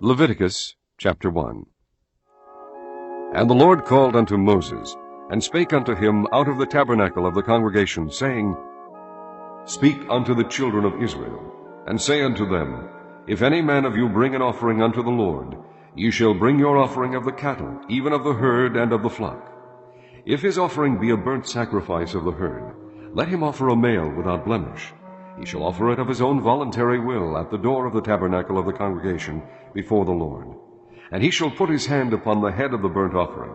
Leviticus chapter 1. And the Lord called unto Moses, and spake unto him out of the tabernacle of the congregation, saying, Speak unto the children of Israel, and say unto them, If any man of you bring an offering unto the Lord, ye shall bring your offering of the cattle, even of the herd and of the flock. If his offering be a burnt sacrifice of the herd, let him offer a male without blemish. He shall offer it of his own voluntary will at the door of the tabernacle of the congregation before the Lord. And he shall put his hand upon the head of the burnt offering,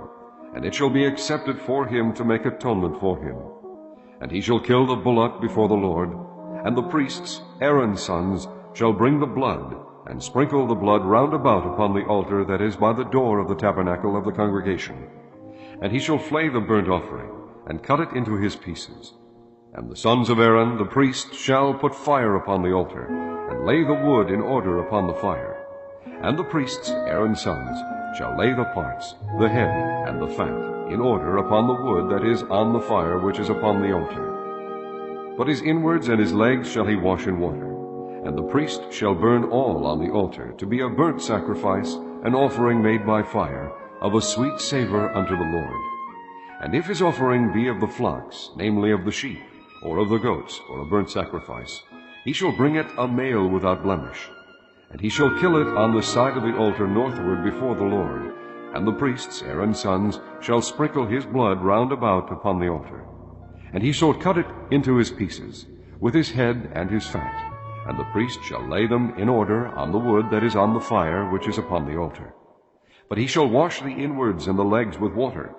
and it shall be accepted for him to make atonement for him. And he shall kill the bullock before the Lord, and the priests, Aaron's sons, shall bring the blood, and sprinkle the blood round about upon the altar that is by the door of the tabernacle of the congregation. And he shall flay the burnt offering, and cut it into his pieces. And the sons of Aaron, the priest, shall put fire upon the altar, and lay the wood in order upon the fire. And the priests, Aaron's sons, shall lay the parts, the head, and the fat, in order upon the wood that is on the fire which is upon the altar. But his inwards and his legs shall he wash in water. And the priest shall burn all on the altar, to be a burnt sacrifice, an offering made by fire, of a sweet savor unto the Lord. And if his offering be of the flocks, namely of the sheep, or of the goats, for a burnt sacrifice, he shall bring it a male without blemish. And he shall kill it on the side of the altar northward before the Lord. And the priests, Aaron's sons, shall sprinkle his blood round about upon the altar. And he shall cut it into his pieces, with his head and his fat. And the priest shall lay them in order on the wood that is on the fire which is upon the altar. But he shall wash the inwards and the legs with water,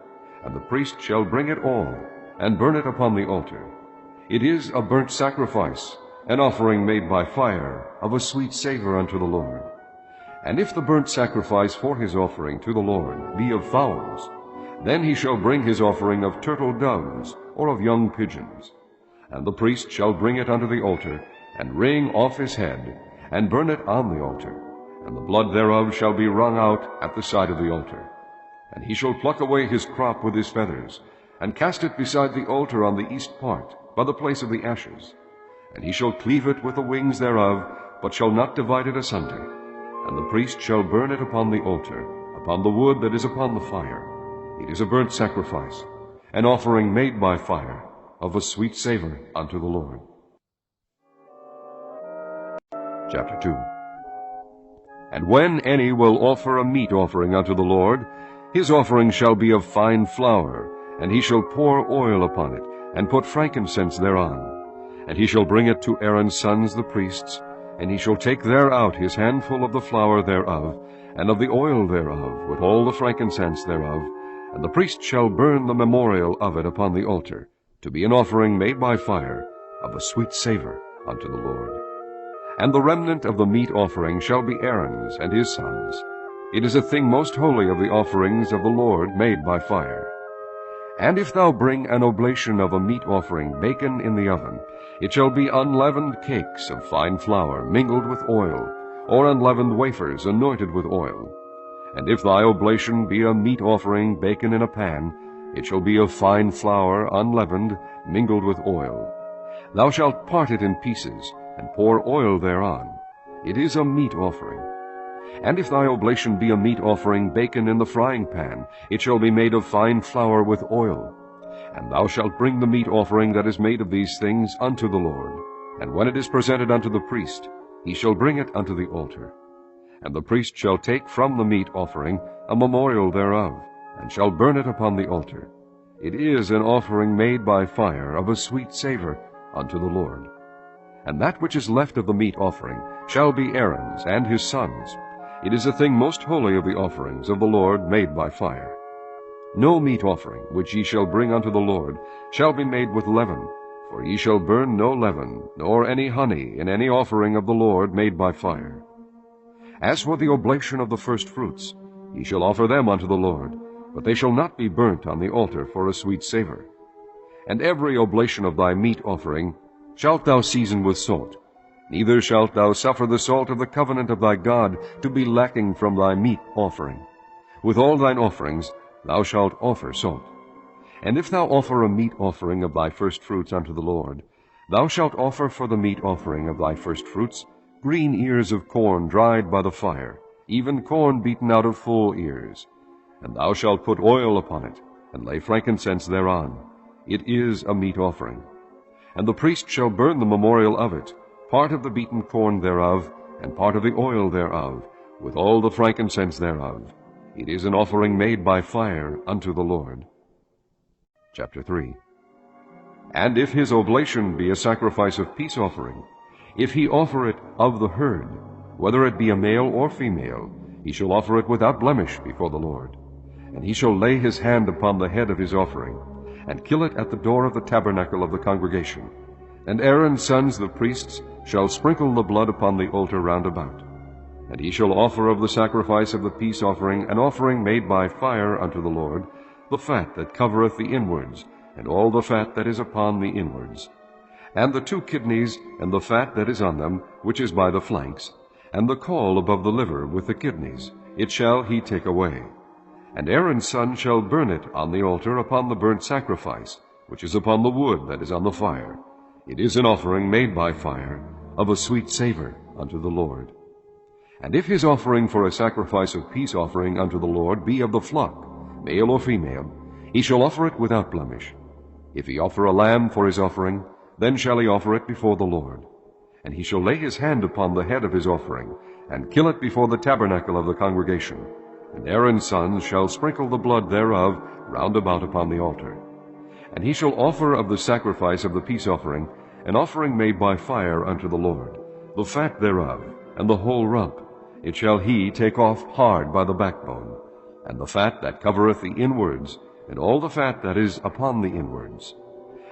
and the priest shall bring it all, and burn it upon the altar. It is a burnt sacrifice, an offering made by fire, of a sweet savor unto the Lord. And if the burnt sacrifice for his offering to the Lord be of fowls, then he shall bring his offering of turtle doves, or of young pigeons. And the priest shall bring it unto the altar, and wring off his head, and burn it on the altar. And the blood thereof shall be wrung out at the side of the altar. And he shall pluck away his crop with his feathers, and cast it beside the altar on the east part, by the place of the ashes. And he shall cleave it with the wings thereof, but shall not divide it asunder. And the priest shall burn it upon the altar, upon the wood that is upon the fire. It is a burnt sacrifice, an offering made by fire, of a sweet savor unto the Lord. Chapter 2. And when any will offer a meat offering unto the Lord, his offering shall be of fine flour, and he shall pour oil upon it, and put frankincense thereon. And he shall bring it to Aaron's sons the priests, and he shall take thereout his handful of the flour thereof, and of the oil thereof, with all the frankincense thereof, and the priest shall burn the memorial of it upon the altar, to be an offering made by fire, of a sweet savor unto the Lord. And the remnant of the meat offering shall be Aaron's and his sons. It is a thing most holy of the offerings of the Lord made by fire. And if thou bring an oblation of a meat offering baken in the oven, it shall be unleavened cakes of fine flour mingled with oil, or unleavened wafers anointed with oil. And if thy oblation be a meat offering baken in a pan, it shall be of fine flour unleavened, mingled with oil. Thou shalt part it in pieces, and pour oil thereon. It is a meat offering. And if thy oblation be a meat offering baken in the frying pan, it shall be made of fine flour with oil. And thou shalt bring the meat offering that is made of these things unto the Lord. And when it is presented unto the priest, he shall bring it unto the altar. And the priest shall take from the meat offering a memorial thereof, and shall burn it upon the altar. It is an offering made by fire, of a sweet savor unto the Lord. And that which is left of the meat offering shall be Aaron's and his sons. It is a thing most holy of the offerings of the Lord made by fire. No meat offering which ye shall bring unto the Lord shall be made with leaven, for ye shall burn no leaven, nor any honey in any offering of the Lord made by fire. As for the oblation of the firstfruits, ye shall offer them unto the Lord, but they shall not be burnt on the altar for a sweet savor. And every oblation of thy meat offering shalt thou season with salt. Neither shalt thou suffer the salt of the covenant of thy God to be lacking from thy meat offering. With all thine offerings thou shalt offer salt. And if thou offer a meat offering of thy firstfruits unto the Lord, thou shalt offer for the meat offering of thy firstfruits green ears of corn dried by the fire, even corn beaten out of full ears. And thou shalt put oil upon it, and lay frankincense thereon. It is a meat offering. And the priest shall burn the memorial of it, part of the beaten corn thereof, and part of the oil thereof, with all the frankincense thereof. It is an offering made by fire unto the Lord. Chapter 3. And if his oblation be a sacrifice of peace offering, if he offer it of the herd, whether it be a male or female, he shall offer it without blemish before the Lord. And he shall lay his hand upon the head of his offering, and kill it at the door of the tabernacle of the congregation. And Aaron's sons the priests shall sprinkle the blood upon the altar round about. And he shall offer of the sacrifice of the peace offering an offering made by fire unto the Lord, the fat that covereth the inwards, and all the fat that is upon the inwards, and the 2 kidneys, and the fat that is on them, which is by the flanks, and the caul above the liver with the kidneys, it shall he take away. And Aaron's son shall burn it on the altar upon the burnt sacrifice, which is upon the wood that is on the fire. It is an offering made by fire, of a sweet savor unto the Lord. And if his offering for a sacrifice of peace offering unto the Lord be of the flock, male or female, he shall offer it without blemish. If he offer a lamb for his offering, then shall he offer it before the Lord. And he shall lay his hand upon the head of his offering, and kill it before the tabernacle of the congregation. And Aaron's sons shall sprinkle the blood thereof round about upon the altar. And he shall offer of the sacrifice of the peace offering an offering made by fire unto the Lord, the fat thereof, and the whole rump. It shall he take off hard by the backbone, and the fat that covereth the inwards, and all the fat that is upon the inwards,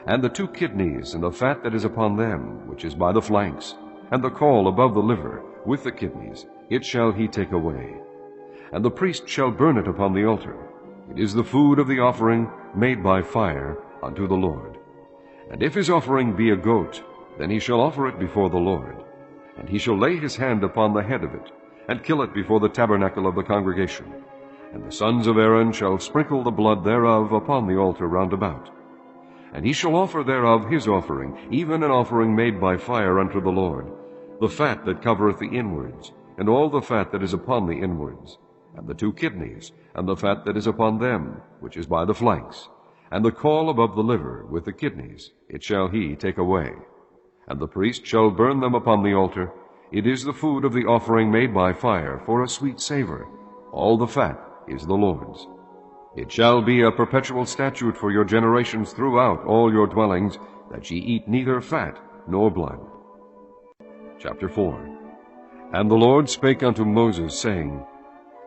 and the 2 kidneys, and the fat that is upon them, which is by the flanks, and the caul above the liver, with the kidneys, it shall he take away. And the priest shall burn it upon the altar. It is the food of the offering made by fire unto the Lord. And if his offering be a goat, then he shall offer it before the Lord. And he shall lay his hand upon the head of it, and kill it before the tabernacle of the congregation. And the sons of Aaron shall sprinkle the blood thereof upon the altar round about. And he shall offer thereof his offering, even an offering made by fire unto the Lord, the fat that covereth the inwards, and all the fat that is upon the inwards, and the 2 kidneys, and the fat that is upon them, which is by the flanks, and the caul above the liver with the kidneys, it shall he take away. And the priest shall burn them upon the altar. It is the food of the offering made by fire for a sweet savor. All the fat is the Lord's. It shall be a perpetual statute for your generations throughout all your dwellings, that ye eat neither fat nor blood. Chapter 4. And the Lord spake unto Moses, saying,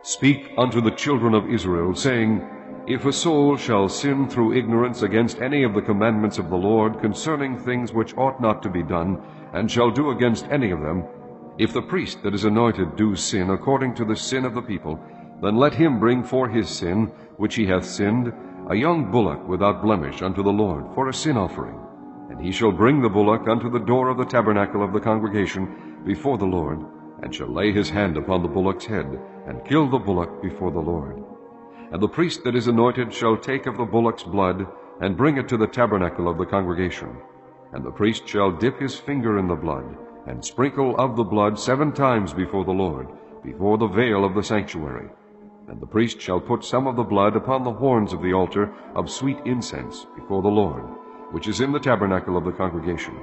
Speak unto the children of Israel, saying, If a soul shall sin through ignorance against any of the commandments of the Lord concerning things which ought not to be done, and shall do against any of them, if the priest that is anointed do sin according to the sin of the people, then let him bring for his sin, which he hath sinned, a young bullock without blemish unto the Lord for a sin offering. And he shall bring the bullock unto the door of the tabernacle of the congregation before the Lord, and shall lay his hand upon the bullock's head, and kill the bullock before the Lord. And the priest that is anointed shall take of the bullock's blood, and bring it to the tabernacle of the congregation. And the priest shall dip his finger in the blood, and sprinkle of the blood 7 times before the Lord, before the veil of the sanctuary. And the priest shall put some of the blood upon the horns of the altar of sweet incense before the Lord, which is in the tabernacle of the congregation,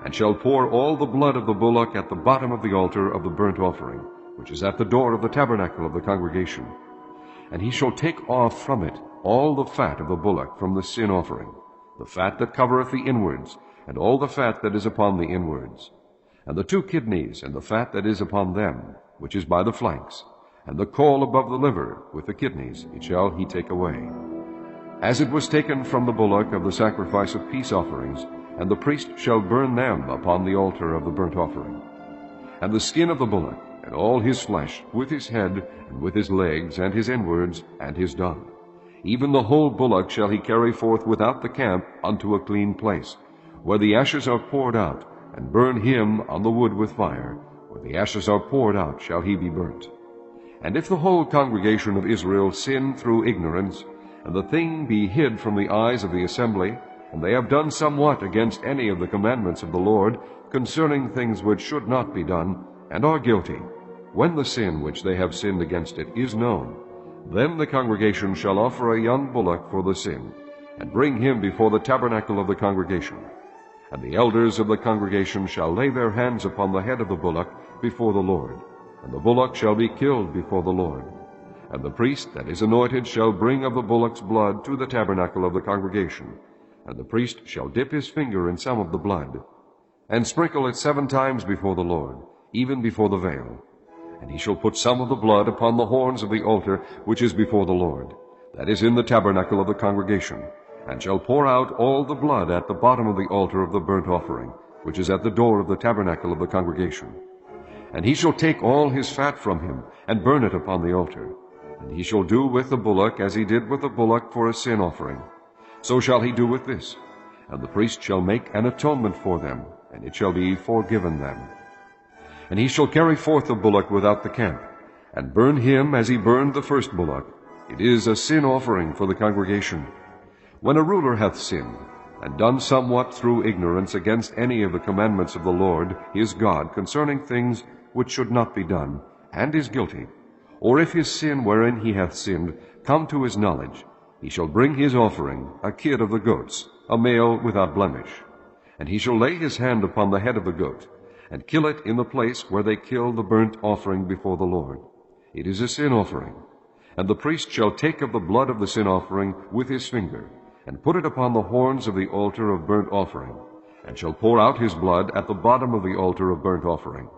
and shall pour all the blood of the bullock at the bottom of the altar of the burnt offering, which is at the door of the tabernacle of the congregation. And he shall take off from it all the fat of the bullock from the sin offering, the fat that covereth the inwards, and all the fat that is upon the inwards, and the 2 kidneys, and the fat that is upon them, which is by the flanks, and the caul above the liver with the kidneys, it shall he take away, as it was taken from the bullock of the sacrifice of peace offerings, and the priest shall burn them upon the altar of the burnt offering. And the skin of the bullock, and all his flesh, with his head, and with his legs, and his inwards, and his dung, even the whole bullock shall he carry forth without the camp unto a clean place, where the ashes are poured out, and burn him on the wood with fire. Where the ashes are poured out shall he be burnt. And if the whole congregation of Israel sin through ignorance, and the thing be hid from the eyes of the assembly, and they have done somewhat against any of the commandments of the Lord concerning things which should not be done, and are guilty, when the sin which they have sinned against it is known, then the congregation shall offer a young bullock for the sin, and bring him before the tabernacle of the congregation. And the elders of the congregation shall lay their hands upon the head of the bullock before the Lord, and the bullock shall be killed before the Lord. And the priest that is anointed shall bring of the bullock's blood to the tabernacle of the congregation, and the priest shall dip his finger in some of the blood, and sprinkle it 7 times before the Lord, even before the veil. And he shall put some of the blood upon the horns of the altar which is before the Lord, that is in the tabernacle of the congregation, and shall pour out all the blood at the bottom of the altar of the burnt offering, which is at the door of the tabernacle of the congregation. And he shall take all his fat from him, and burn it upon the altar. And he shall do with the bullock as he did with the bullock for a sin offering. So shall he do with this. And the priest shall make an atonement for them, and it shall be forgiven them. And he shall carry forth the bullock without the camp, and burn him as he burned the first bullock. It is a sin offering for the congregation. When a ruler hath sinned, and done somewhat through ignorance against any of the commandments of the Lord his God concerning things which should not be done, and is guilty, or if his sin wherein he hath sinned come to his knowledge, he shall bring his offering, a kid of the goats, a male without blemish. And he shall lay his hand upon the head of the goat, and kill it in the place where they kill the burnt offering before the Lord. It is a sin offering. And the priest shall take of the blood of the sin offering with his finger, and put it upon the horns of the altar of burnt offering, and shall pour out his blood at the bottom of the altar of burnt offering.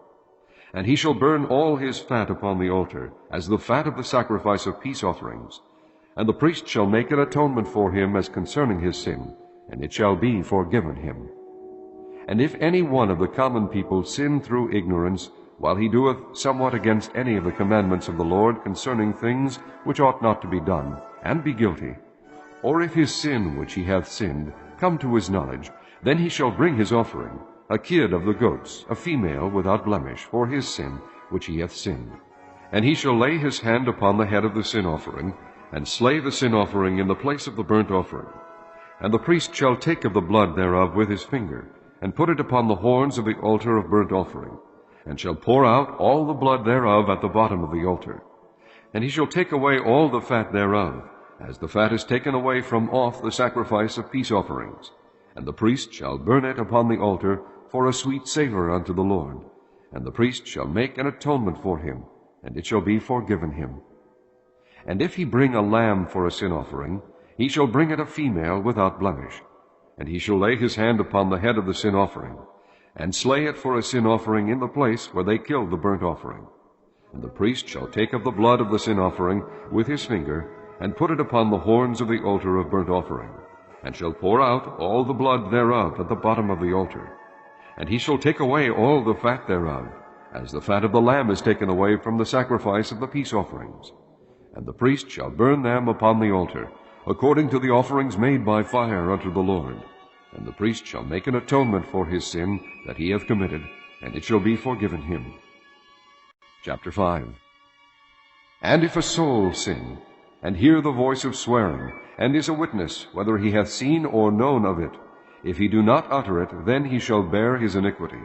And he shall burn all his fat upon the altar, as the fat of the sacrifice of peace offerings. And the priest shall make an atonement for him as concerning his sin, and it shall be forgiven him. And if any one of the common people sin through ignorance, while he doeth somewhat against any of the commandments of the Lord concerning things which ought not to be done, and be guilty, or if his sin which he hath sinned come to his knowledge, then he shall bring his offering, a kid of the goats, a female without blemish, for his sin which he hath sinned. And he shall lay his hand upon the head of the sin offering, and slay the sin offering in the place of the burnt offering. And the priest shall take of the blood thereof with his finger, and put it upon the horns of the altar of burnt offering, and shall pour out all the blood thereof at the bottom of the altar. And he shall take away all the fat thereof, as the fat is taken away from off the sacrifice of peace offerings. And the priest shall burn it upon the altar for a sweet savor unto the Lord. And the priest shall make an atonement for him, and it shall be forgiven him. And if he bring a lamb for a sin offering, he shall bring it a female without blemish. And he shall lay his hand upon the head of the sin offering, and slay it for a sin offering in the place where they killed the burnt offering. And the priest shall take of the blood of the sin offering with his finger, and put it upon the horns of the altar of burnt offering, and shall pour out all the blood thereof at the bottom of the altar. And he shall take away all the fat thereof, as the fat of the lamb is taken away from the sacrifice of the peace offerings. And the priest shall burn them upon the altar, according to the offerings made by fire unto the Lord. And the priest shall make an atonement for his sin that he hath committed, and it shall be forgiven him. Chapter 5. And if a soul sin, and hear the voice of swearing, and is a witness, whether he hath seen or known of it, if he do not utter it, then he shall bear his iniquity.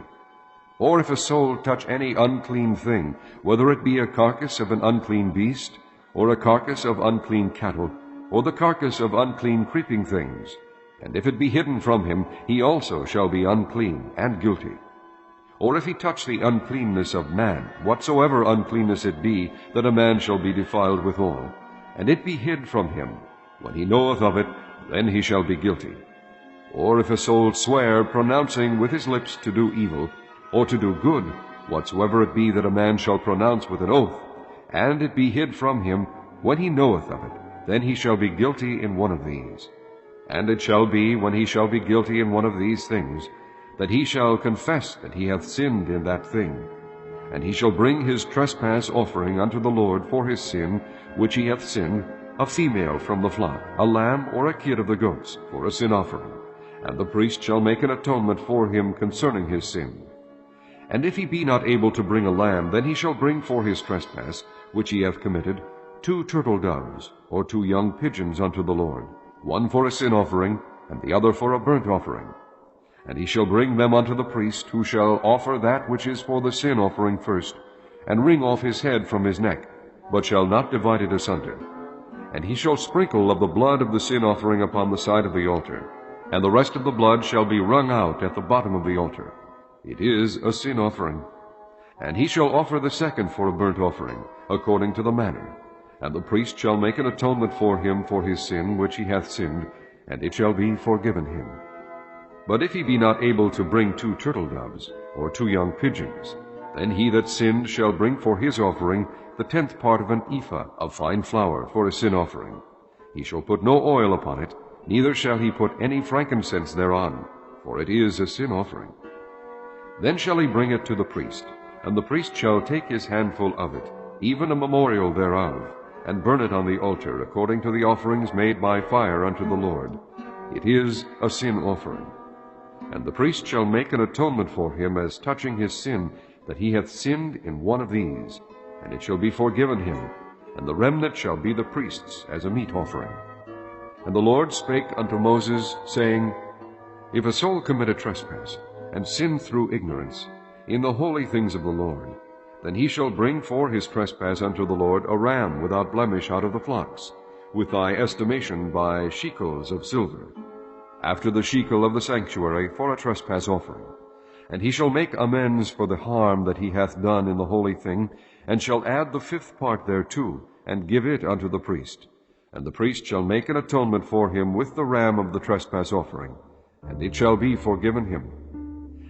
Or if a soul touch any unclean thing, whether it be a carcass of an unclean beast, or a carcass of unclean cattle, or the carcass of unclean creeping things, and if it be hidden from him, he also shall be unclean and guilty. Or if he touch the uncleanness of man, whatsoever uncleanness it be, that a man shall be defiled withal, and it be hid from him, when he knoweth of it, then he shall be guilty. Or if a soul swear, pronouncing with his lips to do evil, or to do good, whatsoever it be that a man shall pronounce with an oath, and it be hid from him, when he knoweth of it, then he shall be guilty in one of these. And it shall be, when he shall be guilty in one of these things, that he shall confess that he hath sinned in that thing. And he shall bring his trespass offering unto the Lord for his sin, which he hath sinned, a female from the flock, a lamb or a kid of the goats, for a sin offering. And the priest shall make an atonement for him concerning his sin. And if he be not able to bring a lamb, then he shall bring for his trespass, which he hath committed, 2 turtle doves, or 2 young pigeons unto the Lord, one for a sin offering, and the other for a burnt offering. And he shall bring them unto the priest, who shall offer that which is for the sin offering first, and wring off his head from his neck, but shall not divide it asunder. And he shall sprinkle of the blood of the sin offering upon the side of the altar, and the rest of the blood shall be wrung out at the bottom of the altar. It is a sin offering. And he shall offer the second for a burnt offering, according to the manner. And the priest shall make an atonement for him for his sin which he hath sinned, and it shall be forgiven him. But if he be not able to bring 2 turtle doves, or 2 young pigeons, then he that sinned shall bring for his offering the 10th part of an ephah of fine flour for a sin offering. He shall put no oil upon it, neither shall he put any frankincense thereon, for it is a sin offering. Then shall he bring it to the priest, and the priest shall take his handful of it, even a memorial thereof, and burn it on the altar, according to the offerings made by fire unto the Lord. It is a sin offering. And the priest shall make an atonement for him as touching his sin, that he hath sinned in one of these, and it shall be forgiven him, and the remnant shall be the priest's as a meat offering. And the Lord spake unto Moses, saying, If a soul commit a trespass, and sin through ignorance, in the holy things of the Lord, then he shall bring for his trespass unto the Lord a ram without blemish out of the flocks, with thy estimation by shekels of silver, after the shekel of the sanctuary, for a trespass offering. And he shall make amends for the harm that he hath done in the holy thing, and shall add the 5th part thereto, and give it unto the priest. And the priest shall make an atonement for him with the ram of the trespass offering, and it shall be forgiven him.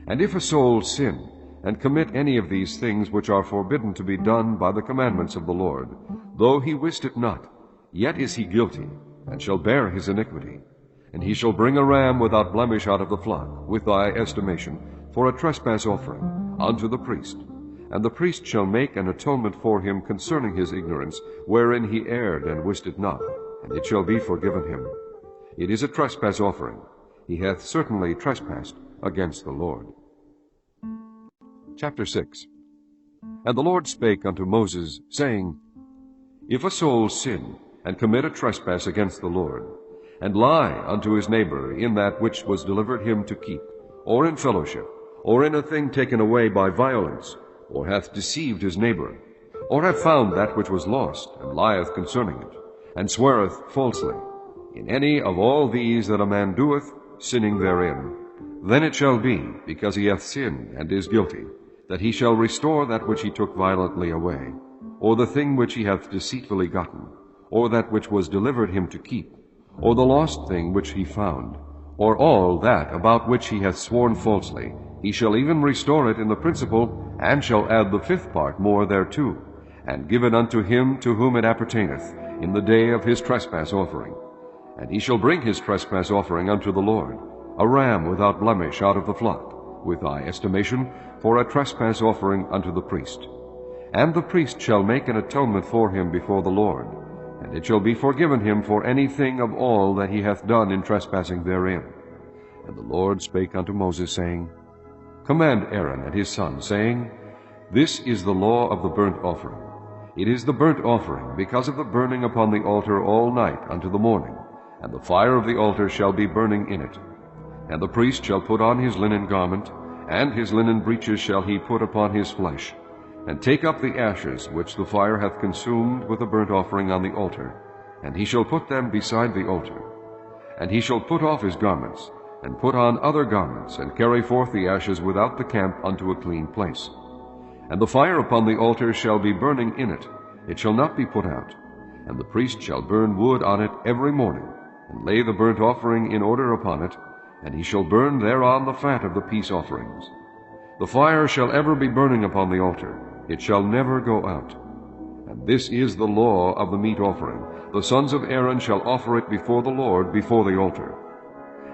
And if a soul sin, and commit any of these things which are forbidden to be done by the commandments of the Lord, though he wist it not, yet is he guilty, and shall bear his iniquity. And he shall bring a ram without blemish out of the flock, with thy estimation, for a trespass offering, unto the priest. And the priest shall make an atonement for him concerning his ignorance, wherein he erred and wist it not, and it shall be forgiven him. It is a trespass offering. He hath certainly trespassed against the Lord. Chapter 6. And the Lord spake unto Moses, saying, If a soul sin, and commit a trespass against the Lord, and lie unto his neighbor in that which was delivered him to keep, or in fellowship, or in a thing taken away by violence, or hath deceived his neighbor, or have found that which was lost, and lieth concerning it, and sweareth falsely, in any of all these that a man doeth, sinning therein, then it shall be, because he hath sinned and is guilty, that he shall restore that which he took violently away, or the thing which he hath deceitfully gotten, or that which was delivered him to keep, or the lost thing which he found, or all that about which he hath sworn falsely. He shall even restore it in the principal, and shall add the 5th part more thereto, and give it unto him to whom it appertaineth, in the day of his trespass offering. And he shall bring his trespass offering unto the Lord, a ram without blemish out of the flock, with thy estimation, for a trespass offering unto the priest. And the priest shall make an atonement for him before the Lord, and it shall be forgiven him for anything of all that he hath done in trespassing therein. And the Lord spake unto Moses, saying, Command Aaron and his sons, saying, This is the law of the burnt offering. It is the burnt offering, because of the burning upon the altar all night unto the morning, and the fire of the altar shall be burning in it. And the priest shall put on his linen garment, and his linen breeches shall he put upon his flesh, and take up the ashes which the fire hath consumed with the burnt offering on the altar, and he shall put them beside the altar. And he shall put off his garments, and put on other garments, and carry forth the ashes without the camp unto a clean place. And the fire upon the altar shall be burning in it, it shall not be put out. And the priest shall burn wood on it every morning, and lay the burnt offering in order upon it, and he shall burn thereon the fat of the peace offerings. The fire shall ever be burning upon the altar, it shall never go out. And this is the law of the meat offering. The sons of Aaron shall offer it before the Lord, before the altar.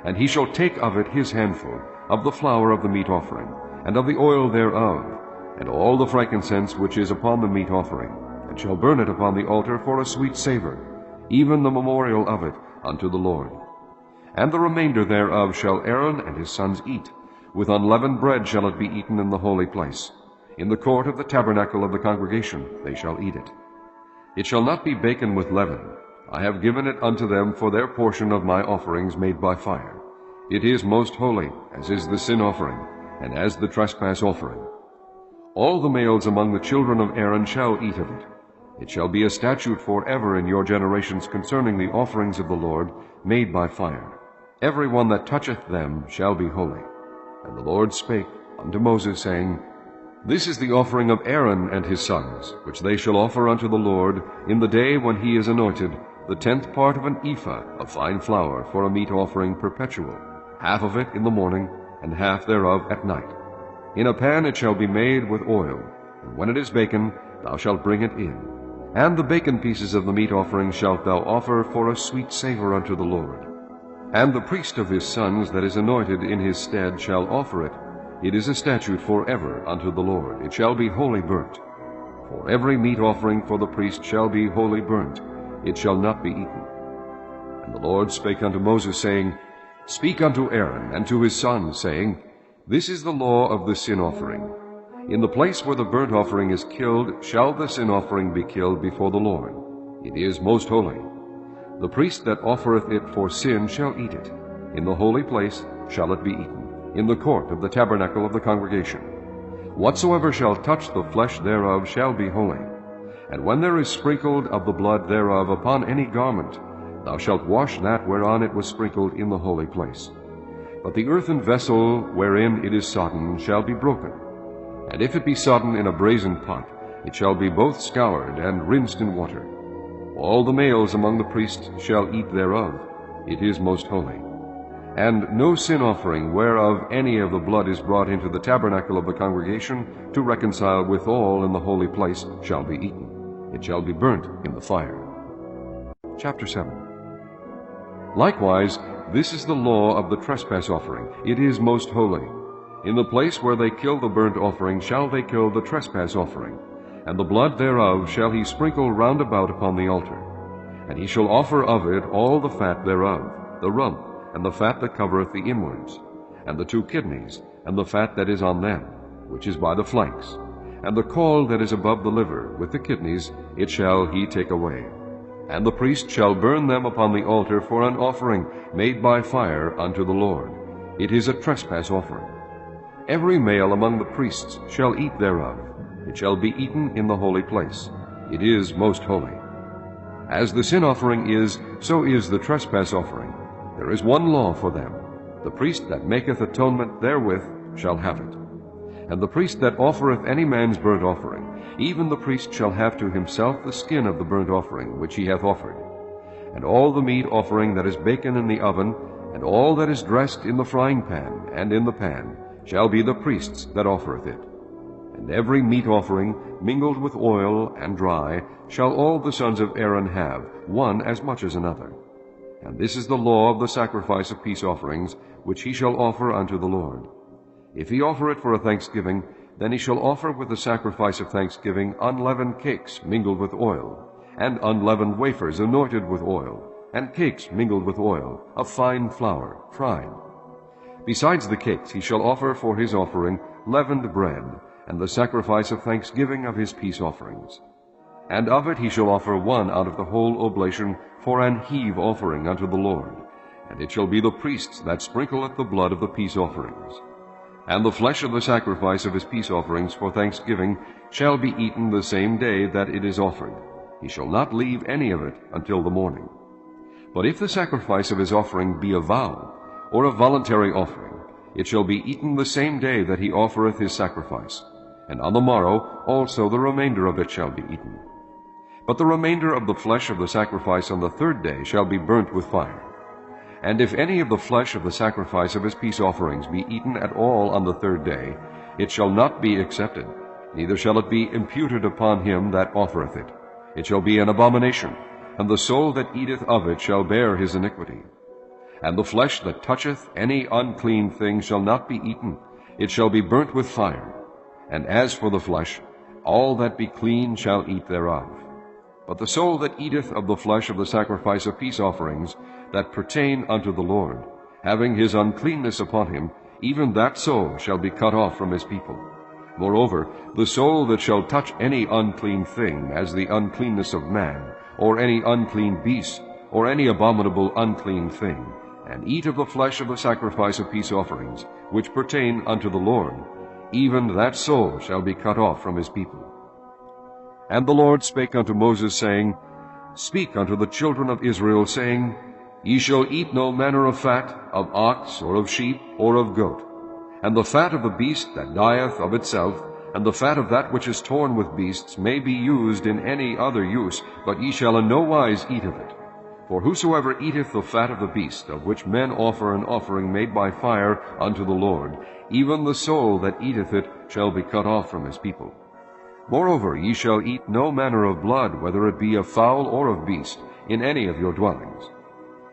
And he shall take of it his handful, of the flour of the meat offering, and of the oil thereof, and all the frankincense which is upon the meat offering, and shall burn it upon the altar for a sweet savor, even the memorial of it unto the Lord. And the remainder thereof shall Aaron and his sons eat. With unleavened bread shall it be eaten in the holy place. In the court of the tabernacle of the congregation they shall eat it. It shall not be baken with leaven. I have given it unto them for their portion of my offerings made by fire. It is most holy, as is the sin offering, and as the trespass offering. All the males among the children of Aaron shall eat of it. It shall be a statute forever in your generations concerning the offerings of the Lord made by fire. Every one that toucheth them shall be holy. And the Lord spake unto Moses, saying, This is the offering of Aaron and his sons, which they shall offer unto the Lord in the day when he is anointed, the 10th part of an ephah of fine flour for a meat offering perpetual, half of it in the morning, and half thereof at night. In a pan it shall be made with oil, and when it is baken, thou shalt bring it in. And the baken pieces of the meat offering shalt thou offer for a sweet savor unto the Lord. And the priest of his sons that is anointed in his stead shall offer it. It is a statute forever unto the Lord. It shall be wholly burnt. For every meat offering for the priest shall be wholly burnt. It shall not be eaten. And the Lord spake unto Moses, saying, Speak unto Aaron and to his sons, saying, This is the law of the sin offering. In the place where the burnt offering is killed shall the sin offering be killed before the Lord. It is most holy. The priest that offereth it for sin shall eat it. In the holy place shall it be eaten, in the court of the tabernacle of the congregation. Whatsoever shall touch the flesh thereof shall be holy. And when there is sprinkled of the blood thereof upon any garment, thou shalt wash that whereon it was sprinkled in the holy place. But the earthen vessel wherein it is sodden shall be broken. And if it be sodden in a brazen pot, it shall be both scoured and rinsed in water. All the males among the priests shall eat thereof. It is most holy. And no sin offering whereof any of the blood is brought into the tabernacle of the congregation to reconcile withal in the holy place shall be eaten. It shall be burnt in the fire. Chapter 7. Likewise, this is the law of the trespass offering. It is most holy. In the place where they kill the burnt offering shall they kill the trespass offering, and the blood thereof shall he sprinkle round about upon the altar. And he shall offer of it all the fat thereof, the rump, and the fat that covereth the inwards, and the 2 kidneys, and the fat that is on them, which is by the flanks, and the caul that is above the liver, with the kidneys, it shall he take away. And the priest shall burn them upon the altar for an offering made by fire unto the Lord. It is a trespass offering. Every male among the priests shall eat thereof. It shall be eaten in the holy place. It is most holy. As the sin offering is, so is the trespass offering. There is one law for them. The priest that maketh atonement therewith shall have it. And the priest that offereth any man's burnt offering, even the priest shall have to himself the skin of the burnt offering which he hath offered. And all the meat offering that is baken in the oven, and all that is dressed in the frying pan and in the pan, shall be the priest's that offereth it. And every meat offering mingled with oil and dry shall all the sons of Aaron have, one as much as another. And this is the law of the sacrifice of peace offerings, which he shall offer unto the Lord. If he offer it for a thanksgiving, then he shall offer with the sacrifice of thanksgiving unleavened cakes mingled with oil, and unleavened wafers anointed with oil, and cakes mingled with oil, of fine flour, fried. Besides the cakes he shall offer for his offering leavened bread, and the sacrifice of thanksgiving of his peace offerings. And of it he shall offer one out of the whole oblation for an heave offering unto the Lord, and it shall be the priest's that sprinkleth the blood of the peace offerings. And the flesh of the sacrifice of his peace offerings for thanksgiving shall be eaten the same day that it is offered. He shall not leave any of it until the morning. But if the sacrifice of his offering be a vow, or a voluntary offering, it shall be eaten the same day that he offereth his sacrifice, and on the morrow also the remainder of it shall be eaten. But the remainder of the flesh of the sacrifice on the 3rd day shall be burnt with fire. And if any of the flesh of the sacrifice of his peace offerings be eaten at all on the 3rd day, it shall not be accepted, neither shall it be imputed upon him that offereth it. It shall be an abomination, and the soul that eateth of it shall bear his iniquity. And the flesh that toucheth any unclean thing shall not be eaten, it shall be burnt with fire. And as for the flesh, all that be clean shall eat thereof. But the soul that eateth of the flesh of the sacrifice of peace offerings, that pertain unto the Lord, having his uncleanness upon him, even that soul shall be cut off from his people. Moreover, the soul that shall touch any unclean thing, as the uncleanness of man, or any unclean beast, or any abominable unclean thing, and eat of the flesh of the sacrifice of peace offerings, which pertain unto the Lord, even that soul shall be cut off from his people. And the Lord spake unto Moses, saying, Speak unto the children of Israel, saying, Ye shall eat no manner of fat, of ox, or of sheep, or of goat. And the fat of the beast that dieth of itself, and the fat of that which is torn with beasts, may be used in any other use, but ye shall in no wise eat of it. For whosoever eateth the fat of the beast, of which men offer an offering made by fire unto the Lord, even the soul that eateth it shall be cut off from his people. Moreover, ye shall eat no manner of blood, whether it be of fowl or of beast, in any of your dwellings.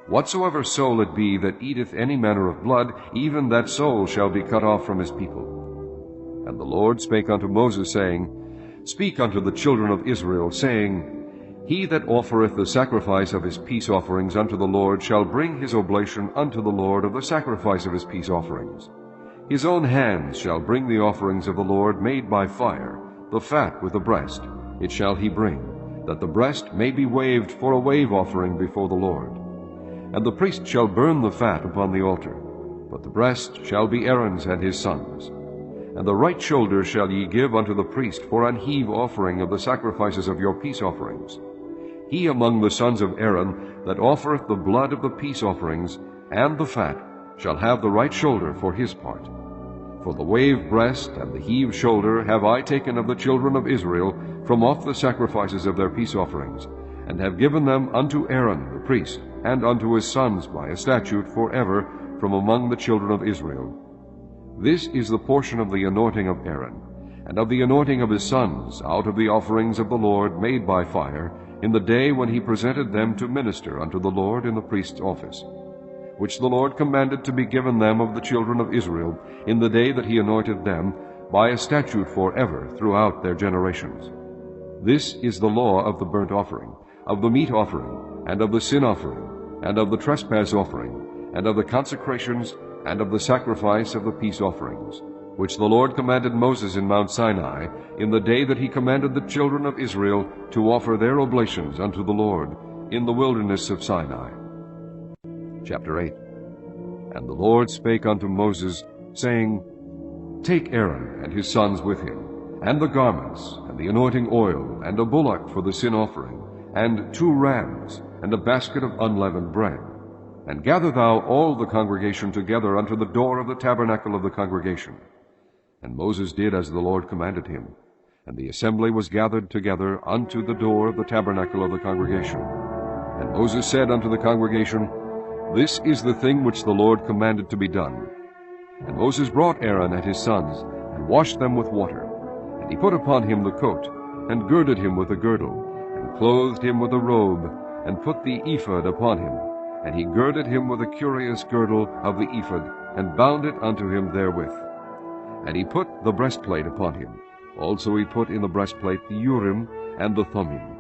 Whatsoever soul it be that eateth any manner of blood, even that soul shall be cut off from his people. And the Lord spake unto Moses, saying, Speak unto the children of Israel, saying, He that offereth the sacrifice of his peace offerings unto the Lord shall bring his oblation unto the Lord of the sacrifice of his peace offerings. His own hands shall bring the offerings of the Lord made by fire, the fat with the breast, it shall he bring, that the breast may be waved for a wave offering before the Lord. And the priest shall burn the fat upon the altar, but the breast shall be Aaron's and his sons'. And the right shoulder shall ye give unto the priest for an heave offering of the sacrifices of your peace offerings. He among the sons of Aaron that offereth the blood of the peace offerings and the fat shall have the right shoulder for his part. For the wave breast and the heave shoulder have I taken of the children of Israel from off the sacrifices of their peace offerings, and have given them unto Aaron the priest, and unto his sons by a statute forever from among the children of Israel. This is the portion of the anointing of Aaron, and of the anointing of his sons, out of the offerings of the Lord made by fire, in the day when he presented them to minister unto the Lord in the priest's office, which the Lord commanded to be given them of the children of Israel, in the day that he anointed them, by a statute forever throughout their generations. This is the law of the burnt offering, of the meat offering, and of the sin offering, and of the trespass offering, and of the consecrations, and of the sacrifice of the peace offerings, which the Lord commanded Moses in Mount Sinai, in the day that he commanded the children of Israel to offer their oblations unto the Lord in the wilderness of Sinai. Chapter 8. And the Lord spake unto Moses, saying, Take Aaron and his sons with him, and the garments, and the anointing oil, and a bullock for the sin offering, and 2 rams, and a basket of unleavened bread. And gather thou all the congregation together unto the door of the tabernacle of the congregation. And Moses did as the Lord commanded him. And the assembly was gathered together unto the door of the tabernacle of the congregation. And Moses said unto the congregation, This is the thing which the Lord commanded to be done. And Moses brought Aaron and his sons, and washed them with water. And he put upon him the coat, and girded him with a girdle, and clothed him with a robe, and put the ephod upon him. And he girded him with a curious girdle of the ephod, and bound it unto him therewith. And he put the breastplate upon him. Also he put in the breastplate the Urim and the Thummim.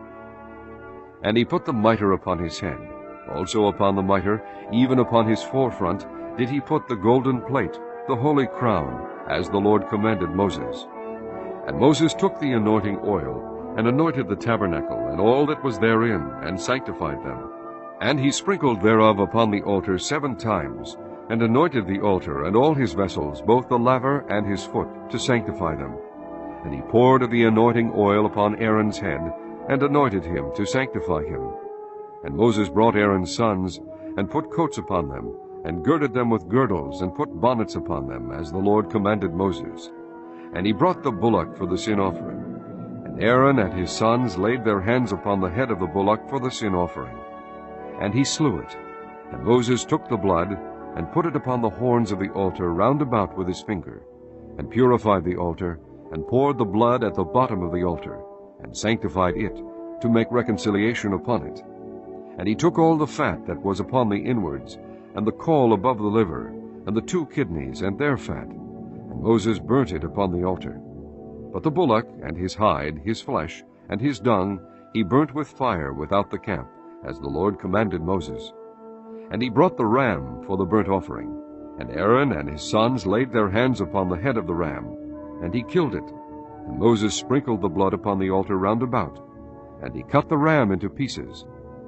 And he put the mitre upon his head. Also upon the mitre, even upon his forefront, did he put the golden plate, the holy crown, as the Lord commanded Moses. And Moses took the anointing oil, and anointed the tabernacle, and all that was therein, and sanctified them. And he sprinkled thereof upon the altar 7 times, and anointed the altar and all his vessels, both the laver and his foot, to sanctify them. And he poured of the anointing oil upon Aaron's head, and anointed him to sanctify him. And Moses brought Aaron's sons, and put coats upon them, and girded them with girdles, and put bonnets upon them, as the Lord commanded Moses. And he brought the bullock for the sin offering. And Aaron and his sons laid their hands upon the head of the bullock for the sin offering. And he slew it. And Moses took the blood, and put it upon the horns of the altar round about with his finger, and purified the altar, and poured the blood at the bottom of the altar, and sanctified it, to make reconciliation upon it. And he took all the fat that was upon the inwards, and the caul above the liver, and the 2 kidneys, and their fat, and Moses burnt it upon the altar. But the bullock, and his hide, his flesh, and his dung, he burnt with fire without the camp, as the Lord commanded Moses. And he brought the ram for the burnt offering. And Aaron and his sons laid their hands upon the head of the ram, and he killed it. And Moses sprinkled the blood upon the altar round about. And he cut the ram into pieces.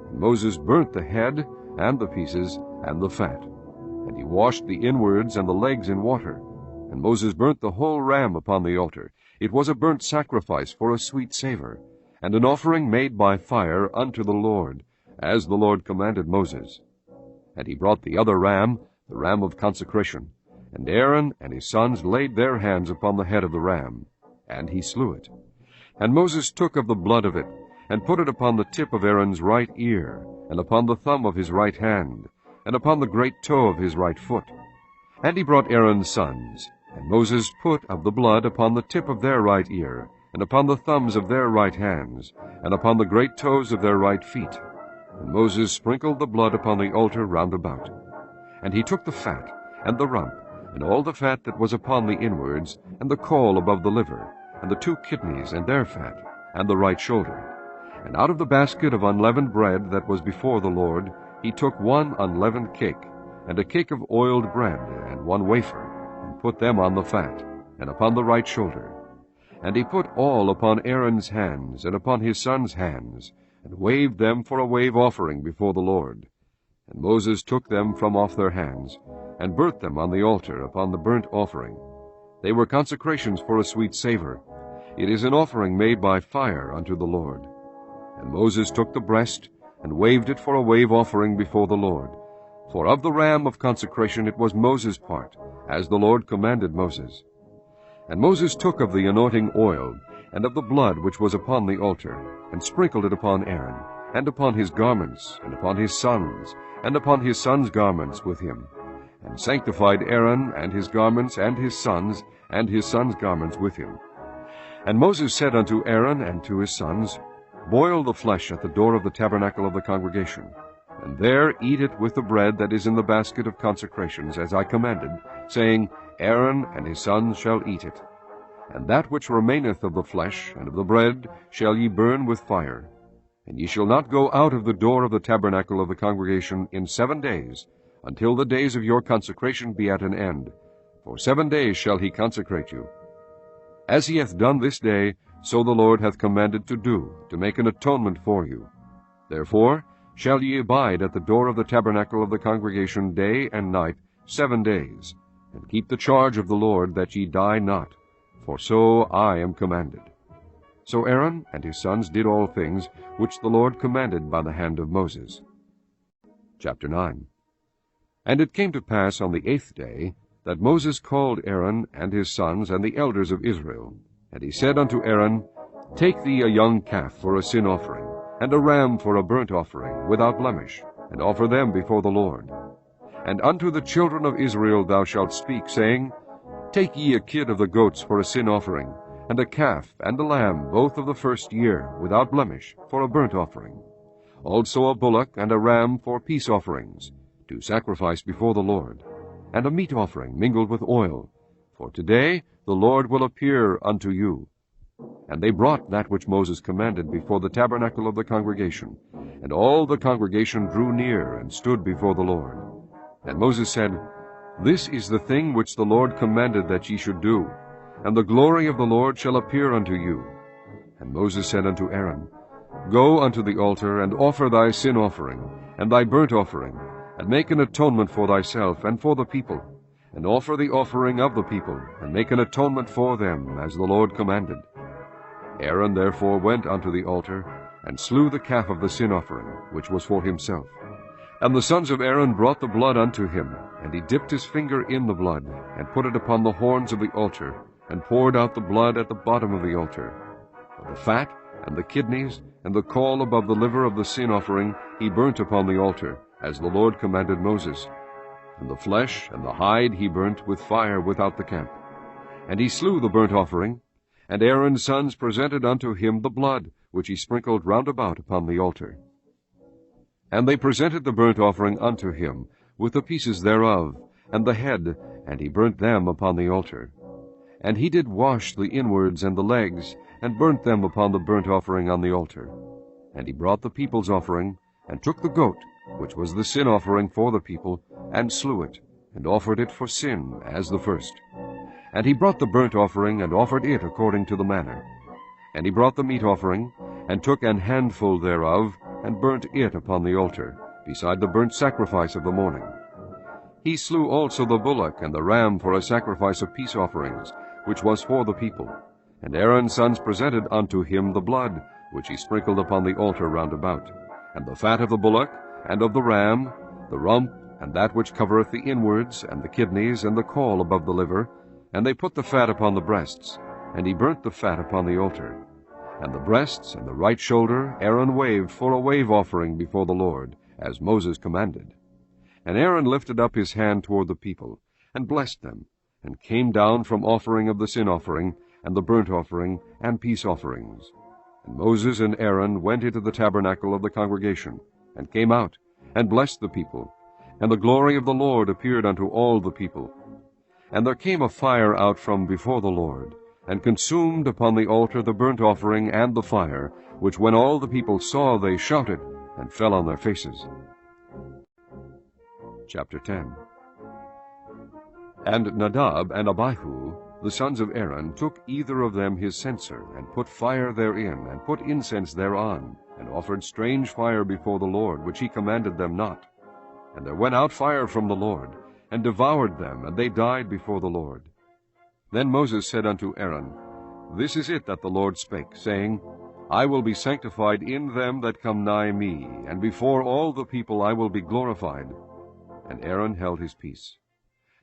And Moses burnt the head, and the pieces, and the fat. And he washed the inwards and the legs in water. And Moses burnt the whole ram upon the altar. It was a burnt sacrifice for a sweet savor, and an offering made by fire unto the Lord, as the Lord commanded Moses. And he brought the other ram, the ram of consecration, and Aaron and his sons laid their hands upon the head of the ram, and he slew it. And Moses took of the blood of it, and put it upon the tip of Aaron's right ear, and upon the thumb of his right hand, and upon the great toe of his right foot. And he brought Aaron's sons, and Moses put of the blood upon the tip of their right ear, and upon the thumbs of their right hands, and upon the great toes of their right feet. And Moses sprinkled the blood upon the altar round about. And he took the fat, and the rump, and all the fat that was upon the inwards, and the caul above the liver, and the 2 kidneys and their fat, and the right shoulder. And out of the basket of unleavened bread that was before the Lord, he took 1 unleavened cake, and a cake of oiled bread, and 1 wafer, and put them on the fat, and upon the right shoulder. And he put all upon Aaron's hands, and upon his sons' hands, and waved them for a wave offering before the Lord. And Moses took them from off their hands, and burnt them on the altar upon the burnt offering. They were consecrations for a sweet savor. It is an offering made by fire unto the Lord. And Moses took the breast, and waved it for a wave offering before the Lord. For of the ram of consecration it was Moses' part, as the Lord commanded Moses. And Moses took of the anointing oil, and of the blood which was upon the altar, and sprinkled it upon Aaron, and upon his garments, and upon his sons, and upon his sons' garments with him, and sanctified Aaron and his garments, and his sons garments with him. And Moses said unto Aaron and to his sons, Boil the flesh at the door of the tabernacle of the congregation, and there eat it with the bread that is in the basket of consecrations, as I commanded, saying, Aaron and his sons shall eat it. And that which remaineth of the flesh and of the bread shall ye burn with fire. And ye shall not go out of the door of the tabernacle of the congregation in 7 days, until the days of your consecration be at an end. For 7 days shall he consecrate you. As he hath done this day, so the Lord hath commanded to do, to make an atonement for you. Therefore shall ye abide at the door of the tabernacle of the congregation day and night 7 days, and keep the charge of the Lord, that ye die not, for so I am commanded. So Aaron and his sons did all things which the Lord commanded by the hand of Moses. Chapter 9. And it came to pass on the 8th day that Moses called Aaron and his sons and the elders of Israel. And he said unto Aaron, Take thee a young calf for a sin offering, and a ram for a burnt offering, without blemish, and offer them before the Lord. And unto the children of Israel thou shalt speak, saying, Take ye a kid of the goats for a sin offering, and a calf and a lamb, both of the first year, without blemish, for a burnt offering. Also a bullock and a ram for peace offerings, to sacrifice before the Lord, and a meat offering mingled with oil. For today the Lord will appear unto you. And they brought that which Moses commanded before the tabernacle of the congregation. And all the congregation drew near and stood before the Lord. And Moses said, This is the thing which the Lord commanded that ye should do, and the glory of the Lord shall appear unto you. And Moses said unto Aaron, Go unto the altar, and offer thy sin offering, and thy burnt offering, and make an atonement for thyself and for the people, and offer the offering of the people, and make an atonement for them, as the Lord commanded. Aaron therefore went unto the altar, and slew the calf of the sin offering, which was for himself. And the sons of Aaron brought the blood unto him, and he dipped his finger in the blood, and put it upon the horns of the altar, and poured out the blood at the bottom of the altar. But the fat, and the kidneys, and the caul above the liver of the sin offering he burnt upon the altar, as the Lord commanded Moses. And the flesh and the hide he burnt with fire without the camp. And he slew the burnt offering, and Aaron's sons presented unto him the blood, which he sprinkled round about upon the altar. And they presented the burnt offering unto him, with the pieces thereof, and the head, and he burnt them upon the altar. And he did wash the inwards and the legs, and burnt them upon the burnt offering on the altar. And he brought the people's offering, and took the goat, which was the sin offering for the people, and slew it, and offered it for sin, as the first. And he brought the burnt offering, and offered it according to the manner. And he brought the meat offering, and took an handful thereof, and burnt it upon the altar, beside the burnt sacrifice of the morning. He slew also the bullock and the ram for a sacrifice of peace offerings, which was for the people. And Aaron's sons presented unto him the blood, which he sprinkled upon the altar round about, and the fat of the bullock, and of the ram, the rump, and that which covereth the inwards, and the kidneys, and the caul above the liver. And they put the fat upon the breasts, and he burnt the fat upon the altar. And the breasts and the right shoulder Aaron waved for a wave offering before the Lord, as Moses commanded. And Aaron lifted up his hand toward the people, and blessed them, and came down from offering of the sin offering, and the burnt offering, and peace offerings. And Moses and Aaron went into the tabernacle of the congregation, and came out, and blessed the people. And the glory of the Lord appeared unto all the people. And there came a fire out from before the Lord, and consumed upon the altar the burnt offering and the fire, which when all the people saw, they shouted, and fell on their faces. Chapter 10. And Nadab and Abihu, the sons of Aaron, took either of them his censer, and put fire therein, and put incense thereon, and offered strange fire before the Lord, which he commanded them not. And there went out fire from the Lord, and devoured them, and they died before the Lord. Then Moses said unto Aaron, This is it that the Lord spake, saying, I will be sanctified in them that come nigh me, and before all the people I will be glorified. And Aaron held his peace.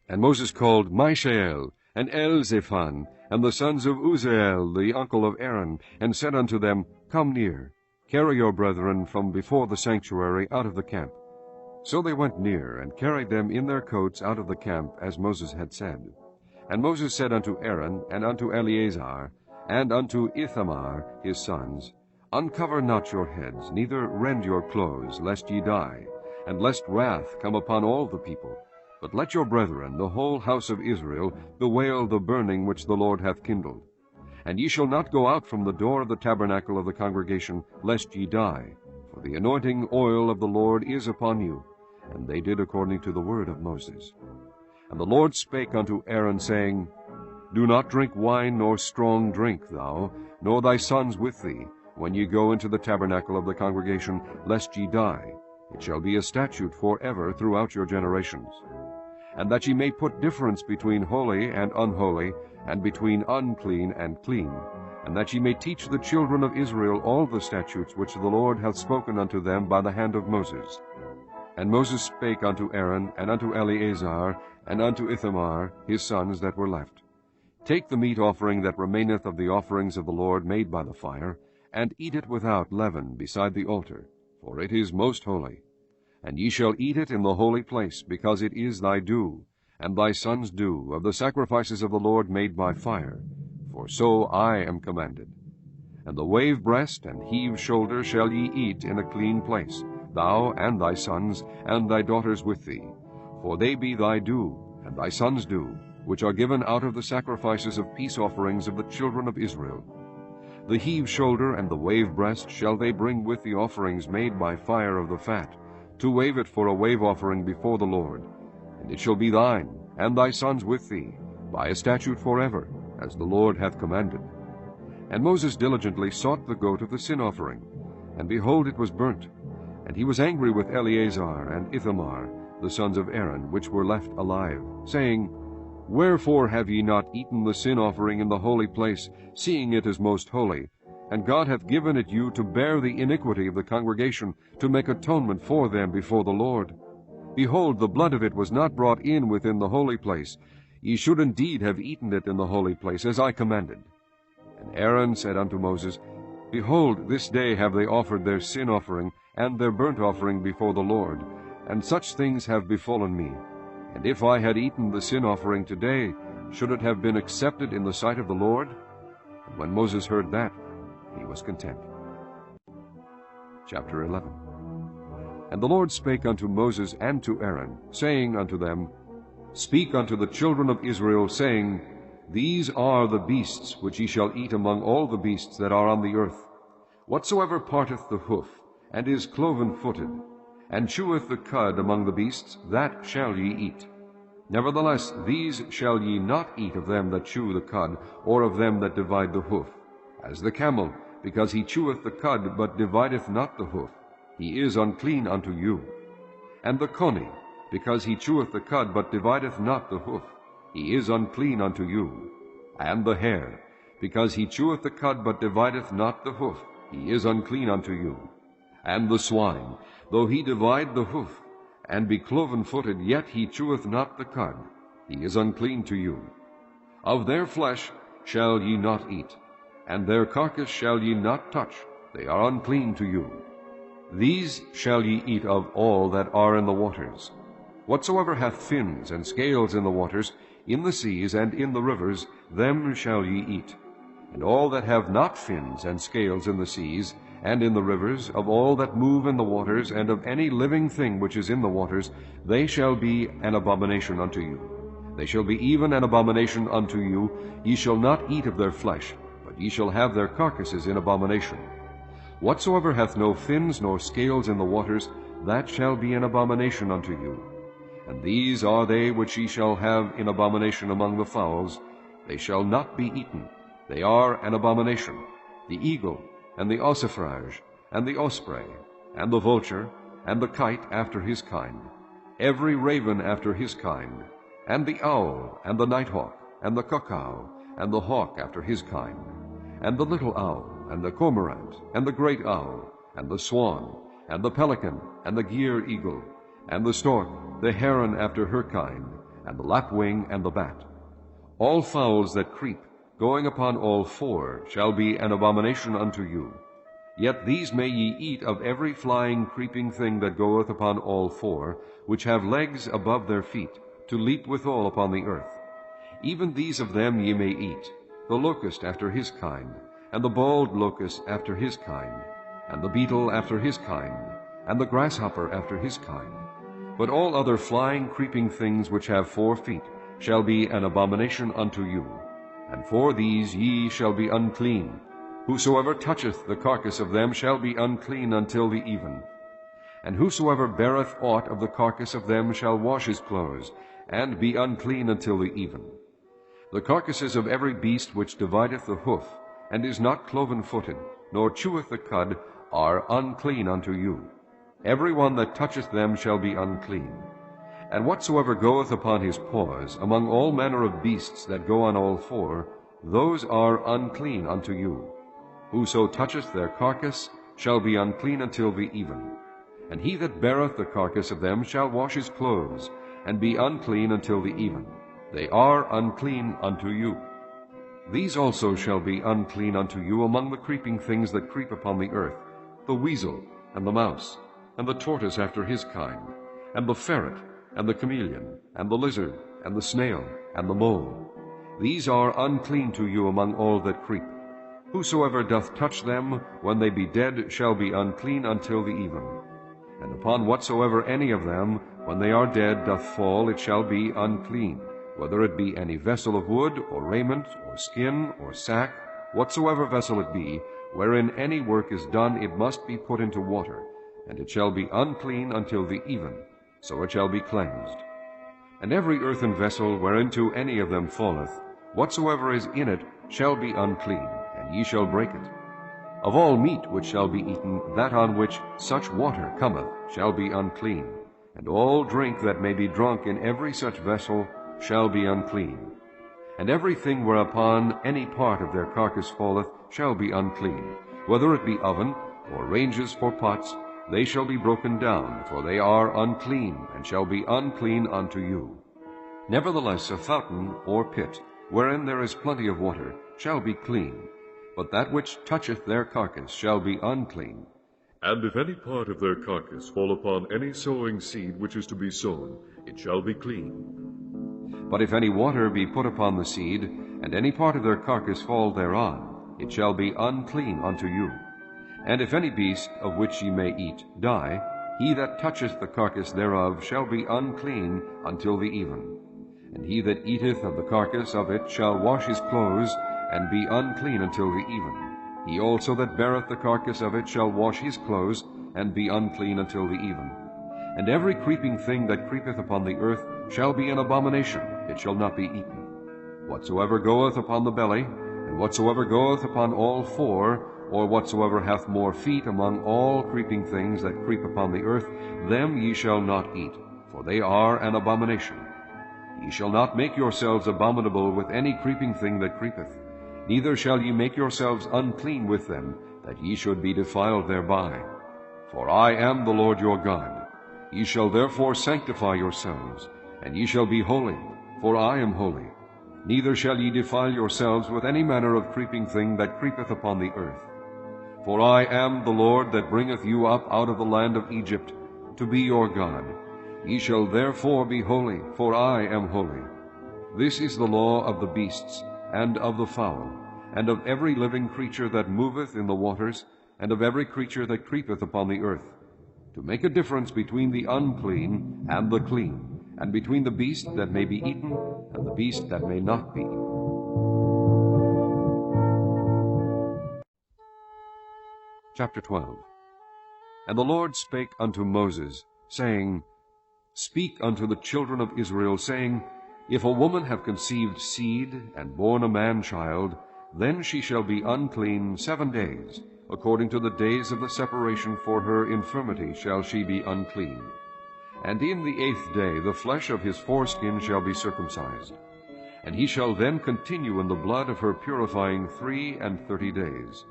And Moses called Mishael, and Elzaphan, and the sons of Uzziel, the uncle of Aaron, and said unto them, Come near, carry your brethren from before the sanctuary out of the camp. So they went near, and carried them in their coats out of the camp, as Moses had said. And Moses said unto Aaron, and unto Eleazar, and unto Ithamar his sons, Uncover not your heads, neither rend your clothes, lest ye die, and lest wrath come upon all the people. But let your brethren, the whole house of Israel, bewail the burning which the Lord hath kindled. And ye shall not go out from the door of the tabernacle of the congregation, lest ye die, for the anointing oil of the Lord is upon you. And they did according to the word of Moses. And the Lord spake unto Aaron, saying, Do not drink wine nor strong drink, thou, nor thy sons with thee, when ye go into the tabernacle of the congregation, lest ye die. It shall be a statute forever throughout your generations. And that ye may put difference between holy and unholy, and between unclean and clean, and that ye may teach the children of Israel all the statutes which the Lord hath spoken unto them by the hand of Moses. And Moses spake unto Aaron, and unto Eleazar, and unto Ithamar his sons that were left, Take the meat offering that remaineth of the offerings of the Lord made by the fire, and eat it without leaven beside the altar, for it is most holy. And ye shall eat it in the holy place, because it is thy due, and thy sons' due, of the sacrifices of the Lord made by fire, for so I am commanded. And the wave breast and heave shoulder shall ye eat in a clean place, thou and thy sons, and thy daughters with thee, for they be thy due, and thy sons' due, which are given out of the sacrifices of peace offerings of the children of Israel. The heave shoulder and the wave breast shall they bring with the offerings made by fire of the fat, to wave it for a wave offering before the Lord. And it shall be thine, and thy sons with thee, by a statute forever, as the Lord hath commanded. And Moses diligently sought the goat of the sin offering, and behold, it was burnt. And he was angry with Eleazar and Ithamar, the sons of Aaron, which were left alive, saying, Wherefore have ye not eaten the sin offering in the holy place, seeing it is most holy? And God hath given it you to bear the iniquity of the congregation, to make atonement for them before the Lord. Behold, the blood of it was not brought in within the holy place. Ye should indeed have eaten it in the holy place, as I commanded. And Aaron said unto Moses, Behold, this day have they offered their sin offering and their burnt offering before the Lord, and such things have befallen me. And if I had eaten the sin offering today, should it have been accepted in the sight of the Lord? And when Moses heard that, he was content. Chapter 11. And the Lord spake unto Moses and to Aaron, saying unto them, Speak unto the children of Israel, saying, These are the beasts which ye shall eat among all the beasts that are on the earth. Whatsoever parteth the hoof, and is cloven-footed, and cheweth the cud among the beasts, that shall ye eat. Nevertheless, these shall ye not eat of them that chew the cud, or of them that divide the hoof. As the camel, because he cheweth the cud, but divideth not the hoof, he is unclean unto you. And the coney, because he cheweth the cud, but divideth not the hoof, he is unclean unto you. And the hare, because he cheweth the cud, but divideth not the hoof, he is unclean unto you. And the swine, though he divide the hoof, and be cloven-footed, yet he cheweth not the cud, he is unclean to you. Of their flesh shall ye not eat, and their carcass shall ye not touch, they are unclean to you. These shall ye eat of all that are in the waters. Whatsoever hath fins and scales in the waters, in the seas and in the rivers, them shall ye eat. And all that have not fins and scales in the seas and in the rivers, of all that move in the waters, and of any living thing which is in the waters, they shall be an abomination unto you. They shall be even an abomination unto you. Ye shall not eat of their flesh, but ye shall have their carcasses in abomination. Whatsoever hath no fins nor scales in the waters, that shall be an abomination unto you. And these are they which ye shall have in abomination among the fowls. They shall not be eaten. They are an abomination: the eagle, and the ossifrage, and the osprey, and the vulture, and the kite after his kind, every raven after his kind, and the owl, and the nighthawk, and the cuckow, and the hawk after his kind, and the little owl, and the cormorant, and the great owl, and the swan, and the pelican, and the gier eagle, and the stork, the heron after her kind, and the lapwing, and the bat. All fowls that creep, going upon all four, shall be an abomination unto you. Yet these may ye eat of every flying creeping thing that goeth upon all four, which have legs above their feet, to leap withal upon the earth. Even these of them ye may eat: the locust after his kind, and the bald locust after his kind, and the beetle after his kind, and the grasshopper after his kind. But all other flying creeping things which have 4 feet shall be an abomination unto you, and for these ye shall be unclean. Whosoever toucheth the carcass of them shall be unclean until the even. And whosoever beareth aught of the carcass of them shall wash his clothes, and be unclean until the even. The carcasses of every beast which divideth the hoof, and is not cloven-footed, nor cheweth the cud, are unclean unto you. Every one that toucheth them shall be unclean. And whatsoever goeth upon his paws, among all manner of beasts that go on all four, those are unclean unto you. Whoso toucheth their carcass shall be unclean until the even. And he that beareth the carcass of them shall wash his clothes, and be unclean until the even. They are unclean unto you. These also shall be unclean unto you among the creeping things that creep upon the earth: the weasel, and the mouse, and the tortoise after his kind, and the ferret, and the chameleon, and the lizard, and the snail, and the mole. These are unclean to you among all that creep. Whosoever doth touch them, when they be dead, shall be unclean until the even. And upon whatsoever any of them, when they are dead, doth fall, it shall be unclean, whether it be any vessel of wood, or raiment, or skin, or sack, whatsoever vessel it be, wherein any work is done, it must be put into water, and it shall be unclean until the even, so it shall be cleansed. And every earthen vessel whereinto any of them falleth, whatsoever is in it shall be unclean, and ye shall break it. Of all meat which shall be eaten, that on which such water cometh shall be unclean, and all drink that may be drunk in every such vessel shall be unclean. And everything whereupon any part of their carcass falleth shall be unclean, whether it be oven, or ranges for pots, they shall be broken down, for they are unclean, and shall be unclean unto you. Nevertheless a fountain or pit, wherein there is plenty of water, shall be clean, but that which toucheth their carcass shall be unclean. And if any part of their carcass fall upon any sowing seed which is to be sown, it shall be clean. But if any water be put upon the seed, and any part of their carcass fall thereon, it shall be unclean unto you. And if any beast of which ye may eat die, he that toucheth the carcass thereof shall be unclean until the even. And he that eateth of the carcass of it shall wash his clothes, and be unclean until the even. He also that beareth the carcass of it shall wash his clothes, and be unclean until the even. And every creeping thing that creepeth upon the earth shall be an abomination, it shall not be eaten. Whatsoever goeth upon the belly, and whatsoever goeth upon all four, or whatsoever hath more feet among all creeping things that creep upon the earth, them ye shall not eat. for they are an abomination. Ye shall not make yourselves abominable with any creeping thing that creepeth, neither shall ye make yourselves unclean with them, that ye should be defiled thereby. For I am the Lord your God. Ye shall therefore sanctify yourselves, and ye shall be holy, for I am holy. Neither shall ye defile yourselves with any manner of creeping thing that creepeth upon the earth. For I am the Lord that bringeth you up out of the land of Egypt, to be your God. Ye shall therefore be holy, for I am holy. This is the law of the beasts, and of the fowl, and of every living creature that moveth in the waters, and of every creature that creepeth upon the earth, to make a difference between the unclean and the clean, and between the beast that may be eaten and the beast that may not be. Chapter 12. And the Lord spake unto Moses, saying, Speak unto the children of Israel, saying, If a woman have conceived seed, and born a man-child, then she shall be unclean 7 days. According to the days of the separation for her infirmity shall she be unclean. And in the 8th day the flesh of his foreskin shall be circumcised. And he shall then continue in the blood of her purifying 33 days.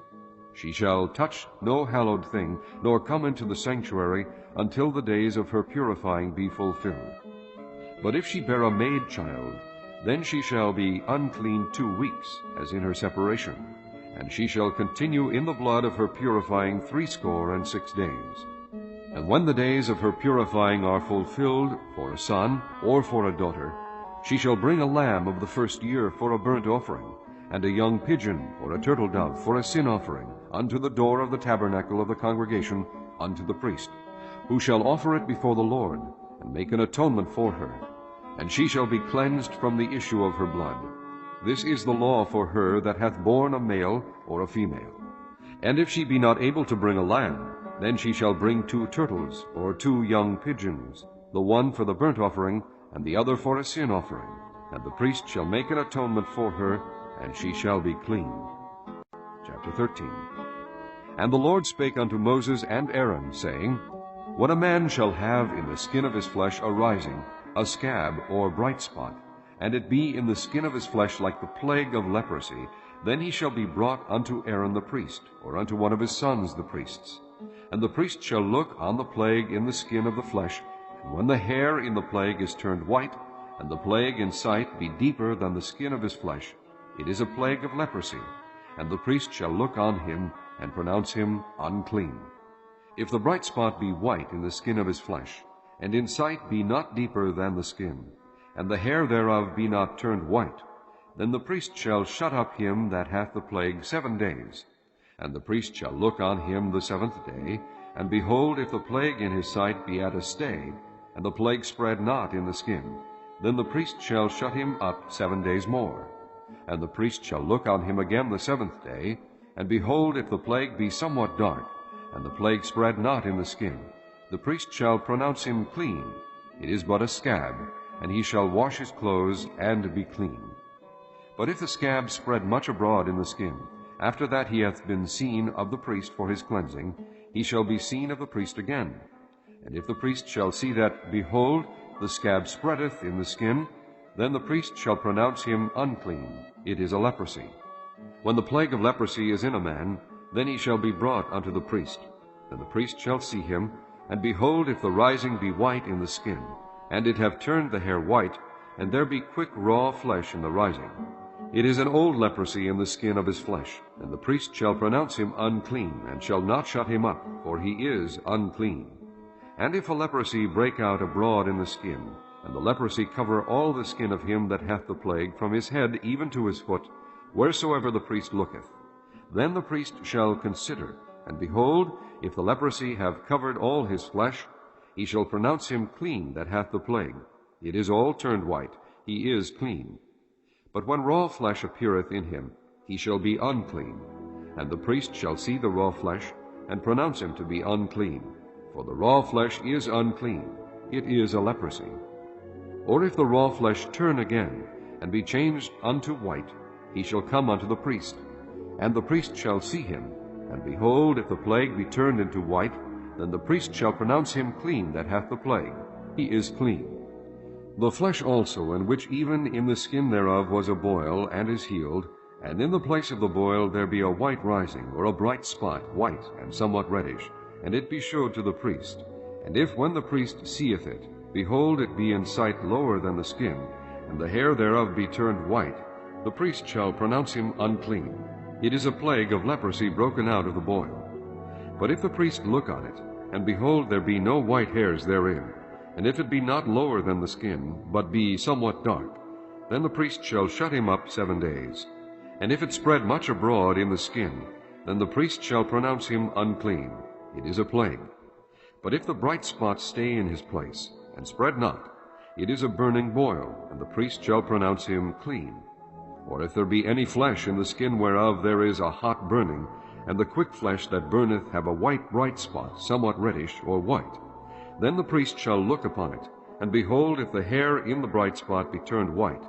She shall touch no hallowed thing, nor come into the sanctuary, until the days of her purifying be fulfilled. But if she bear a maid child, then she shall be unclean 2 weeks, as in her separation, and she shall continue in the blood of her purifying 66 days. And when the days of her purifying are fulfilled, for a son or for a daughter, she shall bring a lamb of the 1st year for a burnt offering, and a young pigeon or a turtle-dove for a sin offering, unto the door of the tabernacle of the congregation, unto the priest, who shall offer it before the Lord, and make an atonement for her. And she shall be cleansed from the issue of her blood. This is the law for her that hath borne a male or a female. And if she be not able to bring a lamb, then she shall bring 2 turtles or 2 young pigeons, the one for the burnt offering, and the other for a sin offering. And the priest shall make an atonement for her, and she shall be clean. Chapter 13. And the Lord spake unto Moses and Aaron, saying, When a man shall have in the skin of his flesh a rising, a scab or bright spot, and it be in the skin of his flesh like the plague of leprosy, then he shall be brought unto Aaron the priest, or unto one of his sons the priests. And the priest shall look on the plague in the skin of the flesh, and when the hair in the plague is turned white, and the plague in sight be deeper than the skin of his flesh, it is a plague of leprosy, and the priest shall look on him, and pronounce him unclean. If the bright spot be white in the skin of his flesh, and in sight be not deeper than the skin, and the hair thereof be not turned white, then the priest shall shut up him that hath the plague 7 days. And the priest shall look on him the 7th day, and behold, if the plague in his sight be at a stay, and the plague spread not in the skin, then the priest shall shut him up 7 days more. And the priest shall look on him again the 7th day, and behold, if the plague be somewhat dark, and the plague spread not in the skin, the priest shall pronounce him clean. It is but a scab, and he shall wash his clothes and be clean. But if the scab spread much abroad in the skin, after that he hath been seen of the priest for his cleansing, he shall be seen of the priest again. And if the priest shall see that, behold, the scab spreadeth in the skin, then the priest shall pronounce him unclean. It is a leprosy. When the plague of leprosy is in a man, then he shall be brought unto the priest. And the priest shall see him, and behold, if the rising be white in the skin, and it have turned the hair white, and there be quick raw flesh in the rising, it is an old leprosy in the skin of his flesh, and the priest shall pronounce him unclean, and shall not shut him up, for he is unclean. And if a leprosy break out abroad in the skin, and the leprosy cover all the skin of him that hath the plague, from his head even to his foot, wheresoever the priest looketh, then the priest shall consider, and behold, if the leprosy have covered all his flesh, he shall pronounce him clean that hath the plague. It is all turned white, he is clean. But when raw flesh appeareth in him, he shall be unclean. And the priest shall see the raw flesh, and pronounce him to be unclean. For the raw flesh is unclean, it is a leprosy. Or if the raw flesh turn again, and be changed unto white, he shall come unto the priest. And the priest shall see him, and behold, if the plague be turned into white, then the priest shall pronounce him clean that hath the plague. he is clean. The flesh also, in which even in the skin thereof was a boil, and is healed, and in the place of the boil there be a white rising, or a bright spot, white and somewhat reddish, and it be shewed to the priest. And if when the priest seeth it, behold, it be in sight lower than the skin, and the hair thereof be turned white, the priest shall pronounce him unclean. It is a plague of leprosy broken out of the boil. But if the priest look on it, and behold, there be no white hairs therein, and if it be not lower than the skin, but be somewhat dark, then the priest shall shut him up 7 days. And if it spread much abroad in the skin, then the priest shall pronounce him unclean. It is a plague. But if the bright spots stay in his place, and spread not, it is a burning boil, and the priest shall pronounce him clean. Or if there be any flesh in the skin whereof there is a hot burning, and the quick flesh that burneth have a white bright spot, somewhat reddish or white, then the priest shall look upon it, and behold, if the hair in the bright spot be turned white,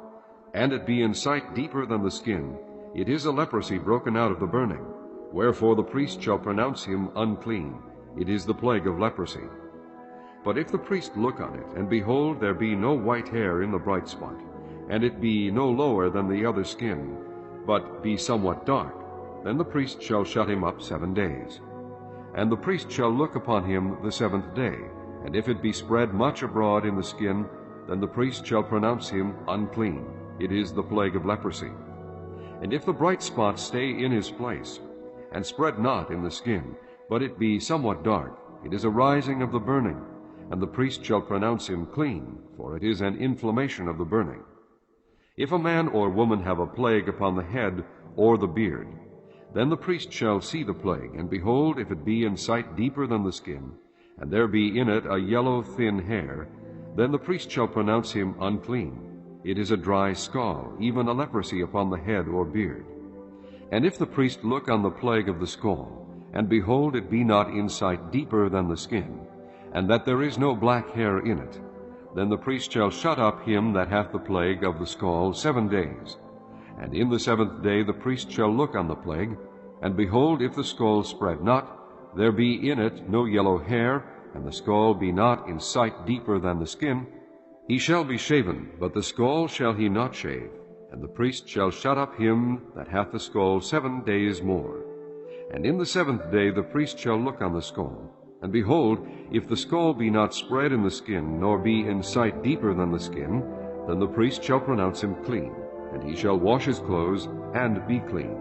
and it be in sight deeper than the skin, it is a leprosy broken out of the burning. Wherefore the priest shall pronounce him unclean. It is the plague of leprosy. But if the priest look on it, and behold, there be no white hair in the bright spot, and it be no lower than the other skin, but be somewhat dark, then the priest shall shut him up 7 days. And the priest shall look upon him the 7th day, and if it be spread much abroad in the skin, then the priest shall pronounce him unclean. It is the plague of leprosy. And if the bright spot stay in his place, and spread not in the skin, but it be somewhat dark, it is a rising of the burning, and the priest shall pronounce him clean, for it is an inflammation of the burning. If a man or woman have a plague upon the head or the beard, then the priest shall see the plague, and behold, if it be in sight deeper than the skin, and there be in it a yellow thin hair, then the priest shall pronounce him unclean. It is a dry scall, even a leprosy upon the head or beard. And if the priest look on the plague of the scall, and behold, it be not in sight deeper than the skin, and that there is no black hair in it, then the priest shall shut up him that hath the plague of the scall 7 days. And in the 7th day the priest shall look on the plague, and behold, if the scall spread not, there be in it no yellow hair, and the scall be not in sight deeper than the skin, he shall be shaven, but the scall shall he not shave. And the priest shall shut up him that hath the scall 7 days more. And in the 7th day the priest shall look on the scall, and behold, if the scall be not spread in the skin, nor be in sight deeper than the skin, then the priest shall pronounce him clean, and he shall wash his clothes, and be clean.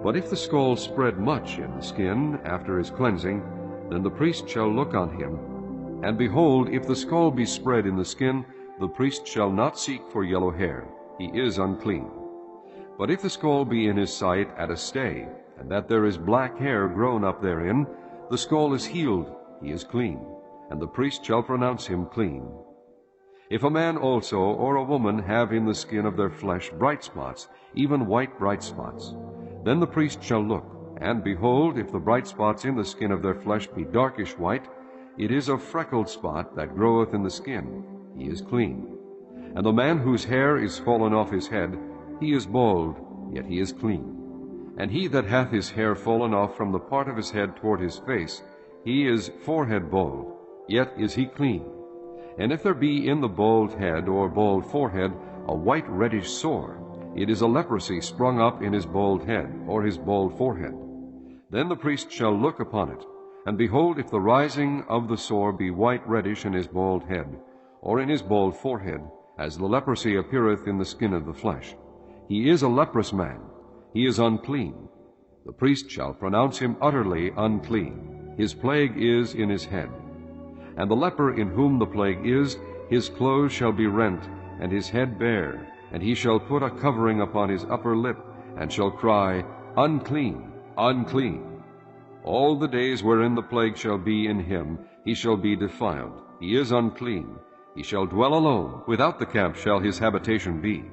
But if the scall spread much in the skin after his cleansing, then the priest shall look on him. And behold, if the scall be spread in the skin, the priest shall not seek for yellow hair. He is unclean. But if the scall be in his sight at a stay, and that there is black hair grown up therein, the scall is healed, he is clean, and the priest shall pronounce him clean. If a man also or a woman have in the skin of their flesh bright spots, even white bright spots, then the priest shall look, and behold, if the bright spots in the skin of their flesh be darkish white, it is a freckled spot that groweth in the skin. He is clean. And the man whose hair is fallen off his head, he is bald, yet he is clean. And he that hath his hair fallen off from the part of his head toward his face, he is forehead bald, yet is he clean. And if there be in the bald head or bald forehead a white reddish sore, it is a leprosy sprung up in his bald head or his bald forehead. Then the priest shall look upon it, and behold, if the rising of the sore be white reddish in his bald head, or in his bald forehead, as the leprosy appeareth in the skin of the flesh, he is a leprous man, he is unclean. The priest shall pronounce him utterly unclean. His plague is in his head. And the leper in whom the plague is, his clothes shall be rent, and his head bare, and he shall put a covering upon his upper lip, and shall cry, Unclean, unclean. All the days wherein the plague shall be in him, he shall be defiled. He is unclean. He shall dwell alone. Without the camp shall his habitation be.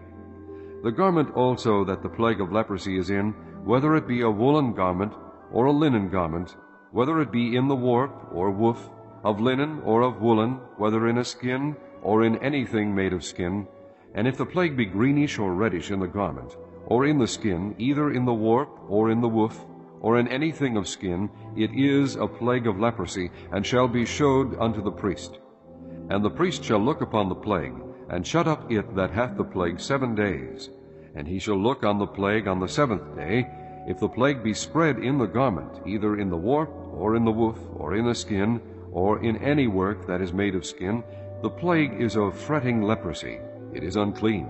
The garment also that the plague of leprosy is in, whether it be a woolen garment or a linen garment, whether it be in the warp or woof, of linen or of woolen, whether in a skin or in anything made of skin, and if the plague be greenish or reddish in the garment, or in the skin, either in the warp or in the woof, or in anything of skin, it is a plague of leprosy, and shall be showed unto the priest. And the priest shall look upon the plague, and shut up it that hath the plague 7 days. And he shall look on the plague on the 7th day. If the plague be spread in the garment, either in the warp, or in the woof, or in the skin, or in any work that is made of skin, the plague is of fretting leprosy. It is unclean.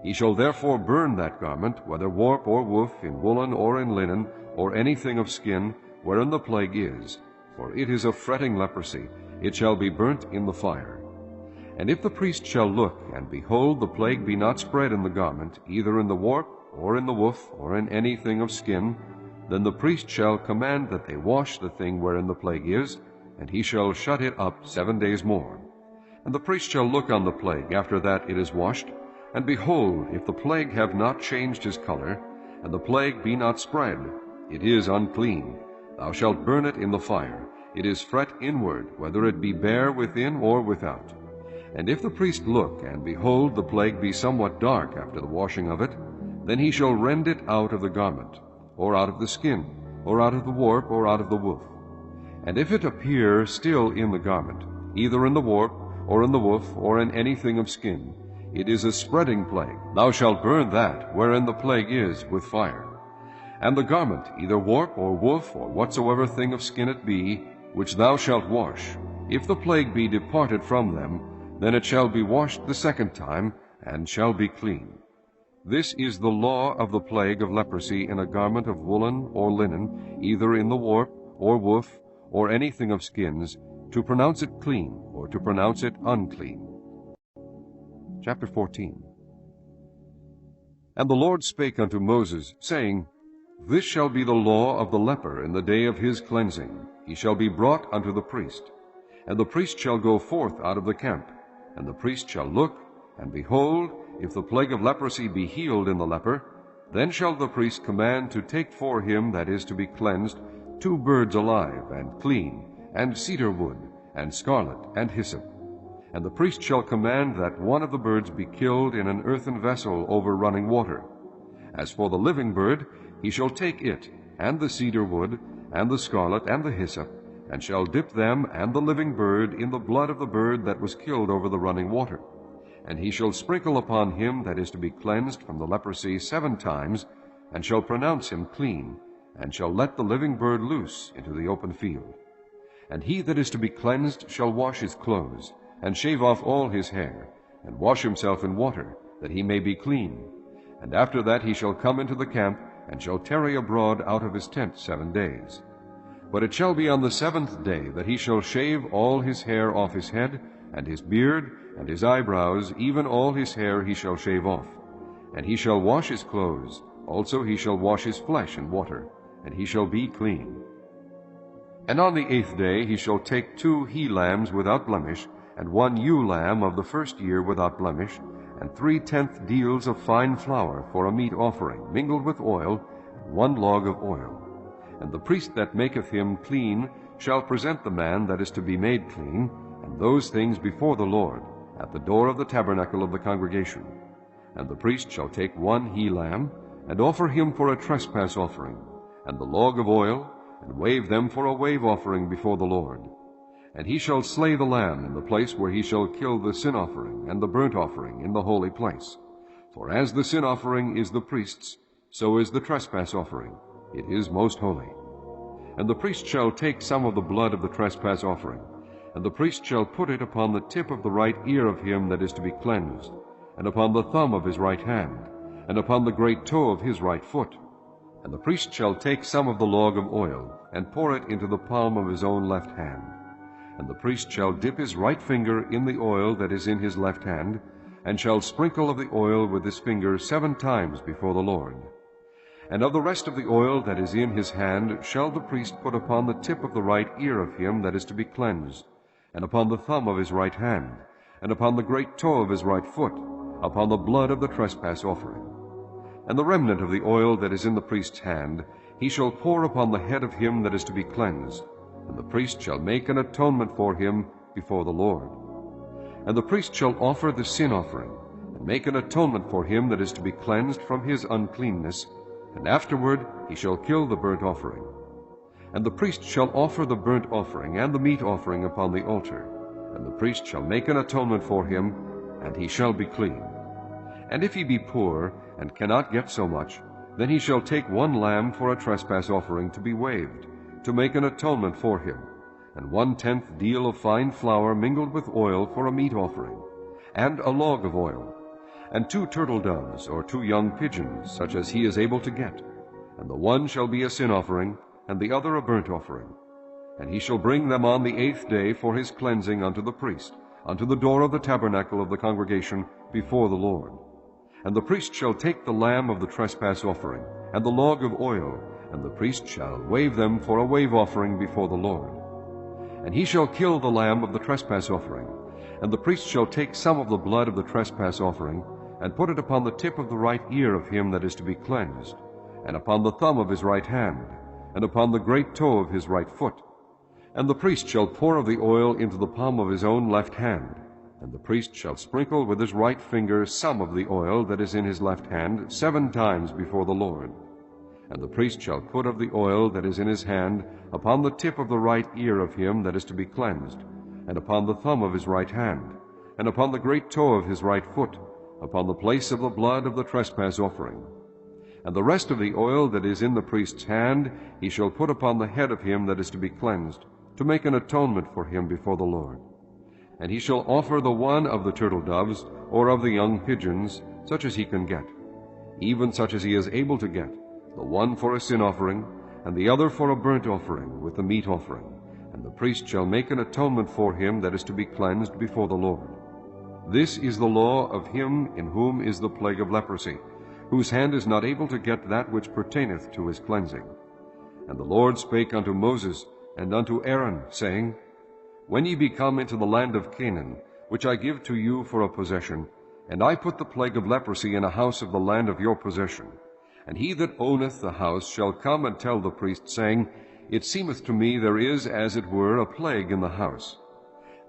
He shall therefore burn that garment, whether warp or woof, in woolen or in linen, or anything of skin, wherein the plague is. For it is of fretting leprosy. It shall be burnt in the fire. And if the priest shall look, and behold, the plague be not spread in the garment, either in the warp, or in the woof, or in anything of skin, then the priest shall command that they wash the thing wherein the plague is, and he shall shut it up 7 days more. And the priest shall look on the plague after that it is washed, and behold, if the plague have not changed his color, and the plague be not spread, it is unclean. Thou shalt burn it in the fire. It is fret inward, whether it be bare within or without. And if the priest look, and behold, the plague be somewhat dark after the washing of it, then he shall rend it out of the garment, or out of the skin, or out of the warp, or out of the woof. And if it appear still in the garment, either in the warp, or in the woof, or in anything of skin, it is a spreading plague. Thou shalt burn that wherein the plague is with fire. And the garment, either warp, or woof, or whatsoever thing of skin it be, which thou shalt wash, if the plague be departed from them, then it shall be washed the 2nd time, and shall be clean. This is the law of the plague of leprosy in a garment of woolen or linen, either in the warp, or woof, or anything of skins, to pronounce it clean, or to pronounce it unclean. Chapter 14. And the Lord spake unto Moses, saying, This shall be the law of the leper in the day of his cleansing. He shall be brought unto the priest. And the priest shall go forth out of the camp. And the priest shall look, and behold, if the plague of leprosy be healed in the leper, then shall the priest command to take for him that is to be cleansed 2 birds alive and clean, and cedar wood, and scarlet, and hyssop. And the priest shall command that one of the birds be killed in an earthen vessel over running water. As for the living bird, he shall take it, and the cedar wood, and the scarlet, and the hyssop, and shall dip them and the living bird in the blood of the bird that was killed over the running water. And he shall sprinkle upon him that is to be cleansed from the leprosy 7 times, and shall pronounce him clean, and shall let the living bird loose into the open field. And he that is to be cleansed shall wash his clothes, and shave off all his hair, and wash himself in water, that he may be clean. And after that he shall come into the camp, and shall tarry abroad out of his tent 7 days. But it shall be on the 7th day that he shall shave all his hair off his head, and his beard, and his eyebrows, even all his hair he shall shave off. And he shall wash his clothes, also he shall wash his flesh in water, and he shall be clean. And on the 8th day he shall take 2 he-lambs without blemish, and 1 ewe-lamb of the 1st year without blemish, and 3/10 deals of fine flour for a meat offering, mingled with oil, and 1 log of oil. And the priest that maketh him clean shall present the man that is to be made clean, and those things before the Lord, at the door of the tabernacle of the congregation. And the priest shall take 1 he-lamb, and offer him for a trespass offering, and the log of oil, and wave them for a wave offering before the Lord. And he shall slay the lamb in the place where he shall kill the sin offering and the burnt offering in the holy place. For as the sin offering is the priest's, so is the trespass offering. It is most holy. And the priest shall take some of the blood of the trespass offering, and the priest shall put it upon the tip of the right ear of him that is to be cleansed, and upon the thumb of his right hand, and upon the great toe of his right foot. And the priest shall take some of the log of oil, and pour it into the palm of his own left hand. And the priest shall dip his right finger in the oil that is in his left hand, and shall sprinkle of the oil with his finger 7 times before the Lord. And of the rest of the oil that is in his hand shall the priest put upon the tip of the right ear of him that is to be cleansed, and upon the thumb of his right hand, and upon the great toe of his right foot, upon the blood of the trespass offering. And the remnant of the oil that is in the priest's hand he shall pour upon the head of him that is to be cleansed, and the priest shall make an atonement for him before the Lord. And the priest shall offer the sin offering, and make an atonement for him that is to be cleansed from his uncleanness, and afterward he shall kill the burnt offering. And the priest shall offer the burnt offering and the meat offering upon the altar, and the priest shall make an atonement for him, and he shall be clean. And if he be poor, and cannot get so much, then he shall take 1 lamb for a trespass offering to be waved, to make an atonement for him, and 1/10 deal of fine flour mingled with oil for a meat offering, and a log of oil, and 2 turtle doves or 2 young pigeons, such as he is able to get. And the one shall be a sin offering, and the other a burnt offering. And he shall bring them on the 8th day for his cleansing unto the priest, unto the door of the tabernacle of the congregation before the Lord. And the priest shall take the lamb of the trespass offering, and the log of oil, and the priest shall wave them for a wave offering before the Lord. And he shall kill the lamb of the trespass offering, and the priest shall take some of the blood of the trespass offering, and put it upon the tip of the right ear of him that is to be cleansed, and upon the thumb of his right hand, and upon the great toe of his right foot. And the priest shall pour of the oil into the palm of his own left hand, and the priest shall sprinkle with his right finger some of the oil that is in his left hand 7 times before the Lord. And the priest shall put of the oil that is in his hand upon the tip of the right ear of him that is to be cleansed, and upon the thumb of his right hand, and upon the great toe of his right foot, upon the place of the blood of the trespass offering. And the rest of the oil that is in the priest's hand he shall put upon the head of him that is to be cleansed, to make an atonement for him before the Lord. And he shall offer the one of the turtle doves, or of the young pigeons, such as he can get, even such as he is able to get, the one for a sin offering, and the other for a burnt offering with the meat offering. And the priest shall make an atonement for him that is to be cleansed before the Lord. This is the law of him in whom is the plague of leprosy, whose hand is not able to get that which pertaineth to his cleansing. And the Lord spake unto Moses and unto Aaron, saying, When ye be come into the land of Canaan, which I give to you for a possession, and I put the plague of leprosy in a house of the land of your possession, and he that owneth the house shall come and tell the priest, saying, It seemeth to me there is as it were a plague in the house.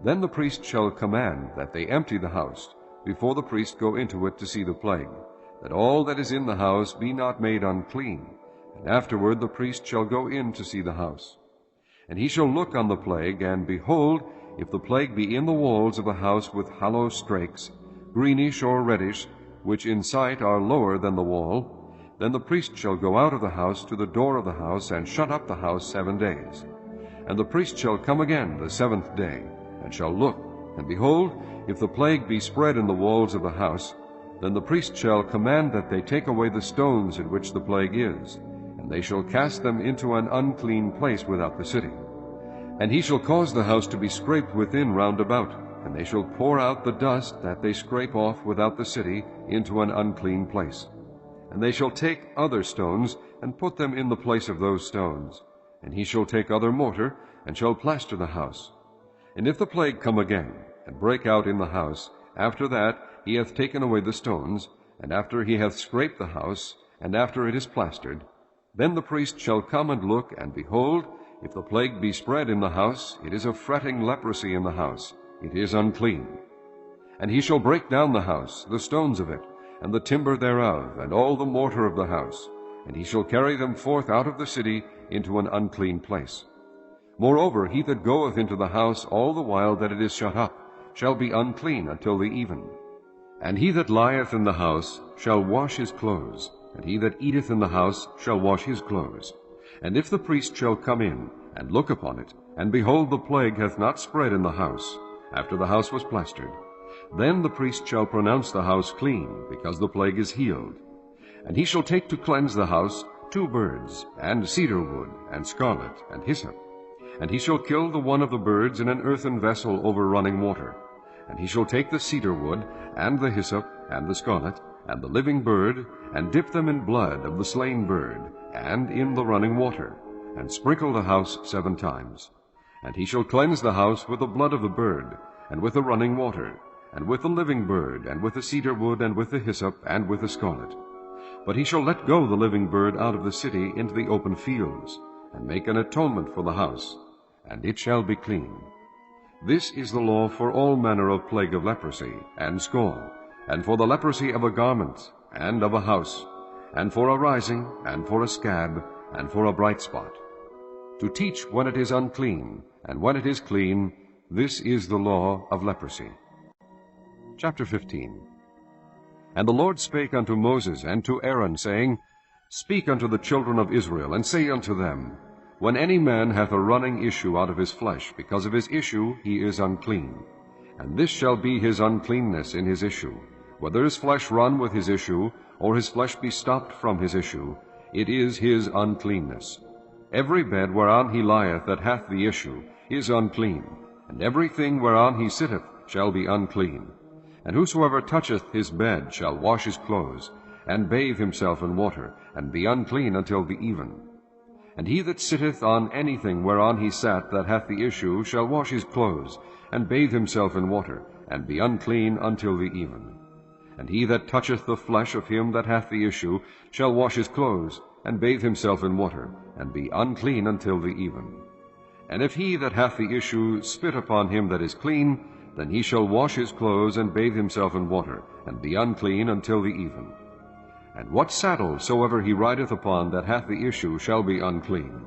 Then the priest shall command that they empty the house, before the priest go into it to see the plague, that all that is in the house be not made unclean. And afterward the priest shall go in to see the house. And he shall look on the plague, and behold, if the plague be in the walls of the house with hollow strakes, greenish or reddish, which in sight are lower than the wall, then the priest shall go out of the house to the door of the house, and shut up the house 7 days. And the priest shall come again the 7th day, and shall look, and behold, if the plague be spread in the walls of the house, then the priest shall command that they take away the stones in which the plague is, and they shall cast them into an unclean place without the city. And he shall cause the house to be scraped within round about, and they shall pour out the dust that they scrape off without the city into an unclean place. And they shall take other stones, and put them in the place of those stones. And he shall take other mortar, and shall plaster the house. And if the plague come again, and break out in the house, after that he hath taken away the stones, and after he hath scraped the house, and after it is plastered, then the priest shall come and look, and behold, if the plague be spread in the house, it is a fretting leprosy in the house, it is unclean. And he shall break down the house, the stones of it, and the timber thereof, and all the mortar of the house, and he shall carry them forth out of the city into an unclean place. Moreover, he that goeth into the house all the while that it is shut up shall be unclean until the even. And he that lieth in the house shall wash his clothes, and he that eateth in the house shall wash his clothes. And if the priest shall come in, and look upon it, and behold, the plague hath not spread in the house, after the house was plastered, then the priest shall pronounce the house clean, because the plague is healed. And he shall take to cleanse the house 2 birds, and cedar wood, and scarlet, and hyssop. And he shall kill the one of the birds in an earthen vessel over running water. And he shall take the cedar wood, and the hyssop, and the scarlet, and the living bird, and dip them in blood of the slain bird, and in the running water, and sprinkle the house 7 times. And he shall cleanse the house with the blood of the bird, and with the running water, and with the living bird, and with the cedar wood, and with the hyssop, and with the scarlet. But he shall let go the living bird out of the city into the open fields, and make an atonement for the house, and it shall be clean. This is the law for all manner of plague of leprosy, and scall, and for the leprosy of a garment, and of a house, and for a rising, and for a scab, and for a bright spot, to teach when it is unclean, and when it is clean, This is the law of leprosy. Chapter 15. And the Lord spake unto Moses and to Aaron, saying, Speak unto the children of Israel, and say unto them, When any man hath a running issue out of his flesh, because of his issue he is unclean. And this shall be his uncleanness in his issue. Whether his flesh run with his issue, or his flesh be stopped from his issue, it is his uncleanness. Every bed whereon he lieth that hath the issue is unclean, and everything whereon he sitteth shall be unclean. And whosoever toucheth his bed shall wash his clothes, and bathe himself in water, and be unclean until the even. And he that sitteth on anything whereon he sat that hath the issue shall wash his clothes, and bathe himself in water, and be unclean until the even. And he that toucheth the flesh of him that hath the issue shall wash his clothes, and bathe himself in water, and be unclean until the even. And if he that hath the issue spit upon him that is clean, then he shall wash his clothes, and bathe himself in water, and be unclean until the even. And what saddle soever he rideth upon that hath the issue shall be unclean.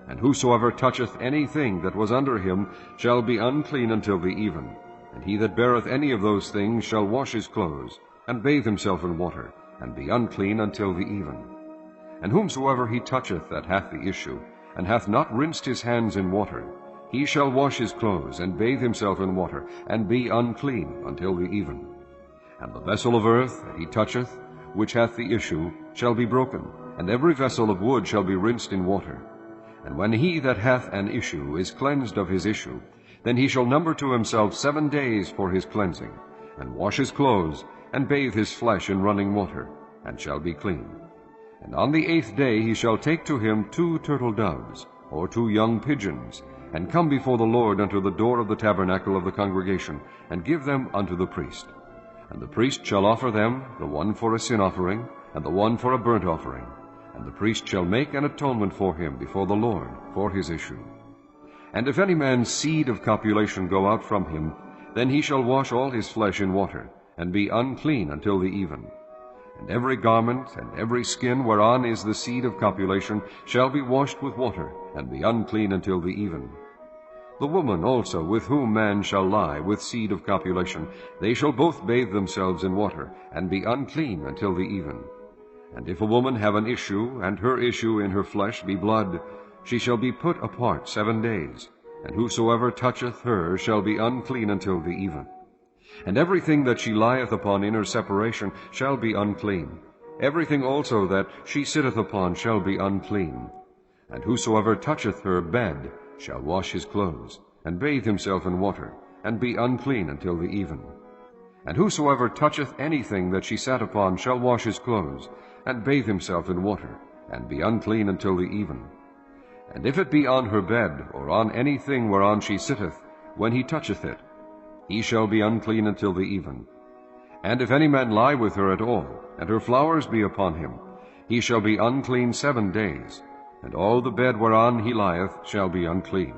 And whosoever toucheth anything that was under him shall be unclean until the even. And he that beareth any of those things shall wash his clothes, and bathe himself in water, and be unclean until the even. And whomsoever he toucheth that hath the issue, and hath not rinsed his hands in water, he shall wash his clothes, and bathe himself in water, and be unclean until the even. And the vessel of earth that he toucheth, which hath the issue, shall be broken, and every vessel of wood shall be rinsed in water. And when he that hath an issue is cleansed of his issue, then he shall number to himself 7 days for his cleansing, and wash his clothes, and bathe his flesh in running water, and shall be clean. And on the 8th day he shall take to him 2 turtle doves, or 2 young pigeons, and come before the Lord unto the door of the tabernacle of the congregation, and give them unto the priest. And the priest shall offer them, the one for a sin offering, and the one for a burnt offering. And the priest shall make an atonement for him before the Lord for his issue. And if any man's seed of copulation go out from him, then he shall wash all his flesh in water, and be unclean until the even. And every garment and every skin whereon is the seed of copulation shall be washed with water, and be unclean until the even. The woman also with whom man shall lie with seed of copulation, they shall both bathe themselves in water, and be unclean until the even. And if a woman have an issue, and her issue in her flesh be blood, she shall be put apart 7 days, and whosoever toucheth her shall be unclean until the even. And everything that she lieth upon in her separation shall be unclean. Everything also that she sitteth upon shall be unclean. And whosoever toucheth her bed shall wash his clothes, and bathe himself in water, and be unclean until the even. And whosoever toucheth anything that she sat upon shall wash his clothes, and bathe himself in water, and be unclean until the even. And if it be on her bed, or on anything whereon she sitteth, when he toucheth it, he shall be unclean until the even. And if any man lie with her at all, and her flowers be upon him, he shall be unclean 7 days, and all the bed whereon he lieth shall be unclean.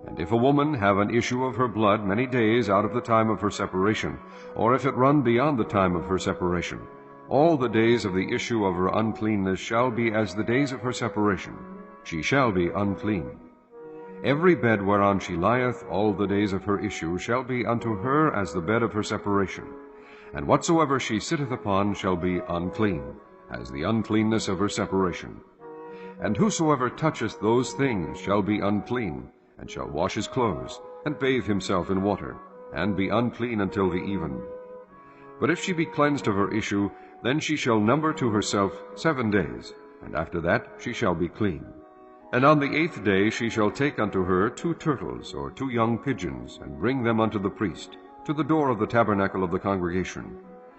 And if a woman have an issue of her blood many days out of the time of her separation, or if it run beyond the time of her separation, all the days of the issue of her uncleanness shall be as the days of her separation. She shall be unclean. Every bed whereon she lieth all the days of her issue shall be unto her as the bed of her separation. And whatsoever she sitteth upon shall be unclean, as the uncleanness of her separation. And whosoever toucheth those things shall be unclean, and shall wash his clothes, and bathe himself in water, and be unclean until the even. But if she be cleansed of her issue, then she shall number to herself 7 days, and after that she shall be clean. And on the 8th day she shall take unto her 2 turtles, or 2 young pigeons, and bring them unto the priest, to the door of the tabernacle of the congregation.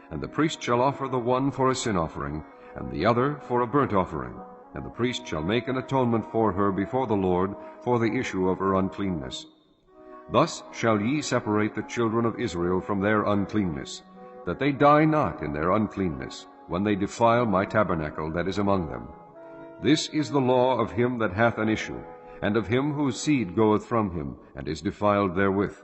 And the priest shall offer the one for a sin offering, and the other for a burnt offering. And the priest shall make an atonement for her before the Lord for the issue of her uncleanness. Thus shall ye separate the children of Israel from their uncleanness, that they die not in their uncleanness, when they defile my tabernacle that is among them. This is the law of him that hath an issue, and of him whose seed goeth from him, and is defiled therewith,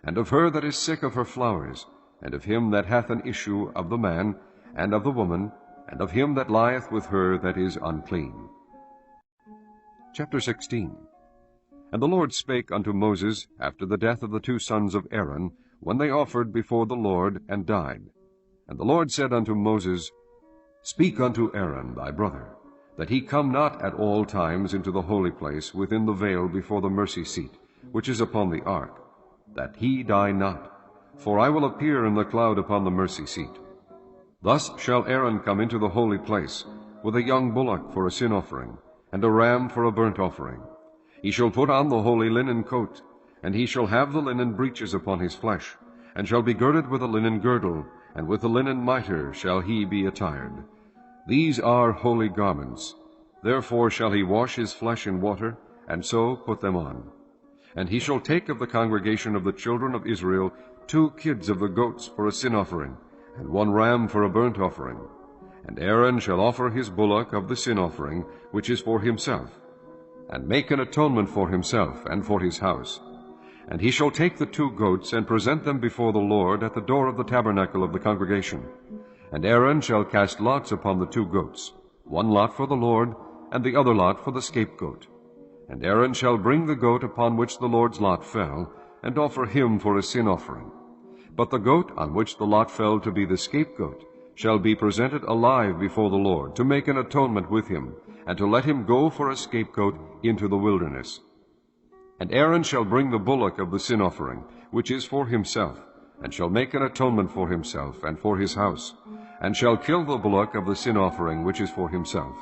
and of her that is sick of her flowers, and of him that hath an issue of the man, and of the woman, and of him that lieth with her that is unclean. Chapter 16. And the Lord spake unto Moses after the death of the 2 sons of Aaron, when they offered before the Lord, and died. And the Lord said unto Moses, Speak unto Aaron thy brother, that he come not at all times into the holy place within the veil before the mercy seat, which is upon the ark, that he die not, for I will appear in the cloud upon the mercy seat. Thus shall Aaron come into the holy place, with a young bullock for a sin offering, and a ram for a burnt offering. He shall put on the holy linen coat, and he shall have the linen breeches upon his flesh, and shall be girded with a linen girdle, and with a linen mitre shall he be attired. These are holy garments. Therefore shall he wash his flesh in water, and so put them on. And he shall take of the congregation of the children of Israel 2 kids of the goats for a sin offering, and 1 ram for a burnt offering. And Aaron shall offer his bullock of the sin offering, which is for himself, and make an atonement for himself and for his house. And he shall take the 2 goats, and present them before the Lord at the door of the tabernacle of the congregation. And Aaron shall cast lots upon the 2 goats, 1 lot for the Lord, and the other lot for the scapegoat. And Aaron shall bring the goat upon which the Lord's lot fell, and offer him for a sin offering. But the goat on which the lot fell to be the scapegoat shall be presented alive before the Lord, to make an atonement with him, and to let him go for a scapegoat into the wilderness. And Aaron shall bring the bullock of the sin offering, which is for himself, and shall make an atonement for himself and for his house, and shall kill the bullock of the sin offering, which is for himself.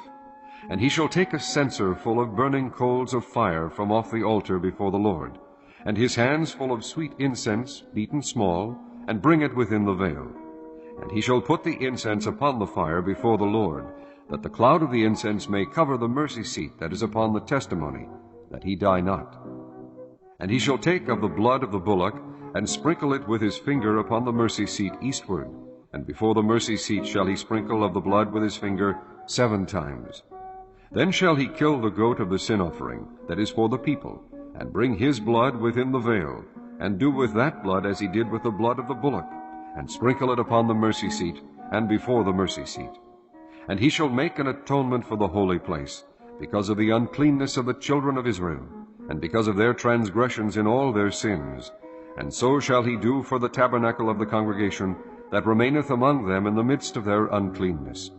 And he shall take a censer full of burning coals of fire from off the altar before the Lord, and his hands full of sweet incense, beaten small, and bring it within the veil. And he shall put the incense upon the fire before the Lord, that the cloud of the incense may cover the mercy seat that is upon the testimony, that he die not. And he shall take of the blood of the bullock, and sprinkle it with his finger upon the mercy seat eastward, and before the mercy seat shall he sprinkle of the blood with his finger 7 times. Then shall he kill the goat of the sin offering, that is for the people, and bring his blood within the veil, and do with that blood as he did with the blood of the bullock, and sprinkle it upon the mercy seat, and before the mercy seat. And he shall make an atonement for the holy place, because of the uncleanness of the children of Israel, and because of their transgressions in all their sins. And so shall he do for the tabernacle of the congregation, that remaineth among them in the midst of their uncleanness.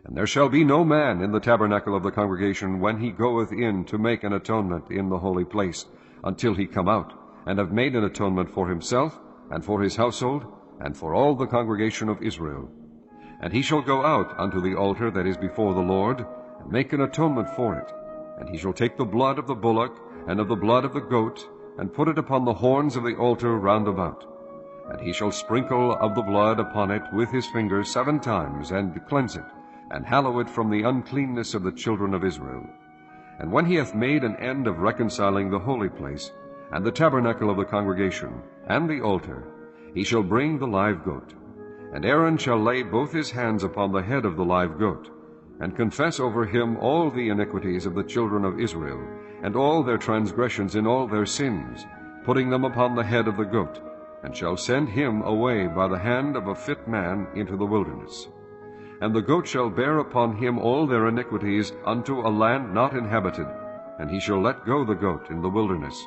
And there shall be no man in the tabernacle of the congregation when he goeth in to make an atonement in the holy place, until he come out, and have made an atonement for himself, and for his household, and for all the congregation of Israel. And he shall go out unto the altar that is before the Lord, and make an atonement for it. And he shall take the blood of the bullock, and of the blood of the goat, and put it upon the horns of the altar round about. And he shall sprinkle of the blood upon it with his finger 7 times, and cleanse it, and hallow it from the uncleanness of the children of Israel. And when he hath made an end of reconciling the holy place, and the tabernacle of the congregation, and the altar, he shall bring the live goat. And Aaron shall lay both his hands upon the head of the live goat, and confess over him all the iniquities of the children of Israel, and all their transgressions in all their sins, putting them upon the head of the goat, and shall send him away by the hand of a fit man into the wilderness. And the goat shall bear upon him all their iniquities unto a land not inhabited, and he shall let go the goat in the wilderness.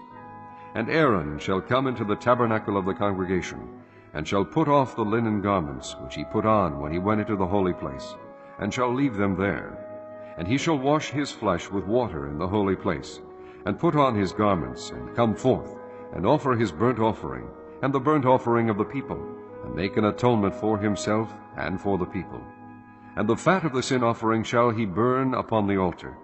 And Aaron shall come into the tabernacle of the congregation, and shall put off the linen garments which he put on when he went into the holy place, and shall leave them there. And he shall wash his flesh with water in the holy place, and put on his garments, and come forth, and offer his burnt offering, and the burnt offering of the people, and make an atonement for himself and for the people. And the fat of the sin offering shall he burn upon the altar.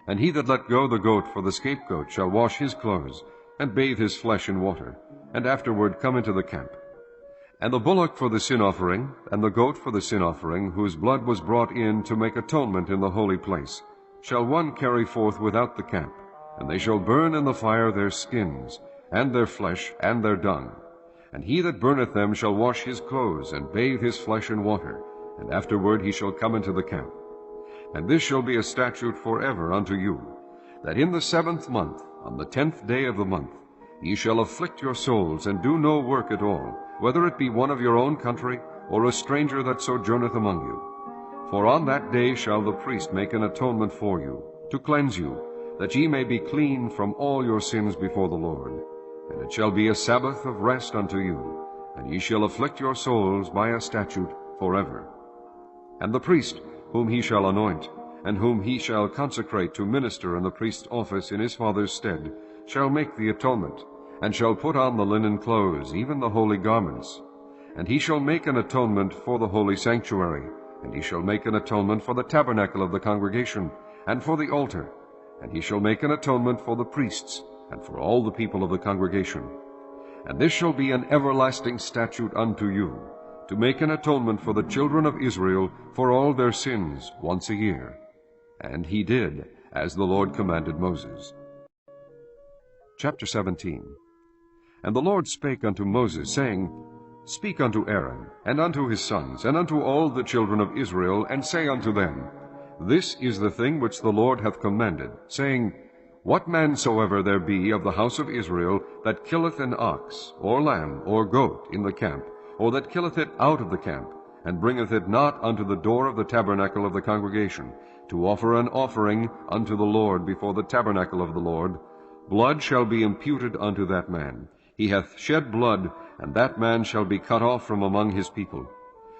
And he that let go the goat for the scapegoat shall wash his clothes, and bathe his flesh in water, and afterward come into the camp. And the bullock for the sin offering, and the goat for the sin offering, whose blood was brought in to make atonement in the holy place, shall one carry forth without the camp, and they shall burn in the fire their skins, and their flesh, and their dung. And he that burneth them shall wash his clothes, and bathe his flesh in water, and afterward he shall come into the camp. And this shall be a statute forever unto you, that in the 7th month, on the 10th day of the month, ye shall afflict your souls, and do no work at all, whether it be one of your own country, or a stranger that sojourneth among you. For on that day shall the priest make an atonement for you, to cleanse you, that ye may be clean from all your sins before the Lord. And it shall be a Sabbath of rest unto you, and ye shall afflict your souls by a statute forever. And the priest whom he shall anoint, and whom he shall consecrate to minister in the priest's office in his father's stead, shall make the atonement, and shall put on the linen clothes, even the holy garments. And he shall make an atonement for the holy sanctuary, and he shall make an atonement for the tabernacle of the congregation, and for the altar, and he shall make an atonement for the priests, and for all the people of the congregation. And this shall be an everlasting statute unto you, to make an atonement for the children of Israel for all their sins once a year. And he did, as the Lord commanded Moses. Chapter 17. And the Lord spake unto Moses, saying, Speak unto Aaron, and unto his sons, and unto all the children of Israel, and say unto them, This is the thing which the Lord hath commanded, saying, What man soever there be of the house of Israel that killeth an ox, or lamb, or goat in the camp, or that killeth it out of the camp, and bringeth it not unto the door of the tabernacle of the congregation, to offer an offering unto the Lord before the tabernacle of the Lord, blood shall be imputed unto that man. He hath shed blood, and that man shall be cut off from among his people,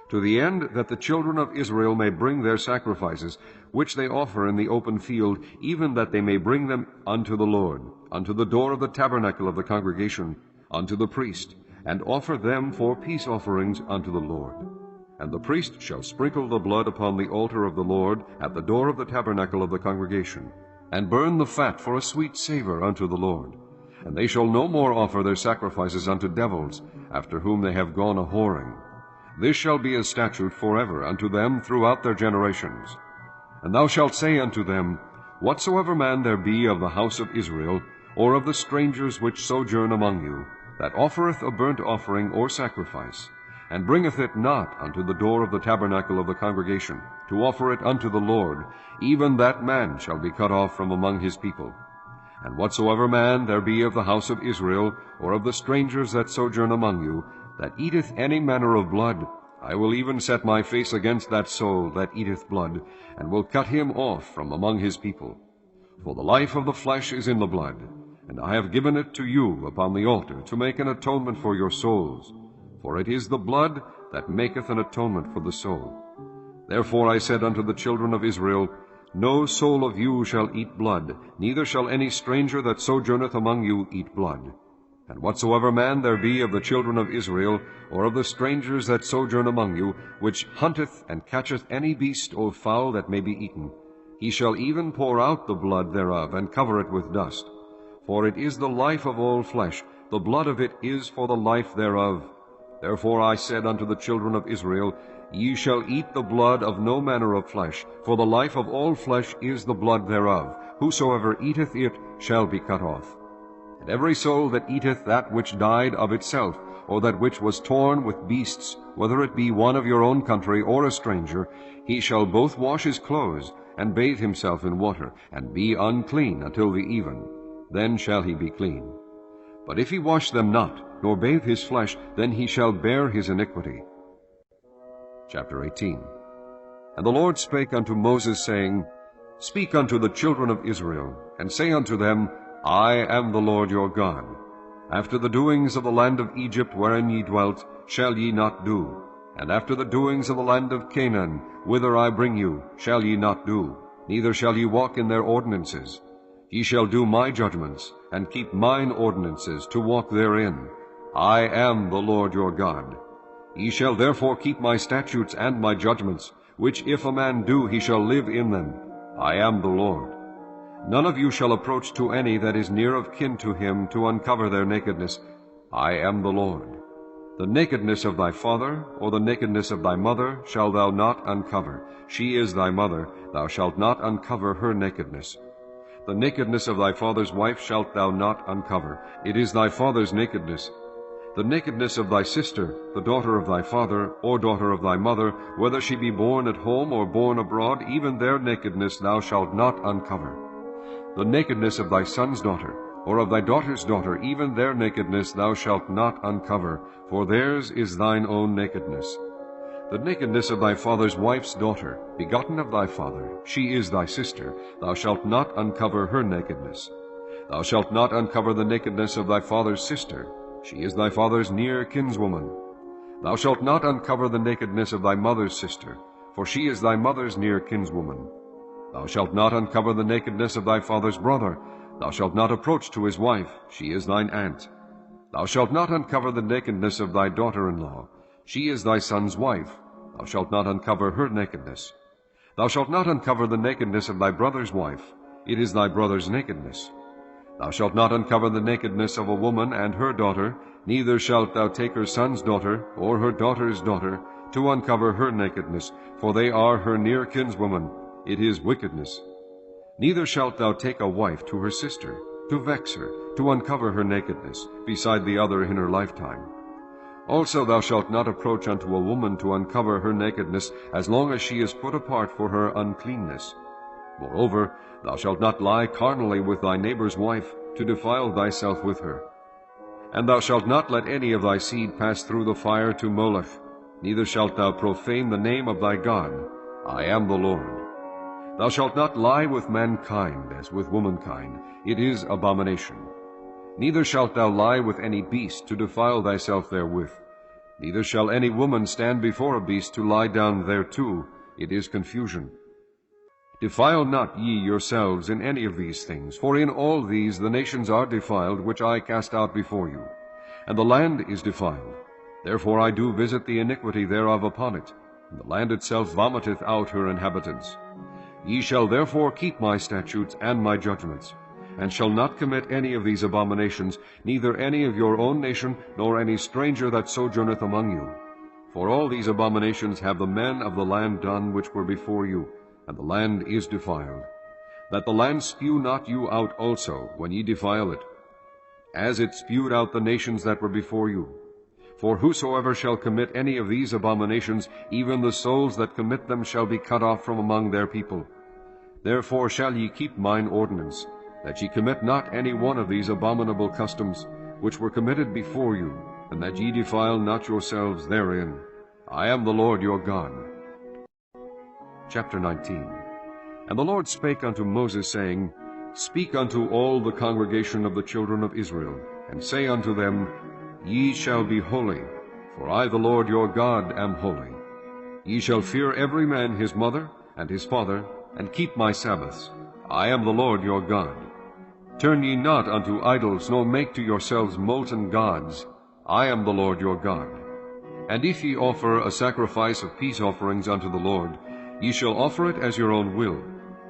to the end that the children of Israel may bring their sacrifices, which they offer in the open field, even that they may bring them unto the Lord, unto the door of the tabernacle of the congregation, unto the priest, and offer them for peace offerings unto the Lord. And the priest shall sprinkle the blood upon the altar of the Lord at the door of the tabernacle of the congregation, and burn the fat for a sweet savor unto the Lord. And they shall no more offer their sacrifices unto devils, after whom they have gone a-whoring. This shall be a statute forever unto them throughout their generations. And thou shalt say unto them, Whatsoever man there be of the house of Israel, or of the strangers which sojourn among you, that offereth a burnt offering or sacrifice, and bringeth it not unto the door of the tabernacle of the congregation, to offer it unto the Lord, even that man shall be cut off from among his people. And whatsoever man there be of the house of Israel, or of the strangers that sojourn among you, that eateth any manner of blood, I will even set my face against that soul that eateth blood, and will cut him off from among his people. For the life of the flesh is in the blood, and I have given it to you upon the altar to make an atonement for your souls. For it is the blood that maketh an atonement for the soul. Therefore I said unto the children of Israel, No soul of you shall eat blood, neither shall any stranger that sojourneth among you eat blood. And whatsoever man there be of the children of Israel, or of the strangers that sojourn among you, which hunteth and catcheth any beast or fowl that may be eaten, he shall even pour out the blood thereof, and cover it with dust. For it is the life of all flesh, the blood of it is for the life thereof. Therefore I said unto the children of Israel, Ye shall eat the blood of no manner of flesh, for the life of all flesh is the blood thereof. Whosoever eateth it shall be cut off. And every soul that eateth that which died of itself, or that which was torn with beasts, whether it be one of your own country or a stranger, he shall both wash his clothes, and bathe himself in water, and be unclean until the even. Then shall he be clean. But if he wash them not, nor bathe his flesh, then he shall bear his iniquity. Chapter 18. And the Lord spake unto Moses, saying, Speak unto the children of Israel, and say unto them, I am the Lord your God. After the doings of the land of Egypt wherein ye dwelt, shall ye not do. And after the doings of the land of Canaan, whither I bring you, shall ye not do, neither shall ye walk in their ordinances. Ye shall do my judgments, and keep mine ordinances, to walk therein. I am the Lord your God. Ye shall therefore keep my statutes and my judgments, which if a man do, he shall live in them. I am the Lord. None of you shall approach to any that is near of kin to him, to uncover their nakedness. I am the Lord. The nakedness of thy father, or the nakedness of thy mother, shalt thou not uncover. She is thy mother, thou shalt not uncover her nakedness. The nakedness of thy father's wife shalt thou not uncover. It is thy father's nakedness. The nakedness of thy sister, the daughter of thy father, or daughter of thy mother, whether she be born at home or born abroad, even their nakedness thou shalt not uncover. The nakedness of thy son's daughter, or of thy daughter's daughter, even their nakedness thou shalt not uncover, for theirs is thine own nakedness. The nakedness of thy father's wife's daughter, begotten of thy father, she is thy sister. Thou shalt not uncover her nakedness. Thou shalt not uncover the nakedness of thy father's sister. She is thy father's near kinswoman. Thou shalt not uncover the nakedness of thy mother's sister, for she is thy mother's near kinswoman. Thou shalt not uncover the nakedness of thy father's brother. Thou shalt not approach to his wife, she is thine aunt. Thou shalt not uncover the nakedness of thy daughter-in-law. She is thy son's wife. Thou shalt not uncover her nakedness. Thou shalt not uncover the nakedness of thy brother's wife. It is thy brother's nakedness. Thou shalt not uncover the nakedness of a woman and her daughter, neither shalt thou take her son's daughter or her daughter's daughter to uncover her nakedness, for they are her near kinswoman. It is wickedness. Neither shalt thou take a wife to her sister, to vex her, to uncover her nakedness, beside the other in her lifetime. Also thou shalt not approach unto a woman to uncover her nakedness, as long as she is put apart for her uncleanness. Moreover, thou shalt not lie carnally with thy neighbor's wife, to defile thyself with her. And thou shalt not let any of thy seed pass through the fire to Moloch, neither shalt thou profane the name of thy God. I am the Lord. Thou shalt not lie with mankind as with womankind. It is abomination. Neither shalt thou lie with any beast to defile thyself therewith. Neither shall any woman stand before a beast to lie down thereto. It is confusion. Defile not ye yourselves in any of these things, for in all these the nations are defiled, which I cast out before you. And the land is defiled. Therefore I do visit the iniquity thereof upon it, and the land itself vomiteth out her inhabitants. Ye shall therefore keep my statutes and my judgments, and shall not commit any of these abominations, neither any of your own nation, nor any stranger that sojourneth among you. For all these abominations have the men of the land done which were before you, and the land is defiled. That the land spew not you out also, when ye defile it, as it spewed out the nations that were before you. For whosoever shall commit any of these abominations, even the souls that commit them shall be cut off from among their people. Therefore shall ye keep mine ordinance, that ye commit not any one of these abominable customs, which were committed before you, and that ye defile not yourselves therein. I am the Lord your God. Chapter 19. And the Lord spake unto Moses, saying, Speak unto all the congregation of the children of Israel, and say unto them, Ye shall be holy, for I the Lord your God am holy. Ye shall fear every man his mother and his father, and keep my Sabbaths. I am the Lord your God. Turn ye not unto idols, nor make to yourselves molten gods. I am the Lord your God. And if ye offer a sacrifice of peace offerings unto the Lord, ye shall offer it as your own will.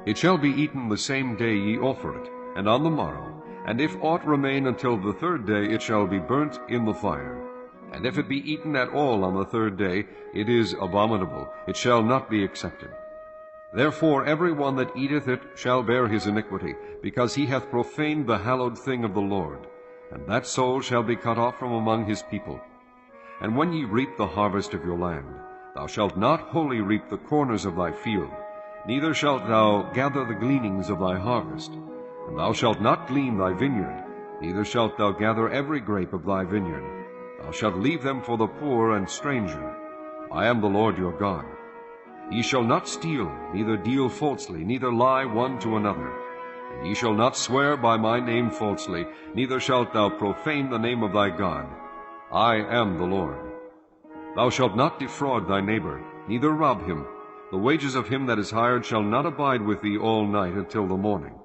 It shall be eaten the same day ye offer it, and on the morrow. And if aught remain until the third day, it shall be burnt in the fire. And if it be eaten at all on the third day, it is abominable, it shall not be accepted. Therefore every one that eateth it shall bear his iniquity, because he hath profaned the hallowed thing of the Lord, and that soul shall be cut off from among his people. And when ye reap the harvest of your land, thou shalt not wholly reap the corners of thy field, neither shalt thou gather the gleanings of thy harvest. And thou shalt not glean thy vineyard, neither shalt thou gather every grape of thy vineyard. Thou shalt leave them for the poor and stranger. I am the Lord your God. Ye shall not steal, neither deal falsely, neither lie one to another. And ye shall not swear by my name falsely, neither shalt thou profane the name of thy God. I am the Lord. Thou shalt not defraud thy neighbor, neither rob him. The wages of him that is hired shall not abide with thee all night until the morning.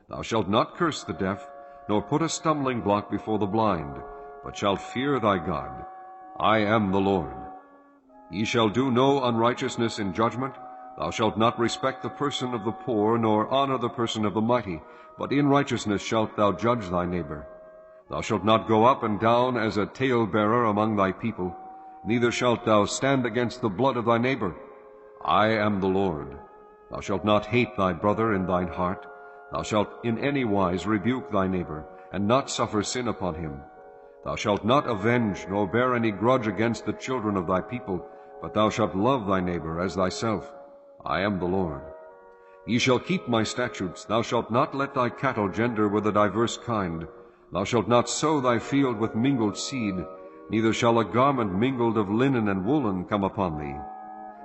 Thou shalt not curse the deaf, nor put a stumbling block before the blind, but shalt fear thy God. I am the Lord. Ye shall do no unrighteousness in judgment. Thou shalt not respect the person of the poor, nor honor the person of the mighty, but in righteousness shalt thou judge thy neighbor. Thou shalt not go up and down as a talebearer among thy people, neither shalt thou stand against the blood of thy neighbor. I am the Lord. Thou shalt not hate thy brother in thine heart. Thou shalt in any wise rebuke thy neighbor, and not suffer sin upon him. Thou shalt not avenge, nor bear any grudge against the children of thy people, but thou shalt love thy neighbor as thyself. I am the Lord. Ye shall keep my statutes. Thou shalt not let thy cattle gender with a diverse kind. Thou shalt not sow thy field with mingled seed, neither shall a garment mingled of linen and woolen come upon thee.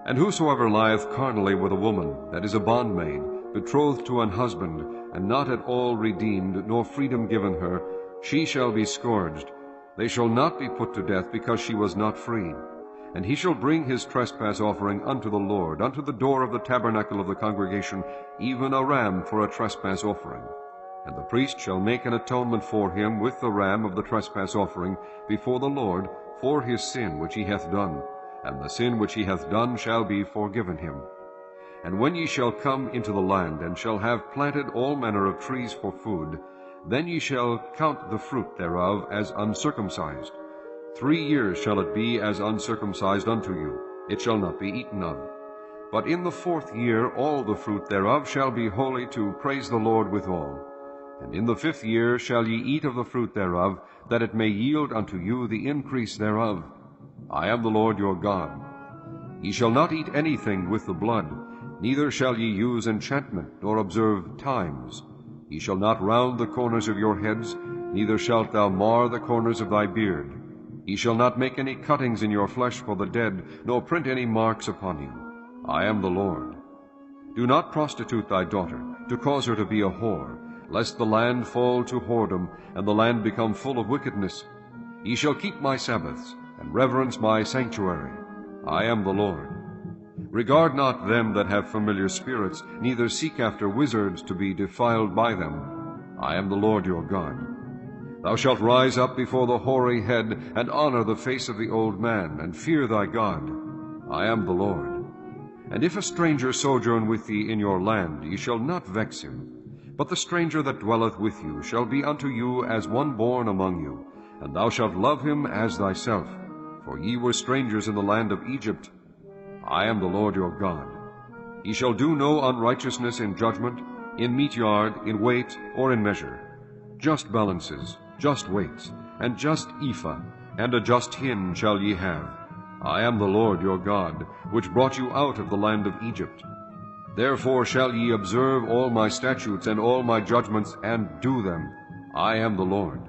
And whosoever lieth carnally with a woman that is a bondmaid, betrothed to an husband, and not at all redeemed, nor freedom given her, she shall be scourged. They shall not be put to death, because she was not freed. And he shall bring his trespass offering unto the Lord, unto the door of the tabernacle of the congregation, even a ram for a trespass offering. And the priest shall make an atonement for him with the ram of the trespass offering before the Lord for his sin which he hath done, and the sin which he hath done shall be forgiven him. And when ye shall come into the land, and shall have planted all manner of trees for food, then ye shall count the fruit thereof as uncircumcised. 3 years shall it be as uncircumcised unto you, it shall not be eaten of. But in the 4th year all the fruit thereof shall be holy to praise the Lord withal. And in the 5th year shall ye eat of the fruit thereof, that it may yield unto you the increase thereof. I am the Lord your God. Ye shall not eat anything with the blood, neither shall ye use enchantment, nor observe times. Ye shall not round the corners of your heads, neither shalt thou mar the corners of thy beard. Ye shall not make any cuttings in your flesh for the dead, nor print any marks upon you. I am the Lord. Do not prostitute thy daughter, to cause her to be a whore, lest the land fall to whoredom, and the land become full of wickedness. Ye shall keep my Sabbaths, and reverence my sanctuary. I am the Lord. Regard not them that have familiar spirits, neither seek after wizards to be defiled by them. I am the Lord your God. Thou shalt rise up before the hoary head, and honor the face of the old man, and fear thy God. I am the Lord. And if a stranger sojourn with thee in your land, ye shall not vex him. But the stranger that dwelleth with you shall be unto you as one born among you, and thou shalt love him as thyself. For ye were strangers in the land of Egypt. I am the Lord your God. Ye shall do no unrighteousness in judgment, in meat yard, in weight, or in measure. Just balances, just weights, and just ephah, and a just hin shall ye have. I am the Lord your God, which brought you out of the land of Egypt. Therefore shall ye observe all my statutes and all my judgments, and do them. I am the Lord.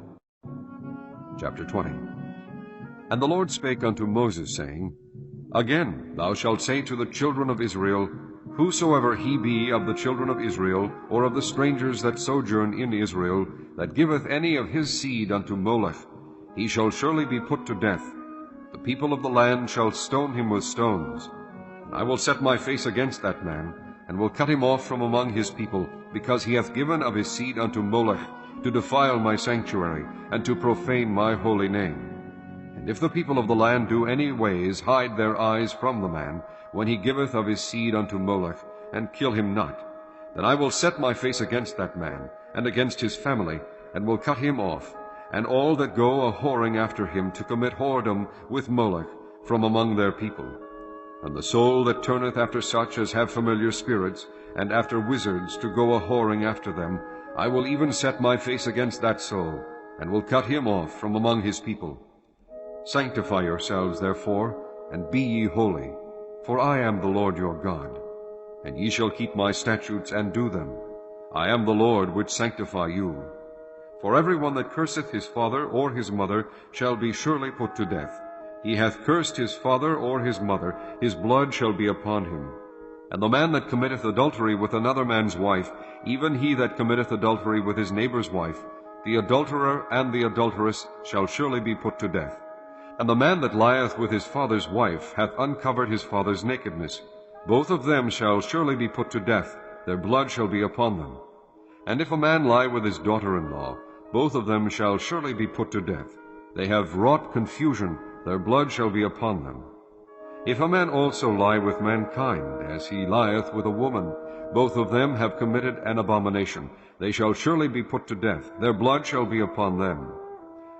Chapter 20. And the Lord spake unto Moses, saying, Again thou shalt say to the children of Israel, Whosoever he be of the children of Israel, or of the strangers that sojourn in Israel, that giveth any of his seed unto Molech, he shall surely be put to death. The people of the land shall stone him with stones. And I will set my face against that man, and will cut him off from among his people, because he hath given of his seed unto Molech, to defile my sanctuary, and to profane my holy name. And if the people of the land do any ways hide their eyes from the man, when he giveth of his seed unto Molech, and kill him not, then I will set my face against that man, and against his family, and will cut him off, and all that go a-whoring after him to commit whoredom with Molech from among their people. And the soul that turneth after such as have familiar spirits, and after wizards to go a-whoring after them, I will even set my face against that soul, and will cut him off from among his people. Sanctify yourselves, therefore, and be ye holy, for I am the Lord your God. And ye shall keep my statutes and do them. I am the Lord which sanctify you. For every one that curseth his father or his mother shall be surely put to death. He hath cursed his father or his mother, his blood shall be upon him. And the man that committeth adultery with another man's wife, even he that committeth adultery with his neighbor's wife, the adulterer and the adulteress shall surely be put to death. And the man that lieth with his father's wife hath uncovered his father's nakedness. Both of them shall surely be put to death, their blood shall be upon them. And if a man lie with his daughter-in-law, both of them shall surely be put to death. They have wrought confusion, their blood shall be upon them. If a man also lie with mankind, as he lieth with a woman, both of them have committed an abomination. They shall surely be put to death, their blood shall be upon them.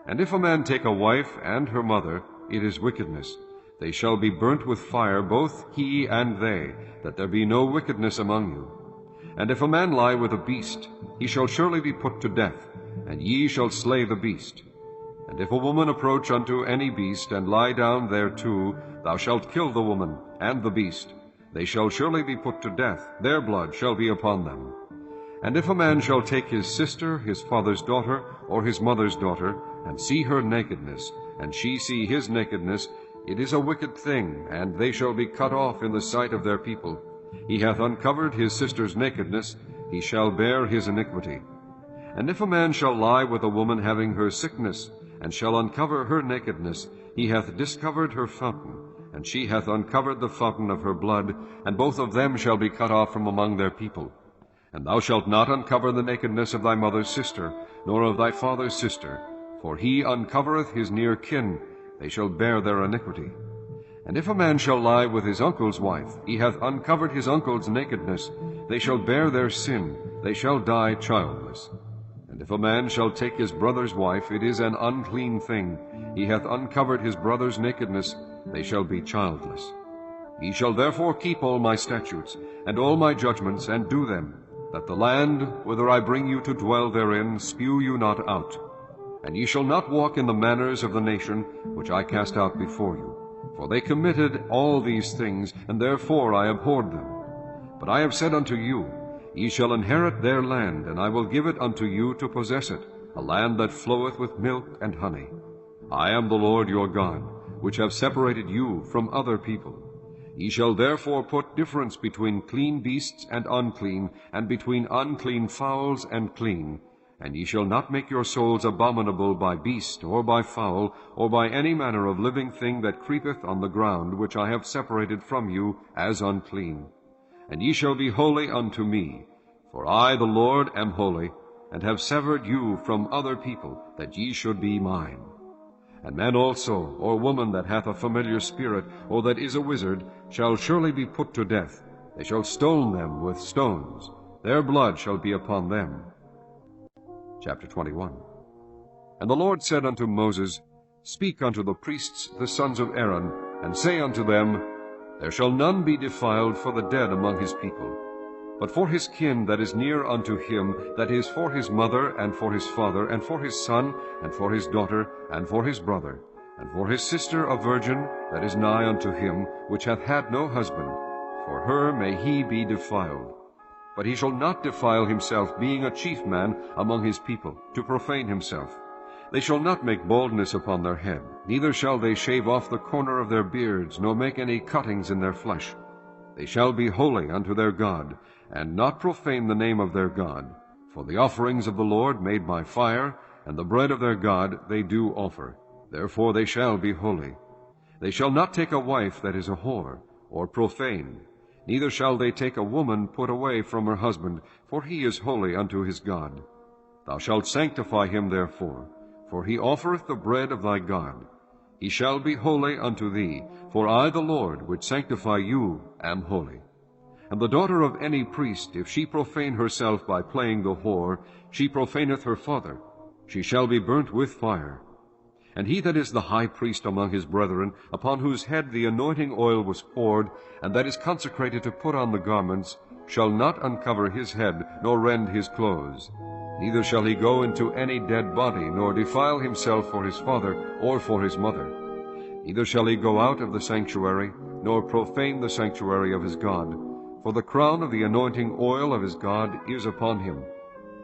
And if a man take a wife and her mother, it is wickedness. They shall be burnt with fire, both he and they, that there be no wickedness among you. And if a man lie with a beast, he shall surely be put to death, and ye shall slay the beast. And if a woman approach unto any beast, and lie down thereto, thou shalt kill the woman and the beast. They shall surely be put to death, their blood shall be upon them. And if a man shall take his sister, his father's daughter, or his mother's daughter, and see her nakedness, and she see his nakedness, It is a wicked thing, and they shall be cut off in the sight of their people. He hath uncovered his sister's nakedness, he shall bear his iniquity. And if a man shall lie with a woman having her sickness, and shall uncover her nakedness, he hath discovered her fountain, and she hath uncovered the fountain of her blood, and both of them shall be cut off from among their people. And thou shalt not uncover the nakedness of thy mother's sister, nor of thy father's sister, for he uncovereth his near kin, they shall bear their iniquity. And if a man shall lie with his uncle's wife, he hath uncovered his uncle's nakedness, they shall bear their sin, they shall die childless. And if a man shall take his brother's wife, it is an unclean thing, he hath uncovered his brother's nakedness, they shall be childless. Ye shall therefore keep all my statutes, and all my judgments, and do them, that the land, whither I bring you to dwell therein, spew you not out. And ye shall not walk in the manners of the nation which I cast out before you. For they committed all these things, and therefore I abhorred them. But I have said unto you, Ye shall inherit their land, and I will give it unto you to possess it, a land that floweth with milk and honey. I am the Lord your God, which have separated you from other people. Ye shall therefore put difference between clean beasts and unclean, and between unclean fowls and clean. And ye shall not make your souls abominable by beast, or by fowl, or by any manner of living thing that creepeth on the ground, which I have separated from you as unclean. And ye shall be holy unto me, for I the Lord am holy, and have severed you from other people, that ye should be mine. And man also, or woman that hath a familiar spirit, or that is a wizard, shall surely be put to death. They shall stone them with stones. Their blood shall be upon them. Chapter 21. And the Lord said unto Moses, Speak unto the priests, the sons of Aaron, and say unto them, There shall none be defiled for the dead among his people, but for his kin that is near unto him, that is, for his mother, and for his father, and for his son, and for his daughter, and for his brother, and for his sister a virgin that is nigh unto him, which hath had no husband, for her may he be defiled. But he shall not defile himself, being a chief man among his people, to profane himself. They shall not make baldness upon their head, neither shall they shave off the corner of their beards, nor make any cuttings in their flesh. They shall be holy unto their God, and not profane the name of their God. For the offerings of the Lord made by fire, and the bread of their God they do offer. Therefore they shall be holy. They shall not take a wife that is a whore, or profane. Neither shall they take a woman put away from her husband, for he is holy unto his God. Thou shalt sanctify him therefore, for he offereth the bread of thy God. He shall be holy unto thee, for I the Lord, which sanctify you, am holy. And the daughter of any priest, if she profane herself by playing the whore, she profaneth her father. She shall be burnt with fire. And he that is the high priest among his brethren, upon whose head the anointing oil was poured, and that is consecrated to put on the garments, shall not uncover his head, nor rend his clothes. Neither shall he go into any dead body, nor defile himself for his father or for his mother. Neither shall he go out of the sanctuary, nor profane the sanctuary of his God. For the crown of the anointing oil of his God is upon him.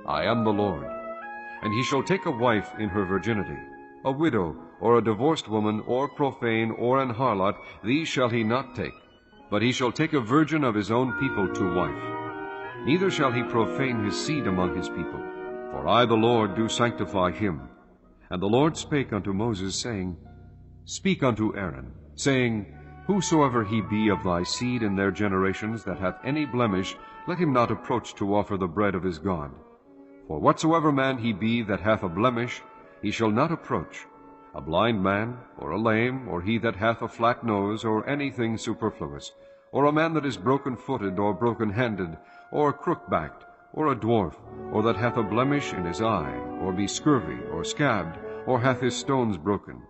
I am the Lord. And he shall take a wife in her virginity, a widow, or a divorced woman, or profane, or an harlot, these shall he not take. But he shall take a virgin of his own people to wife. Neither shall he profane his seed among his people, for I the Lord do sanctify him. And the Lord spake unto Moses, saying, Speak unto Aaron, saying, Whosoever he be of thy seed in their generations that hath any blemish, let him not approach to offer the bread of his God. For whatsoever man he be that hath a blemish, he shall not approach, a blind man, or a lame, or he that hath a flat nose, or anything superfluous, or a man that is broken-footed, or broken-handed, or crook-backed, or a dwarf, or that hath a blemish in his eye, or be scurvy, or scabbed, or hath his stones broken.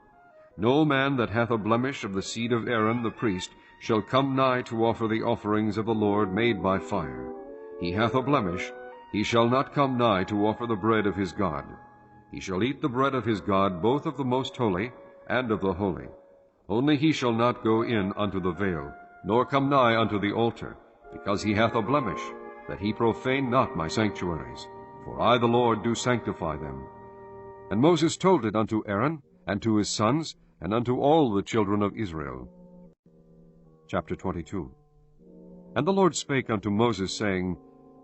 No man that hath a blemish of the seed of Aaron the priest shall come nigh to offer the offerings of the Lord made by fire. He hath a blemish, he shall not come nigh to offer the bread of his God. He shall eat the bread of his God, both of the most holy and of the holy. Only he shall not go in unto the veil, nor come nigh unto the altar, because he hath a blemish, that he profane not my sanctuaries. For I the Lord do sanctify them. And Moses told it unto Aaron, and to his sons, and unto all the children of Israel. Chapter 22. And the Lord spake unto Moses, saying,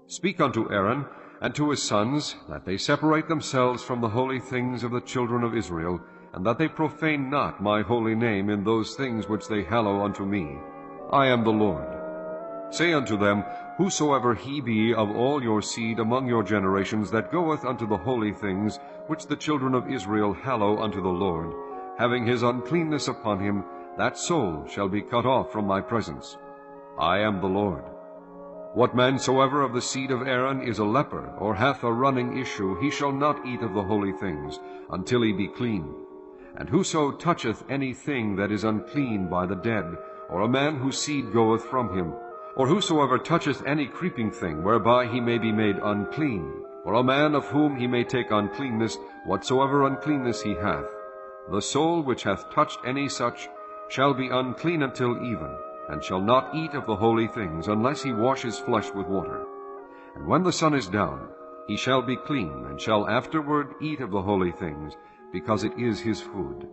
Speak unto Aaron and to his sons, that they separate themselves from the holy things of the children of Israel, and that they profane not my holy name in those things which they hallow unto me. I am the Lord. Say unto them, Whosoever he be of all your seed among your generations that goeth unto the holy things which the children of Israel hallow unto the Lord, having his uncleanness upon him, that soul shall be cut off from my presence. I am the Lord. What man soever of the seed of Aaron is a leper, or hath a running issue, he shall not eat of the holy things, until he be clean. And whoso toucheth any thing that is unclean by the dead, or a man whose seed goeth from him, or whosoever toucheth any creeping thing, whereby he may be made unclean, or a man of whom he may take uncleanness, whatsoever uncleanness he hath, the soul which hath touched any such shall be unclean until even, and shall not eat of the holy things, unless he wash his flesh with water. And when the sun is down, he shall be clean, and shall afterward eat of the holy things, because it is his food.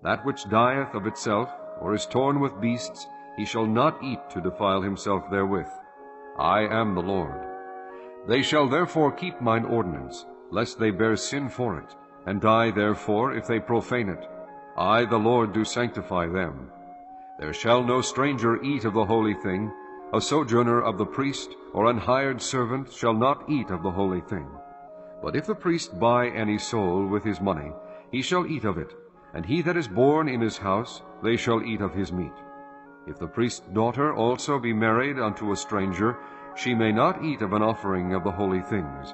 That which dieth of itself, or is torn with beasts, he shall not eat to defile himself therewith. I am the Lord. They shall therefore keep mine ordinance, lest they bear sin for it, and die therefore if they profane it. I, the Lord, do sanctify them. There shall no stranger eat of the holy thing. A sojourner of the priest, or an hired servant, shall not eat of the holy thing. But if the priest buy any soul with his money, he shall eat of it, and he that is born in his house, they shall eat of his meat. If the priest's daughter also be married unto a stranger, she may not eat of an offering of the holy things.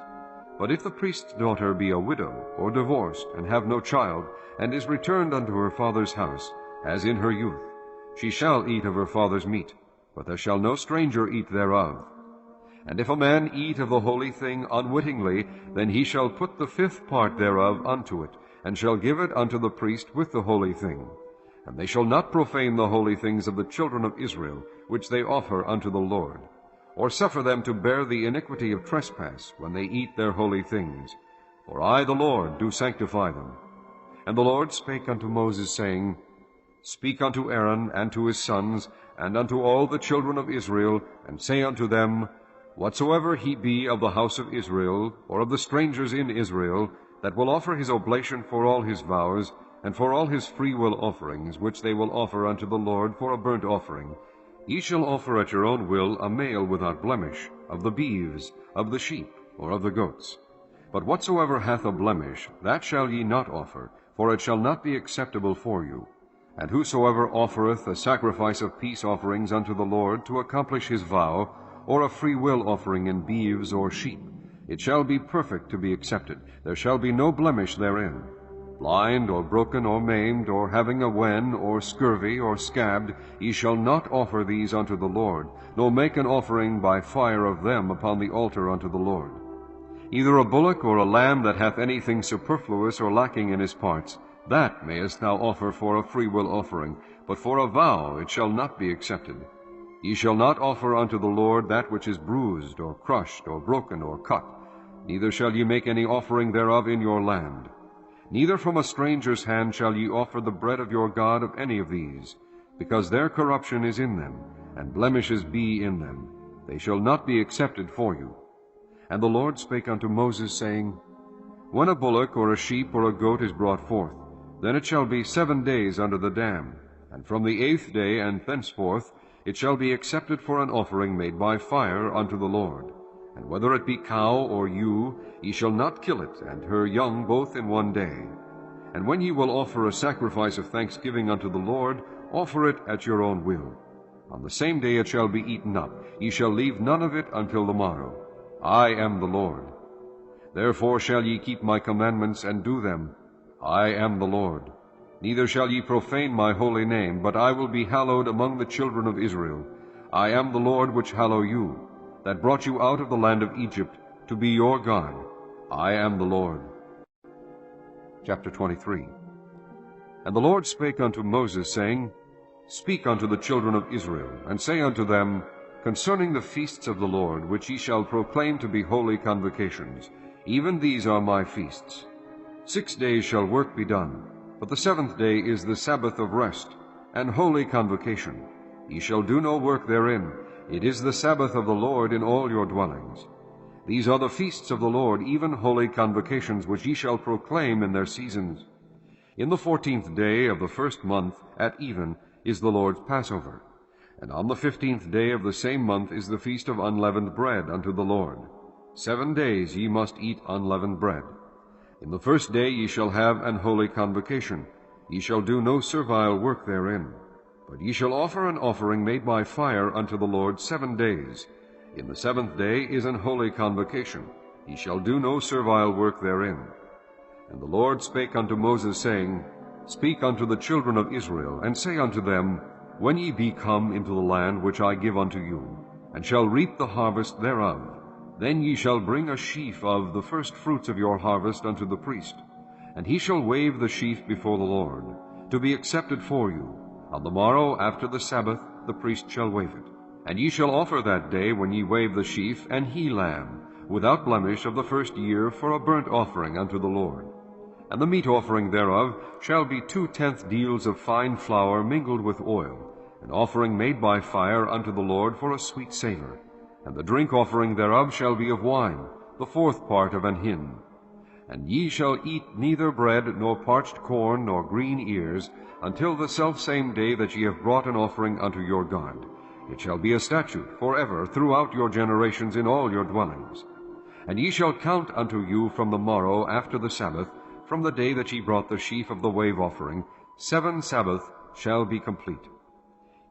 But if the priest's daughter be a widow, or divorced, and have no child, and is returned unto her father's house, as in her youth, she shall eat of her father's meat, but there shall no stranger eat thereof. And if a man eat of the holy thing unwittingly, then he shall put the fifth part thereof unto it, and shall give it unto the priest with the holy thing. And they shall not profane the holy things of the children of Israel, which they offer unto the Lord, or suffer them to bear the iniquity of trespass when they eat their holy things. For I, the Lord, do sanctify them. And the Lord spake unto Moses, saying, Speak unto Aaron and to his sons, and unto all the children of Israel, and say unto them, Whatsoever he be of the house of Israel, or of the strangers in Israel, that will offer his oblation for all his vows, and for all his freewill offerings, which they will offer unto the Lord for a burnt offering, ye shall offer at your own will a male without blemish, of the beeves, of the sheep, or of the goats. But whatsoever hath a blemish, that shall ye not offer, for it shall not be acceptable for you. And whosoever offereth a sacrifice of peace offerings unto the Lord to accomplish his vow, or a freewill offering in beeves or sheep, it shall be perfect to be accepted. There shall be no blemish therein. Blind, or broken, or maimed, or having a wen, or scurvy, or scabbed, ye shall not offer these unto the Lord, nor make an offering by fire of them upon the altar unto the Lord. Either a bullock or a lamb that hath anything superfluous or lacking in his parts, that mayest thou offer for a freewill offering, but for a vow it shall not be accepted. Ye shall not offer unto the Lord that which is bruised, or crushed, or broken, or cut, neither shall ye make any offering thereof in your land. Neither from a stranger's hand shall ye offer the bread of your God of any of these, because their corruption is in them, and blemishes be in them. They shall not be accepted for you. And the Lord spake unto Moses, saying, When a bullock or a sheep or a goat is brought forth, then it shall be 7 days under the dam, and from the 8th day and thenceforth it shall be accepted for an offering made by fire unto the Lord. And whether it be cow or ewe, ye shall not kill it, and her young both in 1 day. And when ye will offer a sacrifice of thanksgiving unto the Lord, offer it at your own will. On the same day it shall be eaten up. Ye shall leave none of it until the morrow. I am the Lord. Therefore shall ye keep my commandments and do them. I am the Lord. Neither shall ye profane my holy name, but I will be hallowed among the children of Israel. I am the Lord which hallow you, that brought you out of the land of Egypt, to be your God. I am the Lord. Chapter 23. And the Lord spake unto Moses, saying, Speak unto the children of Israel, and say unto them, Concerning the feasts of the Lord, which ye shall proclaim to be holy convocations, even these are my feasts. 6 days shall work be done, But the seventh day is the Sabbath of rest, and holy convocation. Ye shall do no work therein. It is the Sabbath of the Lord in all your dwellings. These are the feasts of the Lord, even holy convocations, which ye shall proclaim in their seasons. In the 14th day of the first month at even is the Lord's Passover. And on the 15th day of the same month is the feast of unleavened bread unto the Lord. 7 days ye must eat unleavened bread. In the first day ye shall have an holy convocation. Ye shall do no servile work therein. But ye shall offer an offering made by fire unto the Lord 7 days. In the 7th day is an holy convocation. Ye shall do no servile work therein. And the Lord spake unto Moses, saying, Speak unto the children of Israel, and say unto them, When ye be come into the land which I give unto you, and shall reap the harvest thereof, then ye shall bring a sheaf of the first fruits of your harvest unto the priest, and he shall wave the sheaf before the Lord, to be accepted for you. On the morrow after the Sabbath the priest shall wave it. And ye shall offer that day, when ye wave the sheaf, an he-lamb, without blemish, of the first year, for a burnt offering unto the Lord. And the meat offering thereof shall be 2/10 deals of fine flour mingled with oil, an offering made by fire unto the Lord for a sweet savor. And the drink offering thereof shall be of wine, the 4th part of an hin. And ye shall eat neither bread, nor parched corn, nor green ears, until the selfsame day that ye have brought an offering unto your God. It shall be a statute forever throughout your generations in all your dwellings. And ye shall count unto you from the morrow after the Sabbath, from the day that ye brought the sheaf of the wave offering, 7 Sabbaths shall be complete.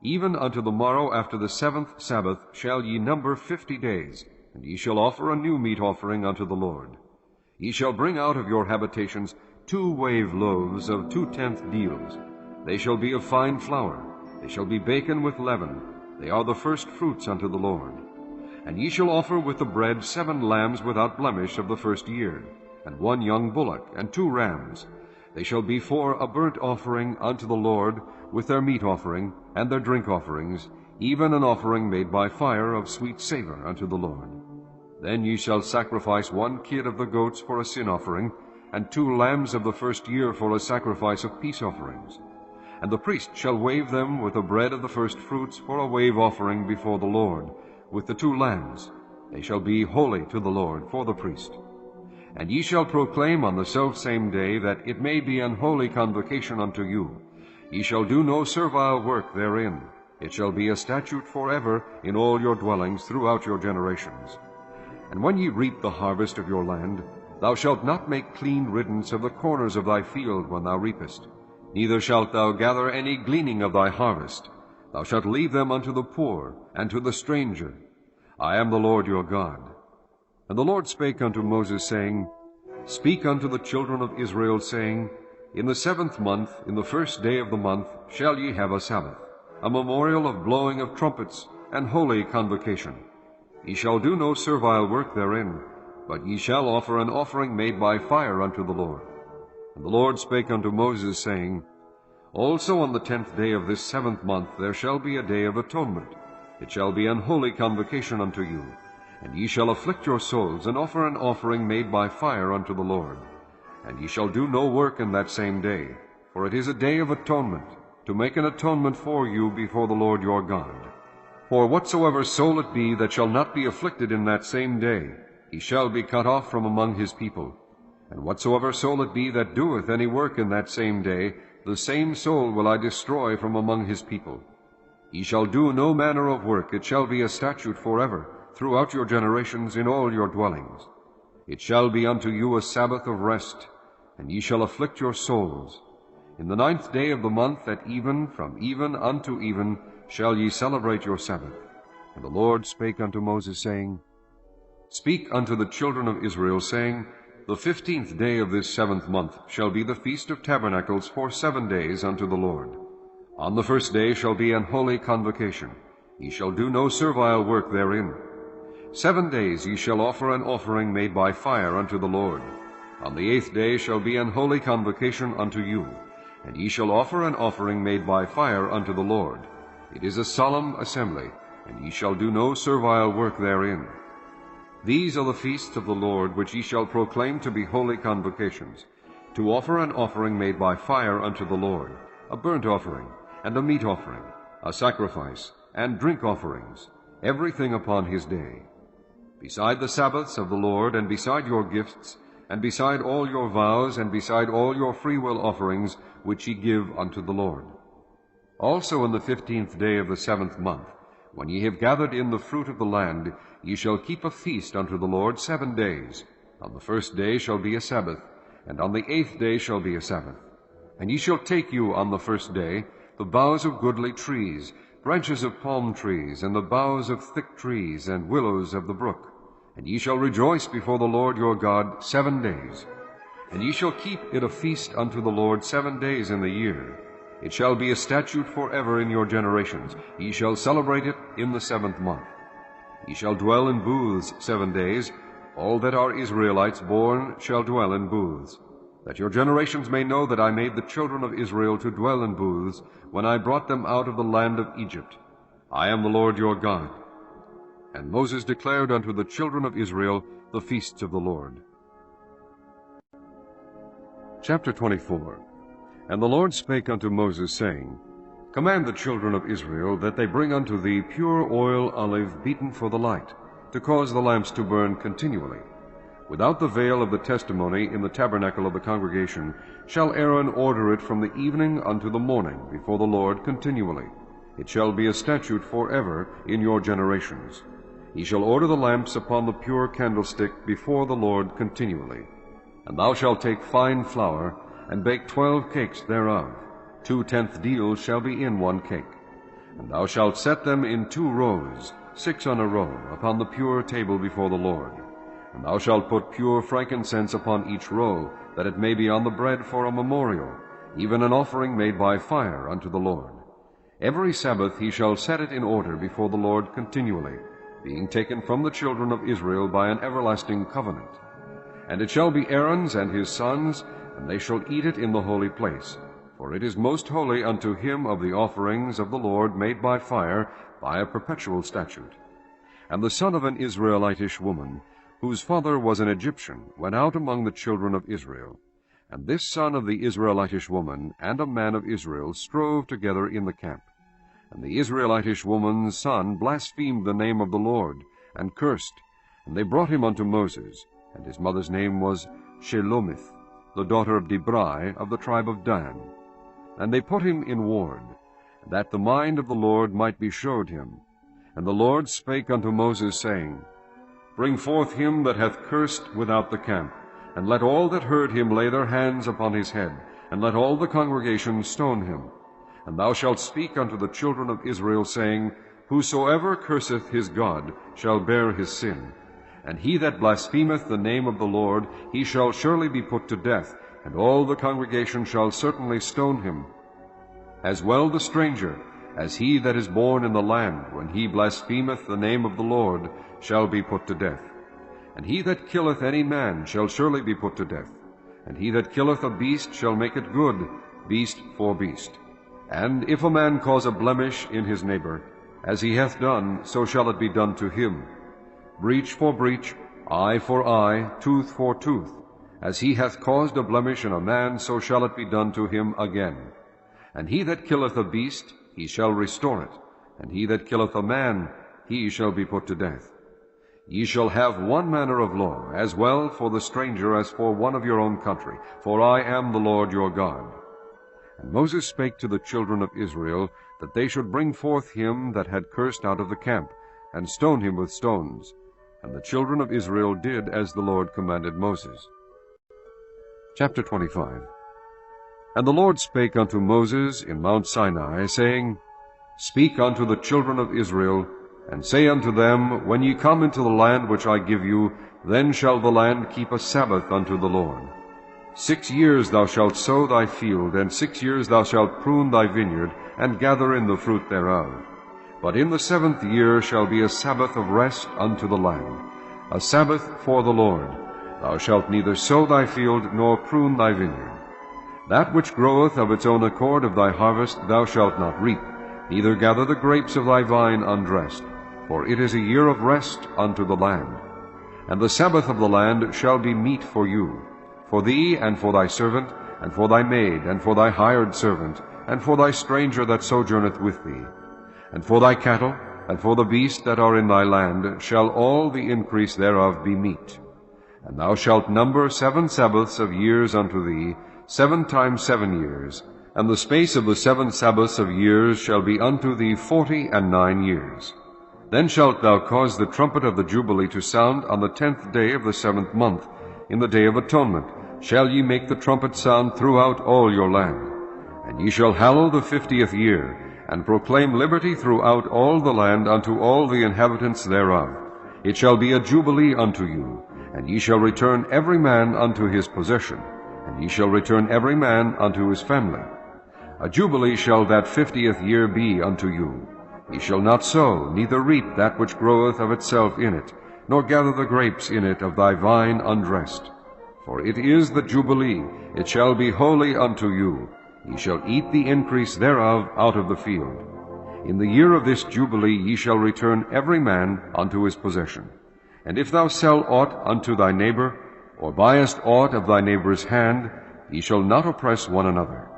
Even unto the morrow after the 7th Sabbath shall ye number 50 days, and ye shall offer a new meat offering unto the Lord. Ye shall bring out of your habitations 2 wave loaves of 2/10 deals. They shall be of fine flour. They shall be baken with leaven. They are the first fruits unto the Lord. And ye shall offer with the bread 7 lambs without blemish of the first year, and 1 young bullock, and 2 rams. They shall be for a burnt offering unto the Lord, with their meat offering, and their drink offerings, even an offering made by fire of sweet savor unto the Lord. Then ye shall sacrifice 1 kid of the goats for a sin offering, and 2 lambs of the first year for a sacrifice of peace offerings. And the priest shall wave them with the bread of the first fruits for a wave offering before the Lord, with the 2 lambs. They shall be holy to the Lord for the priest. And ye shall proclaim on the selfsame day that it may be an holy convocation unto you. Ye shall do no servile work therein. It shall be a statute forever in all your dwellings throughout your generations. And when ye reap the harvest of your land, thou shalt not make clean riddance of the corners of thy field when thou reapest. Neither shalt thou gather any gleaning of thy harvest. Thou shalt leave them unto the poor and to the stranger. I am the Lord your God. And the Lord spake unto Moses, saying, Speak unto the children of Israel, saying, In the 7th month, in the first day of the month, shall ye have a Sabbath, a memorial of blowing of trumpets, and holy convocation. Ye shall do no servile work therein, but ye shall offer an offering made by fire unto the Lord. And the Lord spake unto Moses, saying, Also on the 10th day of this 7th month there shall be a day of atonement. It shall be an holy convocation unto you. And ye shall afflict your souls, and offer an offering made by fire unto the Lord. And ye shall do no work in that same day, for it is a day of atonement, to make an atonement for you before the Lord your God. For whatsoever soul it be that shall not be afflicted in that same day, he shall be cut off from among his people. And whatsoever soul it be that doeth any work in that same day, the same soul will I destroy from among his people. Ye shall do no manner of work. It shall be a statute forever, throughout your generations in all your dwellings. It shall be unto you a Sabbath of rest, and ye shall afflict your souls. In the 9th day of the month at even, from even unto even, shall ye celebrate your Sabbath. And the Lord spake unto Moses, saying, Speak unto the children of Israel, saying, The 15th day of this 7th month shall be the Feast of Tabernacles for 7 days unto the Lord. On the first day shall be an holy convocation. Ye shall do no servile work therein. 7 days ye shall offer an offering made by fire unto the Lord. On the 8th day shall be an holy convocation unto you, and ye shall offer an offering made by fire unto the Lord. It is a solemn assembly, and ye shall do no servile work therein. These are the feasts of the Lord, which ye shall proclaim to be holy convocations. to offer an offering made by fire unto the Lord, a burnt offering, and a meat offering, a sacrifice, and drink offerings, everything upon his day. Beside the Sabbaths of the Lord, and beside your gifts, and beside all your vows, and beside all your freewill offerings, which ye give unto the Lord. Also in the 15th day of the 7th month, when ye have gathered in the fruit of the land, ye shall keep a feast unto the Lord 7 days. On the 1st day shall be a Sabbath, and on the 8th day shall be a Sabbath. And ye shall take you on the 1st day the boughs of goodly trees, branches of palm trees, and the boughs of thick trees, and willows of the brook. And ye shall rejoice before the Lord your God 7 days. And ye shall keep it a feast unto the Lord 7 days in the year. It shall be a statute forever in your generations. Ye shall celebrate it in the 7th month. Ye shall dwell in booths 7 days. All that are Israelites born shall dwell in booths, that your generations may know that I made the children of Israel to dwell in booths when I brought them out of the land of Egypt. I am the Lord your God. And Moses declared unto the children of Israel the feasts of the Lord. Chapter 24. And the Lord spake unto Moses, saying, Command the children of Israel that they bring unto thee pure oil olive beaten for the light, to cause the lamps to burn continually. Without the veil of the testimony in the tabernacle of the congregation shall Aaron order it from the evening unto the morning before the Lord continually. It shall be a statute forever in your generations. He shall order the lamps upon the pure candlestick before the Lord continually. And thou shalt take fine flour, and bake 12 cakes thereof. 2/10 deals shall be in 1 cake. And thou shalt set them in 2 rows, 6 on a row, upon the pure table before the Lord. And thou shalt put pure frankincense upon each row, that it may be on the bread for a memorial, even an offering made by fire unto the Lord. Every Sabbath he shall set it in order before the Lord continually, being taken from the children of Israel by an everlasting covenant. And it shall be Aaron's and his sons', and they shall eat it in the holy place. For it is most holy unto him of the offerings of the Lord made by fire, by a perpetual statute. And the son of an Israelitish woman, whose father was an Egyptian, went out among the children of Israel. And this son of the Israelitish woman and a man of Israel strove together in the camp. And the Israelitish woman's son blasphemed the name of the Lord, and cursed. And they brought him unto Moses, and his mother's name was Shelomith, the daughter of Dibri of the tribe of Dan. And they put him in ward, that the mind of the Lord might be showed him. And the Lord spake unto Moses, saying, Bring forth him that hath cursed without the camp, and let all that heard him lay their hands upon his head, and let all the congregation stone him. And thou shalt speak unto the children of Israel, saying, Whosoever curseth his God shall bear his sin. And he that blasphemeth the name of the Lord, he shall surely be put to death, and all the congregation shall certainly stone him. As well the stranger, as he that is born in the land, when he blasphemeth the name of the Lord, shall be put to death. And he that killeth any man shall surely be put to death. And he that killeth a beast shall make it good, beast for beast. And if a man cause a blemish in his neighbor, as he hath done, so shall it be done to him. Breach for breach, eye for eye, tooth for tooth. As he hath caused a blemish in a man, so shall it be done to him again. And he that killeth a beast, he shall restore it. And he that killeth a man, he shall be put to death. Ye shall have one manner of law, as well for the stranger as for one of your own country, for I am the Lord your God. And Moses spake to the children of Israel, that they should bring forth him that had cursed out of the camp, and stone him with stones. And the children of Israel did as the Lord commanded Moses. Chapter 25. And the Lord spake unto Moses in Mount Sinai, saying, Speak unto the children of Israel, and say unto them, When ye come into the land which I give you, then shall the land keep a Sabbath unto the Lord. 6 years thou shalt sow thy field, and 6 years thou shalt prune thy vineyard, and gather in the fruit thereof. But in the 7th year shall be a Sabbath of rest unto the land, a Sabbath for the Lord. Thou shalt neither sow thy field, nor prune thy vineyard. That which groweth of its own accord of thy harvest thou shalt not reap, neither gather the grapes of thy vine undressed, for it is a year of rest unto the land. And the Sabbath of the land shall be meat for you. for thee, and for thy servant, and for thy maid, and for thy hired servant, and for thy stranger that sojourneth with thee. And for thy cattle, and for the beasts that are in thy land, shall all the increase thereof be meat. And thou shalt number 7 Sabbaths of years unto thee, 7 times 7 years, and the space of the 7 Sabbaths of years shall be unto thee 49 years. Then shalt thou cause the trumpet of the Jubilee to sound on the 10th day of the 7th month. In the day of atonement shall ye make the trumpet sound throughout all your land. And ye shall hallow the 50th year, and proclaim liberty throughout all the land unto all the inhabitants thereof. It shall be a jubilee unto you, and ye shall return every man unto his possession, and ye shall return every man unto his family. A jubilee shall that 50th year be unto you. Ye shall not sow, neither reap that which groweth of itself in it, nor gather the grapes in it of thy vine undressed. For it is the jubilee, it shall be holy unto you. Ye shall eat the increase thereof out of the field. In the year of this jubilee ye shall return every man unto his possession. And if thou sell aught unto thy neighbor, or buyest aught of thy neighbor's hand, ye shall not oppress one another.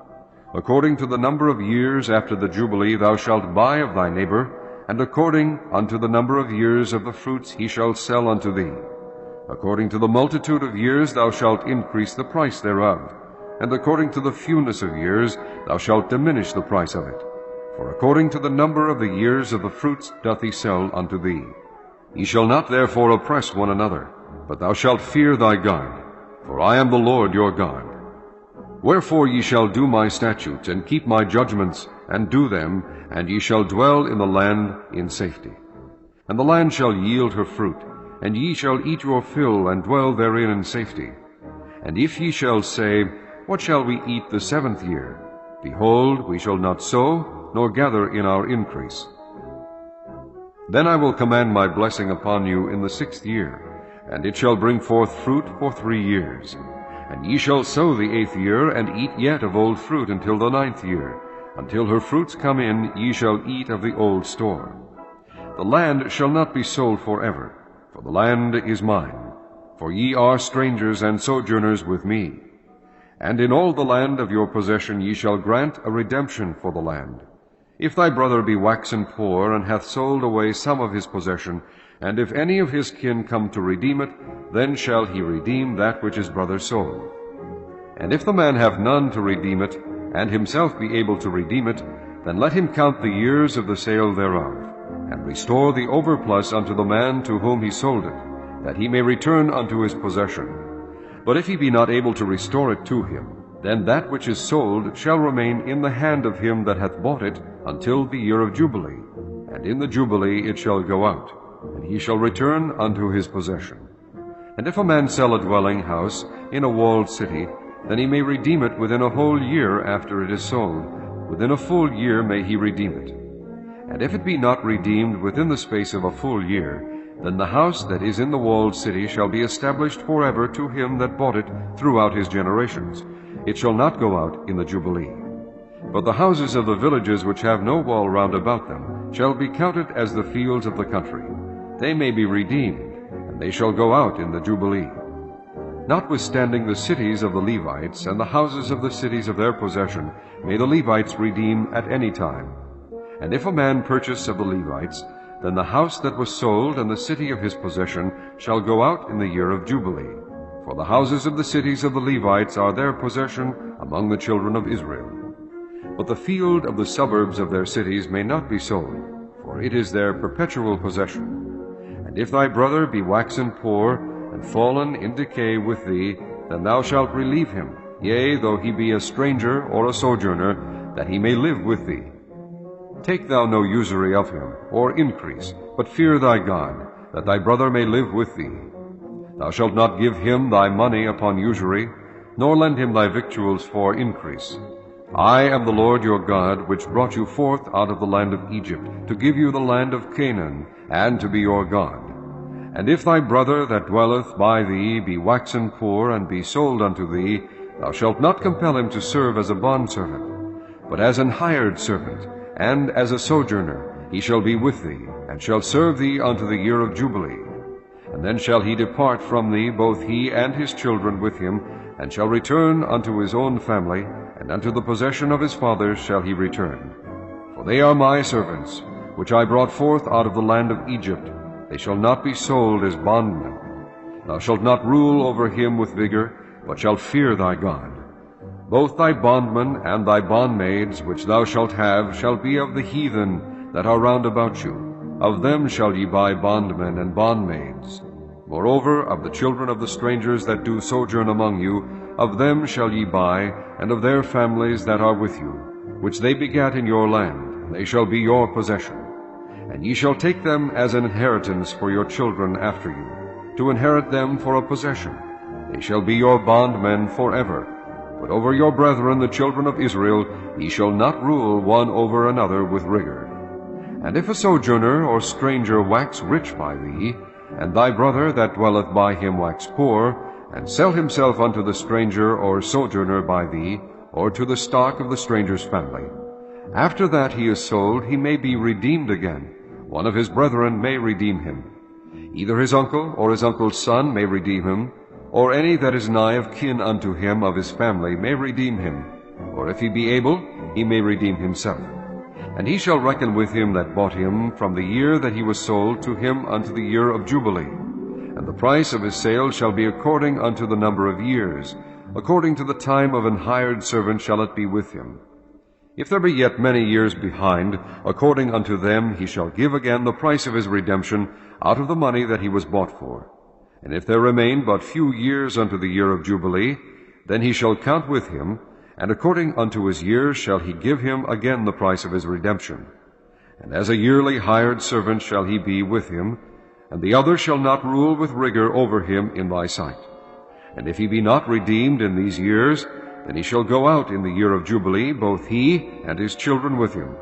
According to the number of years after the jubilee thou shalt buy of thy neighbor, and according unto the number of years of the fruits he shall sell unto thee. According to the multitude of years thou shalt increase the price thereof, and according to the fewness of years thou shalt diminish the price of it. For according to the number of the years of the fruits doth he sell unto thee. Ye shall not therefore oppress one another, but thou shalt fear thy God, for I am the Lord your God. Wherefore ye shall do my statutes, and keep my judgments, and do them, and ye shall dwell in the land in safety. And the land shall yield her fruit, and ye shall eat your fill, and dwell therein in safety. And if ye shall say, What shall we eat the 7th year? Behold, we shall not sow, nor gather in our increase. Then I will command my blessing upon you in the 6th year, and it shall bring forth fruit for 3 years. And ye shall sow the 8th year, and eat yet of old fruit until the 9th year. Until her fruits come in, ye shall eat of the old store. The land shall not be sold forever, for the land is mine. For ye are strangers and sojourners with me. And in all the land of your possession ye shall grant a redemption for the land. If thy brother be waxen poor, and hath sold away some of his possession, and if any of his kin come to redeem it, then shall he redeem that which his brother sold. And if the man have none to redeem it, and himself be able to redeem it, then let him count the years of the sale thereof, and restore the overplus unto the man to whom he sold it, that he may return unto his possession. But if he be not able to restore it to him, then that which is sold shall remain in the hand of him that hath bought it until the year of Jubilee, and in the Jubilee it shall go out, and he shall return unto his possession. And if a man sell a dwelling house in a walled city, then he may redeem it within a whole year after it is sold. Within a full year may he redeem it. And if it be not redeemed within the space of a full year, then the house that is in the walled city shall be established forever to him that bought it throughout his generations. It shall not go out in the Jubilee. But the houses of the villages which have no wall round about them shall be counted as the fields of the country. They may be redeemed, and they shall go out in the Jubilee. Notwithstanding the cities of the Levites and the houses of the cities of their possession may the Levites redeem at any time. And if a man purchase of the Levites, then the house that was sold and the city of his possession shall go out in the year of Jubilee. For the houses of the cities of the Levites are their possession among the children of Israel. But the field of the suburbs of their cities may not be sold, for it is their perpetual possession. And if thy brother be waxen poor, and fallen in decay with thee, then thou shalt relieve him, yea, though he be a stranger or a sojourner, that he may live with thee. Take thou no usury of him, or increase, but fear thy God, that thy brother may live with thee. Thou shalt not give him thy money upon usury, nor lend him thy victuals for increase. I am the Lord your God, which brought you forth out of the land of Egypt, to give you the land of Canaan, and to be your God. And if thy brother that dwelleth by thee be waxen poor, and be sold unto thee, thou shalt not compel him to serve as a bondservant, but as an hired servant, and as a sojourner he shall be with thee, and shall serve thee unto the year of Jubilee. And then shall he depart from thee, both he and his children with him, and shall return unto his own family, and unto the possession of his fathers shall he return. For they are my servants, which I brought forth out of the land of Egypt. They shall not be sold as bondmen. Thou shalt not rule over him with vigor, but shalt fear thy God. Both thy bondmen and thy bondmaids which thou shalt have shall be of the heathen that are round about you. Of them shall ye buy bondmen and bondmaids. Moreover, of the children of the strangers that do sojourn among you, of them shall ye buy, and of their families that are with you, which they begat in your land, they shall be your possession. And ye shall take them as an inheritance for your children after you, to inherit them for a possession. They shall be your bondmen forever. But over your brethren, the children of Israel, ye shall not rule one over another with rigor. And if a sojourner or stranger wax rich by thee, and thy brother that dwelleth by him wax poor, and sell himself unto the stranger or sojourner by thee, or to the stock of the stranger's family, after that he is sold, he may be redeemed again. One of his brethren may redeem him. Either his uncle or his uncle's son may redeem him, or any that is nigh of kin unto him of his family may redeem him, or if he be able, he may redeem himself. And he shall reckon with him that bought him from the year that he was sold to him unto the year of Jubilee. And the price of his sale shall be according unto the number of years. According to the time of an hired servant shall it be with him. If there be yet many years behind, according unto them he shall give again the price of his redemption out of the money that he was bought for. And if there remain but few years unto the year of Jubilee, then he shall count with him, and according unto his years shall he give him again the price of his redemption. And as a yearly hired servant shall he be with him, and the other shall not rule with rigor over him in thy sight. And if he be not redeemed in these years, then he shall go out in the year of Jubilee, both he and his children with him.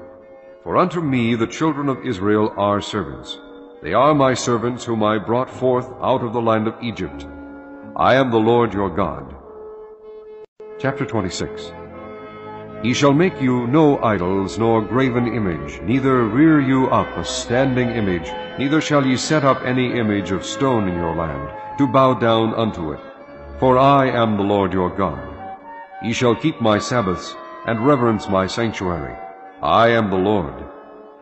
For unto me the children of Israel are servants. They are my servants whom I brought forth out of the land of Egypt. I am the Lord your God. Chapter 26. He shall make you no idols, nor graven image, neither rear you up a standing image, neither shall ye set up any image of stone in your land, to bow down unto it. For I am the Lord your God. Ye shall keep my Sabbaths, and reverence my sanctuary. I am the Lord.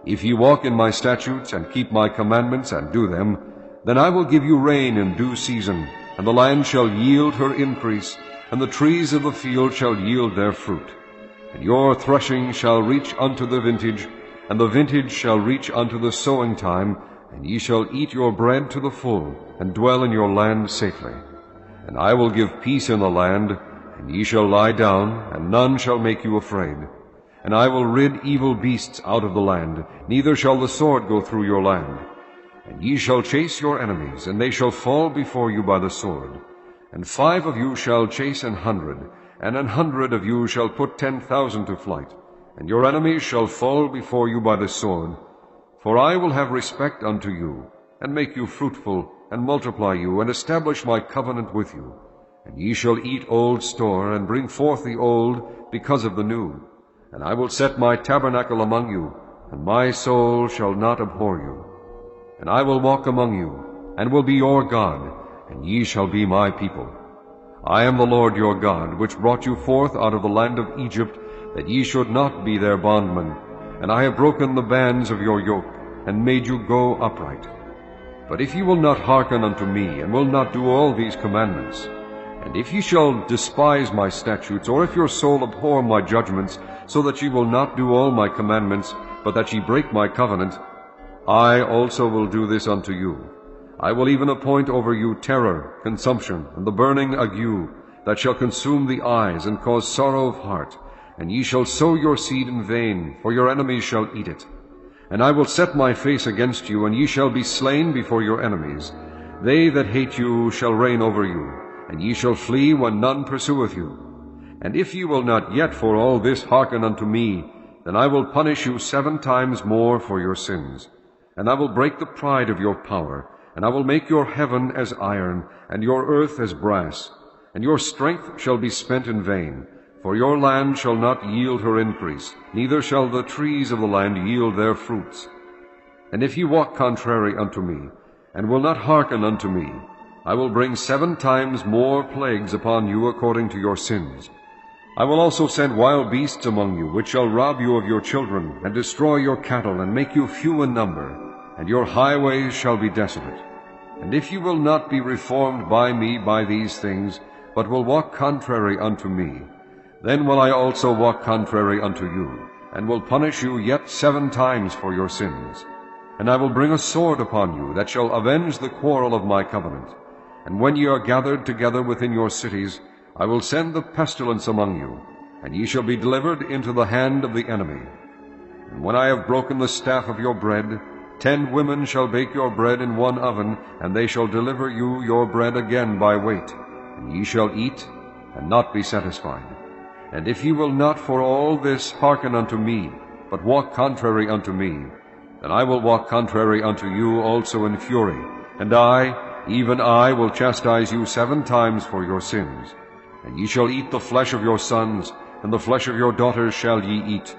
If ye walk in my statutes, and keep my commandments, and do them, then I will give you rain in due season, and the land shall yield her increase, and the trees of the field shall yield their fruit. And your threshing shall reach unto the vintage, and the vintage shall reach unto the sowing time, and ye shall eat your bread to the full, and dwell in your land safely. And I will give peace in the land, and ye shall lie down, and none shall make you afraid. And I will rid evil beasts out of the land, neither shall the sword go through your land. And ye shall chase your enemies, and they shall fall before you by the sword. And 5 of you shall chase 100, and 100 of you shall put 10,000 to flight. And your enemies shall fall before you by the sword. For I will have respect unto you, and make you fruitful, and multiply you, and establish my covenant with you. And ye shall eat old store, and bring forth the old, because of the new. And I will set my tabernacle among you, and my soul shall not abhor you. And I will walk among you, and will be your God, and ye shall be my people. I am the Lord your God, which brought you forth out of the land of Egypt, that ye should not be their bondmen. And I have broken the bands of your yoke, and made you go upright. But if ye will not hearken unto me, and will not do all these commandments, and if ye shall despise my statutes, or if your soul abhor my judgments, so that ye will not do all my commandments, but that ye break my covenant, I also will do this unto you. I will even appoint over you terror, consumption, and the burning ague, that shall consume the eyes, and cause sorrow of heart. And ye shall sow your seed in vain, for your enemies shall eat it. And I will set my face against you, and ye shall be slain before your enemies. They that hate you shall reign over you, and ye shall flee when none pursueth you. And if ye will not yet for all this hearken unto me, then I will punish you 7 times more for your sins. And I will break the pride of your power, and I will make your heaven as iron, and your earth as brass. And your strength shall be spent in vain, for your land shall not yield her increase, neither shall the trees of the land yield their fruits. And if ye walk contrary unto me, and will not hearken unto me, I will bring 7 times more plagues upon you according to your sins. I will also send wild beasts among you, which shall rob you of your children, and destroy your cattle, and make you few in number, and your highways shall be desolate. And if you will not be reformed by me by these things, but will walk contrary unto me, then will I also walk contrary unto you, and will punish you yet 7 times for your sins. And I will bring a sword upon you, that shall avenge the quarrel of my covenant. And when ye are gathered together within your cities, I will send the pestilence among you, and ye shall be delivered into the hand of the enemy. And when I have broken the staff of your bread, 10 women shall bake your bread in one oven, and they shall deliver you your bread again by weight, and ye shall eat, and not be satisfied. And if ye will not for all this hearken unto me, but walk contrary unto me, then I will walk contrary unto you also in fury, and I, even I, will chastise you 7 times for your sins. And ye shall eat the flesh of your sons, and the flesh of your daughters shall ye eat.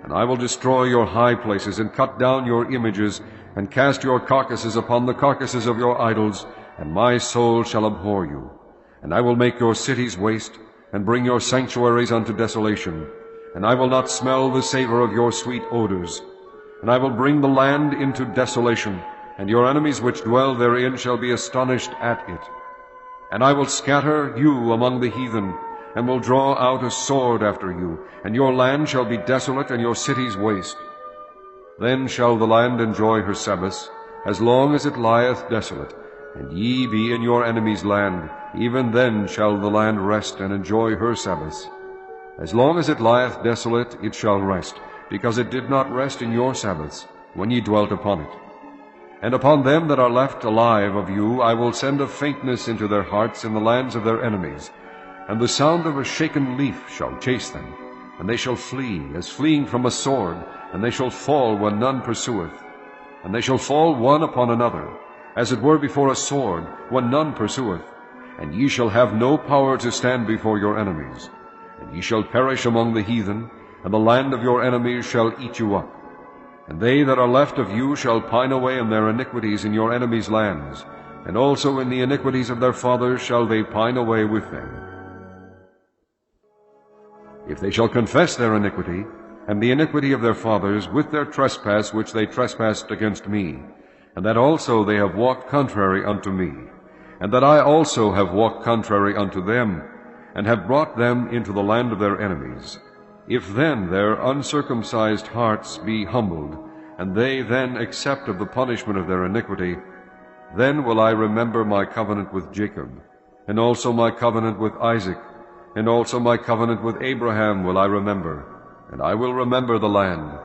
And I will destroy your high places, and cut down your images, and cast your carcasses upon the carcasses of your idols, and my soul shall abhor you. And I will make your cities waste, and bring your sanctuaries unto desolation. And I will not smell the savor of your sweet odors. And I will bring the land into desolation, and your enemies which dwell therein shall be astonished at it. And I will scatter you among the heathen, and will draw out a sword after you, and your land shall be desolate, and your cities waste. Then shall the land enjoy her Sabbaths, as long as it lieth desolate, and ye be in your enemy's land. Even then shall the land rest, and enjoy her Sabbaths. As long as it lieth desolate, it shall rest, because it did not rest in your Sabbaths, when ye dwelt upon it. And upon them that are left alive of you I will send a faintness into their hearts in the lands of their enemies, and the sound of a shaken leaf shall chase them, and they shall flee, as fleeing from a sword, and they shall fall when none pursueth. And they shall fall one upon another, as it were before a sword, when none pursueth. And ye shall have no power to stand before your enemies. And ye shall perish among the heathen, and the land of your enemies shall eat you up. And they that are left of you shall pine away in their iniquities in your enemies' lands, and also in the iniquities of their fathers shall they pine away with them. If they shall confess their iniquity, and the iniquity of their fathers, with their trespass which they trespassed against me, and that also they have walked contrary unto me, and that I also have walked contrary unto them, and have brought them into the land of their enemies, if then their uncircumcised hearts be humbled, and they then accept of the punishment of their iniquity, then will I remember my covenant with Jacob, and also my covenant with Isaac, and also my covenant with Abraham will I remember, and I will remember the land.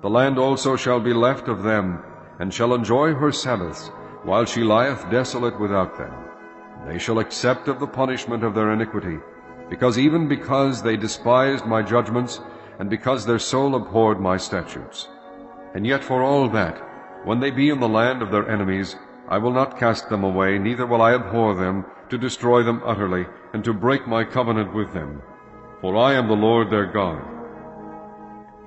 The land also shall be left of them, and shall enjoy her Sabbaths, while she lieth desolate without them. They shall accept of the punishment of their iniquity, because they despised my judgments, and because their soul abhorred my statutes. And yet for all that, when they be in the land of their enemies, I will not cast them away, neither will I abhor them, to destroy them utterly, and to break my covenant with them. For I am the Lord their God.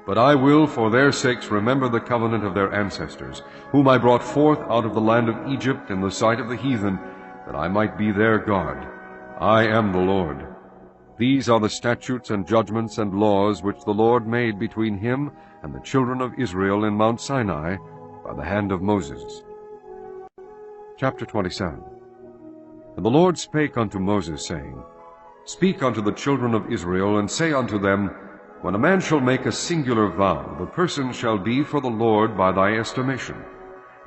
But I will for their sakes remember the covenant of their ancestors, whom I brought forth out of the land of Egypt in the sight of the heathen, that I might be their God. I am the Lord. These are the statutes and judgments and laws which the Lord made between him and the children of Israel in Mount Sinai by the hand of Moses. Chapter 27. And the Lord spake unto Moses, saying, Speak unto the children of Israel, and say unto them, When a man shall make a singular vow, the person shall be for the Lord by thy estimation.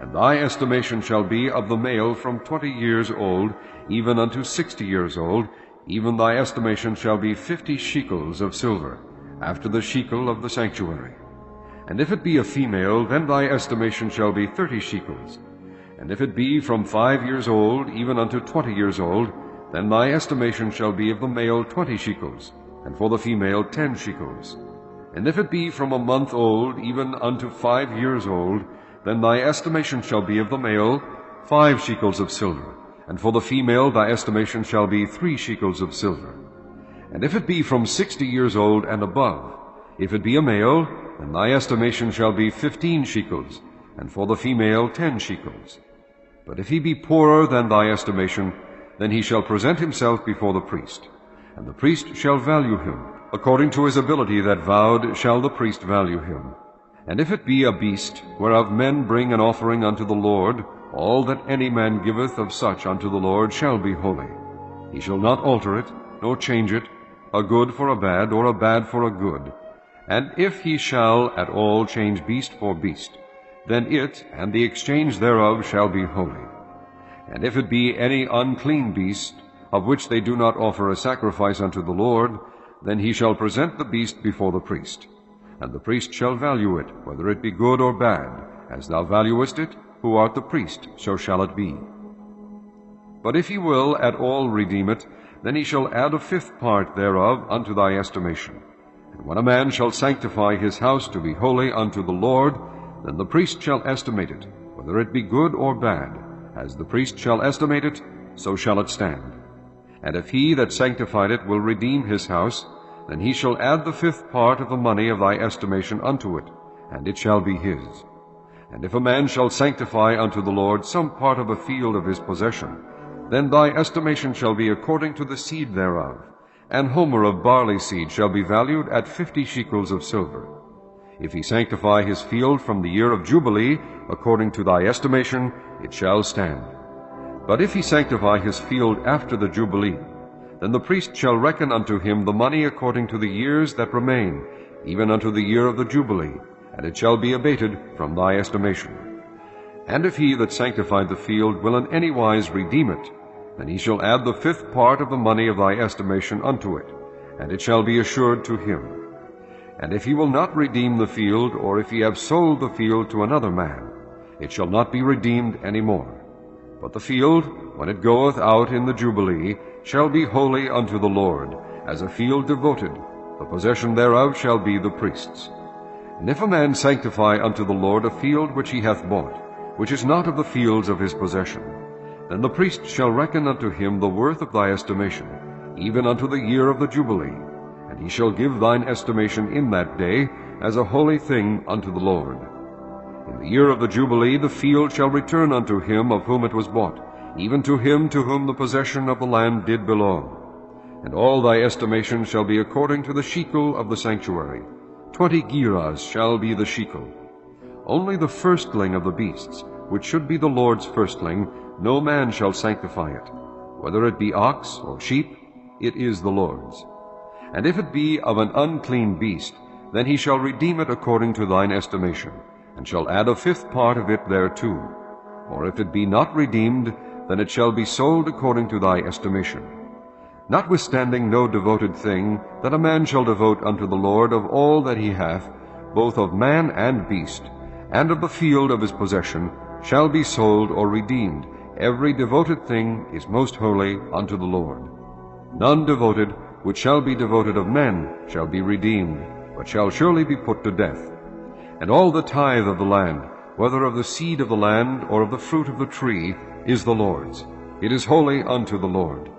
And thy estimation shall be of the male from 20 years old, even unto 60 years old, even thy estimation shall be 50 shekels of silver, after the shekel of the sanctuary. And if it be a female, then thy estimation shall be 30 shekels. And if it be from 5 years old, even unto 20 years old, then thy estimation shall be of the male 20 shekels, and for the female 10 shekels. And if it be from a month old, even unto 5 years old, then thy estimation shall be of the male 5 shekels of silver, and for the female thy estimation shall be 3 shekels of silver. And if it be from 60 years old and above, if it be a male, then thy estimation shall be 15 shekels, and for the female 10 shekels. But if he be poorer than thy estimation, then he shall present himself before the priest, and the priest shall value him. According to his ability that vowed shall the priest value him. And if it be a beast, whereof men bring an offering unto the Lord, all that any man giveth of such unto the Lord shall be holy. He shall not alter it, nor change it, a good for a bad, or a bad for a good. And if he shall at all change beast for beast, then it and the exchange thereof shall be holy. And if it be any unclean beast, of which they do not offer a sacrifice unto the Lord, then he shall present the beast before the priest. And the priest shall value it, whether it be good or bad. As thou valuest it, who art the priest, so shall it be. But if he will at all redeem it, then he shall add a fifth part thereof unto thy estimation. And when a man shall sanctify his house to be holy unto the Lord, then the priest shall estimate it, whether it be good or bad. As the priest shall estimate it, so shall it stand. And if he that sanctified it will redeem his house, then he shall add the fifth part of the money of thy estimation unto it, and it shall be his. And if a man shall sanctify unto the Lord some part of a field of his possession, then thy estimation shall be according to the seed thereof. An homer of barley seed shall be valued at 50 shekels of silver. If he sanctify his field from the year of Jubilee, according to thy estimation, it shall stand. But if he sanctify his field after the Jubilee, then the priest shall reckon unto him the money according to the years that remain, even unto the year of the Jubilee, and it shall be abated from thy estimation. And if he that sanctified the field will in any wise redeem it, then he shall add the fifth part of the money of thy estimation unto it, and it shall be assured to him. And if he will not redeem the field, or if he have sold the field to another man, it shall not be redeemed any more. But the field, when it goeth out in the Jubilee, shall be holy unto the Lord, as a field devoted. The possession thereof shall be the priest's. And if a man sanctify unto the Lord a field which he hath bought, which is not of the fields of his possession, then the priest shall reckon unto him the worth of thy estimation, even unto the year of the Jubilee, and he shall give thine estimation in that day as a holy thing unto the Lord. In the year of the Jubilee the field shall return unto him of whom it was bought, even to him to whom the possession of the land did belong. And all thy estimation shall be according to the shekel of the sanctuary. 20 gerahs shall be the shekel. Only the firstling of the beasts, which should be the Lord's firstling, no man shall sanctify it. Whether it be ox or sheep, it is the Lord's. And if it be of an unclean beast, then he shall redeem it according to thine estimation, and shall add a fifth part of it thereto. Or if it be not redeemed, then it shall be sold according to thy estimation. Notwithstanding no devoted thing that a man shall devote unto the Lord of all that he hath, both of man and beast, and of the field of his possession, shall be sold or redeemed. Every devoted thing is most holy unto the Lord. None devoted, which shall be devoted of men, shall be redeemed, but shall surely be put to death. And all the tithe of the land, whether of the seed of the land or of the fruit of the tree, is the Lord's. It is holy unto the Lord.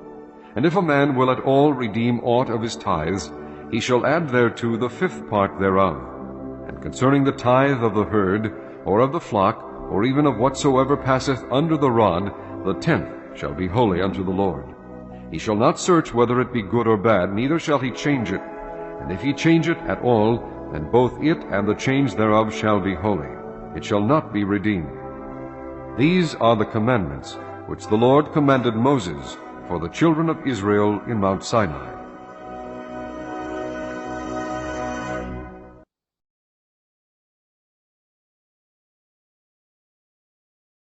And if a man will at all redeem aught of his tithes, he shall add thereto the fifth part thereof. And concerning the tithe of the herd, or of the flock, or even of whatsoever passeth under the rod, the 10th shall be holy unto the Lord. He shall not search whether it be good or bad, neither shall he change it. And if he change it at all, then both it and the change thereof shall be holy. It shall not be redeemed. These are the commandments which the Lord commanded Moses for the children of Israel in Mount Sinai.